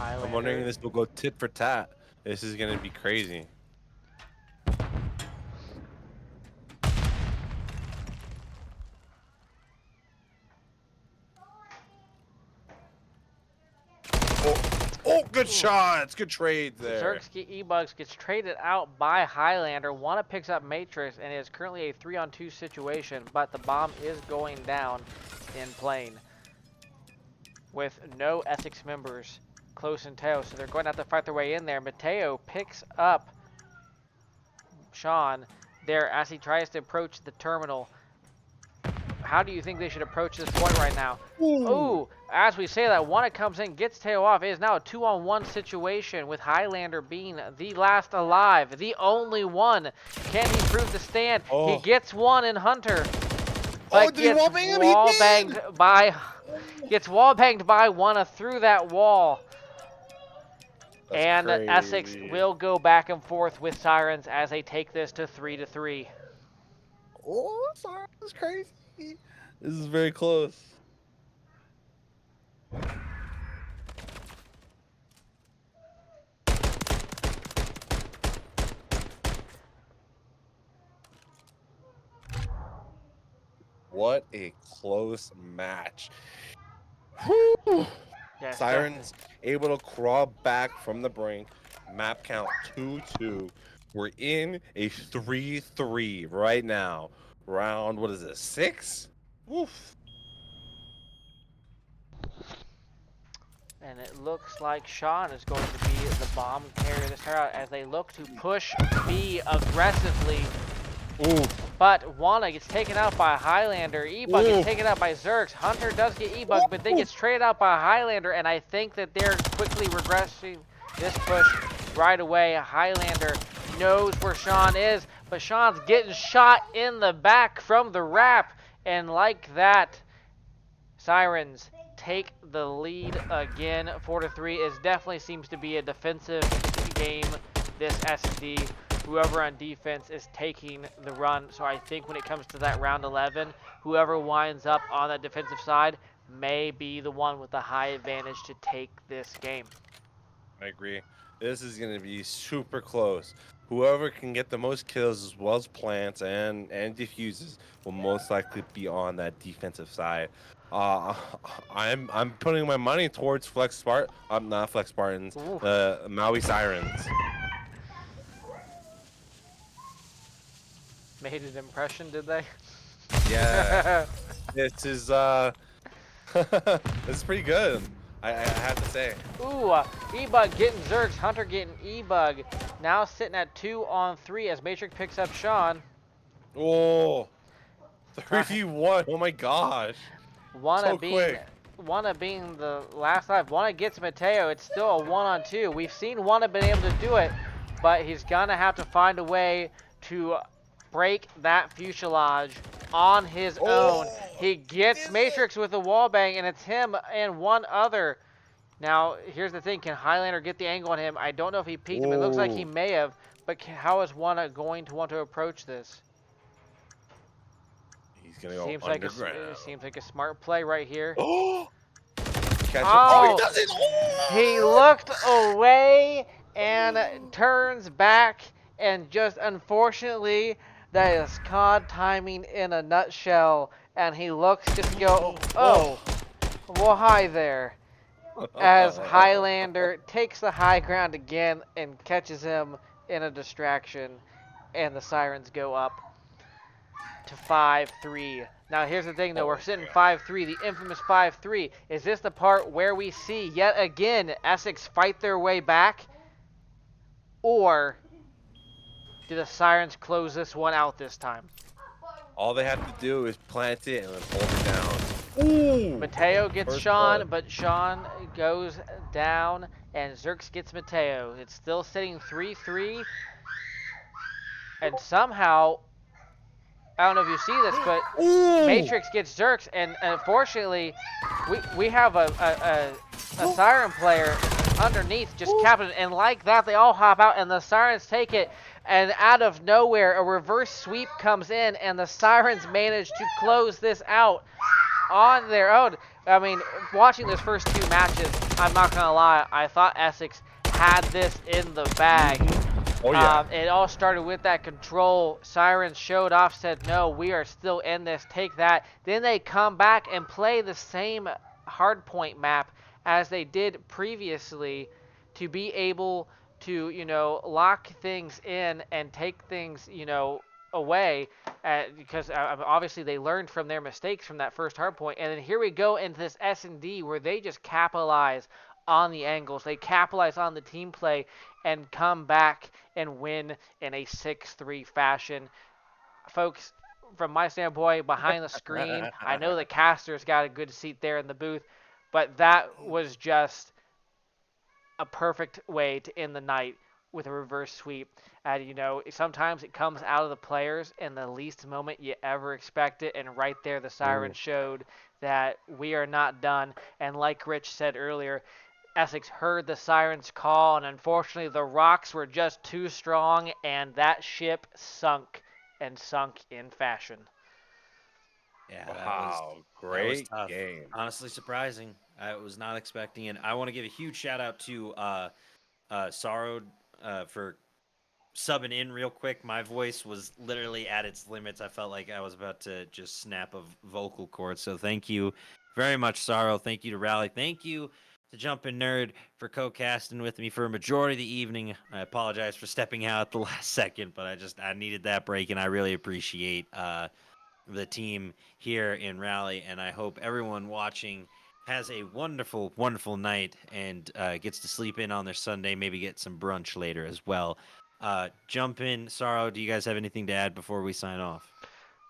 I'm wondering if this will go tit for tat. This is gonna be crazy. Oh, good shots. Good trade there. Zerksky E-Bugs gets traded out by Highlander. Wanna picks up Matrix and is currently a 3-on-2 situation, but the bomb is going down in plane. with no Essex members close in tow, so they're going to have to fight their way in there. Mateo picks up Sean there as he tries to approach the terminal. How do you think they should approach this point right now? Ooh, as we say that, Wanna comes in, gets Teo off. It is now a 2-on-1 situation with Highlander being the last alive, the only one. Can he prove the stand? He gets one in Hunter, but did he gets wallbang him? He wall did! banged by, gets wall banged by Wanna through that wall. That's And crazy. Essex will go back and forth with Sirens as they take this to 3-3. Oh, sorry, that's crazy. This is very close. What a close match. Whew. Yes, Sirens able to crawl back from the brink. Map count 2-2. We're in a 3-3 right now. Round, what is this, 6? Oof. And it looks like Sean is going to be the bomb carrier this time as they look to push B aggressively. Ooh. But Wanna gets taken out by Highlander. E-Bug gets taken out by Zerx. Hunter does get E-Bug, but then gets traded out by Highlander, and I think that they're quickly regressing this push right away. Highlander knows where Sean is, but Sean's getting shot in the back from the wrap, and like that, Sirens take the lead again. 4-3 is definitely seems to be a defensive game, this S&D. Whoever on defense is taking the run. So I think when it comes to that round 11, whoever winds up on that defensive side may be the one with the high advantage to take this game. I agree. This is going to be super close. Whoever can get the most kills as well as plants and defuses will most likely be on that defensive side. I'm putting my money towards not Flex Spartans, Maui Sirens. Made an impression, did they? Yeah. This is this is pretty good. I have to say. Ooh, E-Bug getting Zerx, Hunter getting E-Bug. Now sitting at 2-on-3 as Matrix picks up Sean. Oh, 3v1. Oh my gosh. Wanna So quick. being the last life. Wanna gets Mateo. It's still a 1-on-2. We've seen Wanna been able to do it, but he's gonna have to find a way to break that fuselage on his own. He gets Matrix with a wall bang, and it's him and one other. Now, here's the thing. Can Highlander get the angle on him? I don't know if he peeked him. It looks like he may have, but how is Wanna going to want to approach this? He's gonna go Seems like a smart play right here. Catch Oh, he does it! He looked away and turns back, and just unfortunately, that is COD timing in a nutshell. And he looks just to go, oh, well, hi there. As Highlander takes the high ground again and catches him in a distraction, and the Sirens go up to 5-3. Now here's the thing though, we're sitting 5-3, the infamous 5-3. Is this the part where we see yet again Essex fight their way back? Or do the Sirens close this one out this time? All they have to do is plant it and then hold it down. Ooh! Mateo gets First Sean, blood. but Sean goes down, and Zerx gets Mateo. It's still sitting 3-3. And somehow, I don't know if you see this, but Matrix gets Zerx, and unfortunately, we have a Siren player underneath just capping it, and like that, they all hop out, and the Sirens take it, and out of nowhere, a reverse sweep comes in, and the Sirens manage to close this out on their own. I mean, watching those first two matches, I'm not gonna lie, I thought Essex had this in the bag. Oh yeah. It all started with that control. Sirens showed off, said, no, we are still in this, take that. Then they come back and play the same hardpoint map as they did previously to be able to, lock things in and take things, away because obviously they learned from their mistakes from that first hard point. And then here we go into this S&D where they just capitalize on the angles. They capitalize on the team play and come back and win in a 6-3 fashion. Folks, from my standpoint, behind the screen, I know the caster's got a good seat there in the booth, but that was just a perfect way to end the night with a reverse sweep. And sometimes it comes out of the players in the least moment you ever expect it. And right there, the siren showed that we are not done. And like Rich said earlier, Essex heard the sirens call, and unfortunately, the rocks were just too strong, and that ship sunk in fashion. Yeah, Wow, that was great tough. game. Honestly, surprising. I was not expecting it. I want to give a huge shout out to Sorrow for subbing in real quick. My voice was literally at its limits. I felt like I was about to just snap a vocal cord. So thank you very much, Sorrow. Thank you to Rally. Thank you to Jumpin' Nerd for co-casting with me for a majority of the evening. I apologize for stepping out at the last second, but I needed that break, and I really appreciate the team here in Rally, and I hope everyone watching has a wonderful, wonderful night and gets to sleep in on their Sunday, maybe get some brunch later as well. Jump in. Sorrow, do you guys have anything to add before we sign off?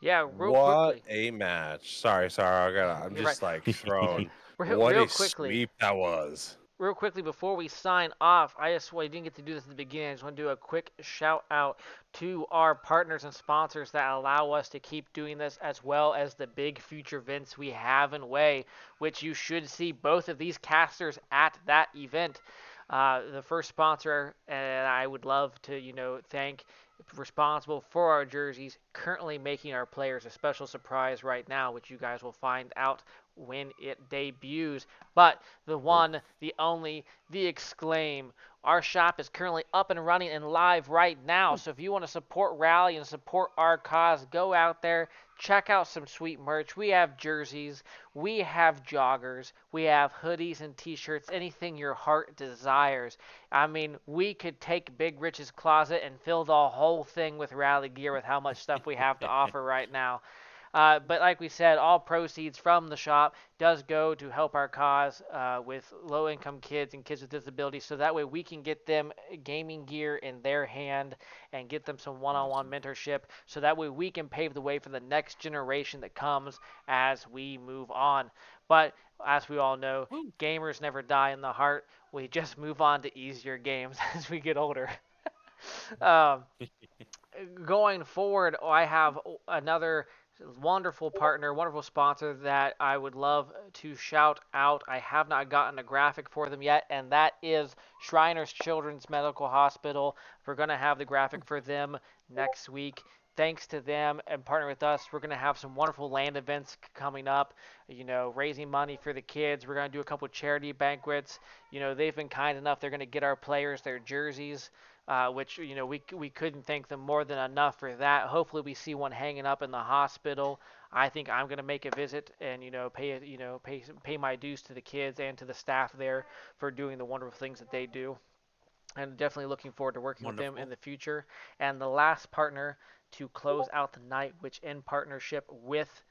Yeah, real What quickly. a match. Sorry, I'm You're right. just like thrown. Real, What real a quickly. sweep that was. Real quickly before we sign off, I didn't get to do this at the beginning. I just want to do a quick shout out to our partners and sponsors that allow us to keep doing this, as well as the big future events we have in way, which you should see both of these casters at that event. The first sponsor, and I would love to thank, responsible for our jerseys, currently making our players a special surprise right now, which you guys will find out when it debuts. But the one, the only, the Exclaim. Our shop is currently up and running and live right now. So if you want to support Rally and support our cause, go out there, check out some sweet merch. We have jerseys, we have joggers, we have hoodies and t-shirts, anything your heart desires. I mean, we could take Big Rich's closet and fill the whole thing with Rally gear with how much stuff we have to offer right now. But like we said, all proceeds from the shop does go to help our cause with low-income kids and kids with disabilities, so that way we can get them gaming gear in their hand and get them some one-on-one mentorship, so that way we can pave the way for the next generation that comes as we move on. But as we all know, gamers never die in the heart. We just move on to easier games as we get older. um, Going forward, I have another wonderful partner, wonderful sponsor that I would love to shout out. I have not gotten a graphic for them yet, and that is Shriners Children's Medical Hospital. We're going to have the graphic for them next week. Thanks to them and partner with us, we're going to have some wonderful land events coming up, raising money for the kids. We're going to do a couple charity banquets. They've been kind enough. They're going to get our players their jerseys. Which we couldn't thank them more than enough for that. Hopefully we see one hanging up in the hospital. I think I'm gonna make a visit and pay my dues to the kids and to the staff there for doing the wonderful things that they do. And definitely looking forward to working with them in the future. And the last partner to close out the night, which in partnership with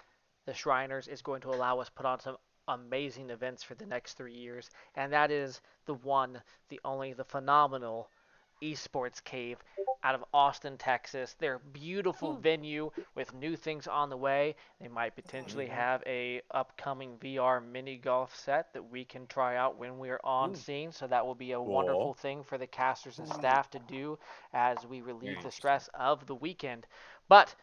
the Shriners is going to allow us put on some amazing events for the next 3 years, and that is the one, the only, the phenomenal Esports Cave out of Austin, Texas. They're a beautiful venue with new things on the way. They might potentially have a upcoming VR mini golf set that we can try out when we're on scene. So that will be a wonderful thing for the casters and staff to do as we relieve the stress of the weekend. But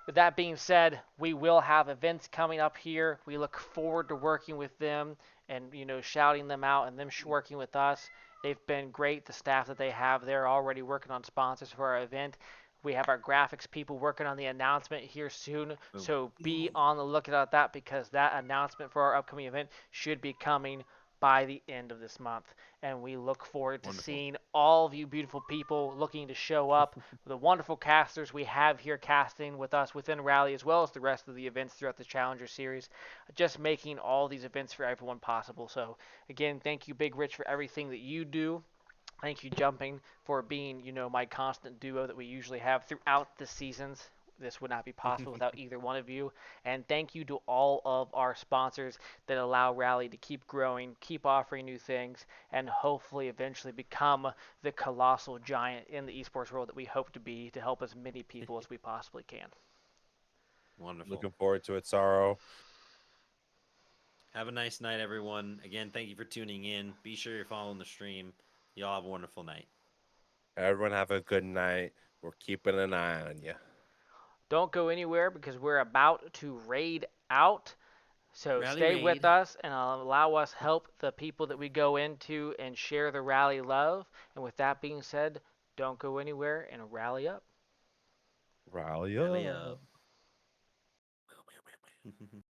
with that being said, we will have events coming up here. We look forward to working with them and shouting them out and them working with us. They've been great. The staff that they have, they're already working on sponsors for our event. We have our graphics people working on the announcement here soon. So be on the lookout at that, because that announcement for our upcoming event should be coming by the end of this month. And we look forward to seeing all of you beautiful people looking to show up, the wonderful casters we have here casting with us within Rally, as well as the rest of the events throughout the Challenger Series, just making all these events for everyone possible. So again, thank you, Big Rich, for everything that you do. Thank you, Jumping, for being, my constant duo that we usually have throughout the seasons. this would not be possible without either one of you. And thank you to all of our sponsors that allow Rally to keep growing, keep offering new things, and hopefully eventually become the colossal giant in the esports world that we hope to be to help as many people as we possibly can. Wonderful. Looking forward to it, Sorrow. Have a nice night, everyone. Again, thank you for tuning in. Be sure you're following the stream. Y'all have a wonderful night. Everyone have a good night. We're keeping an eye on you. Don't go anywhere because we're about to raid out. So Rally stay raid. with us and allow us help the people that we go into and share the rally love. And with that being said, don't go anywhere and rally up. Rally Rally up. up.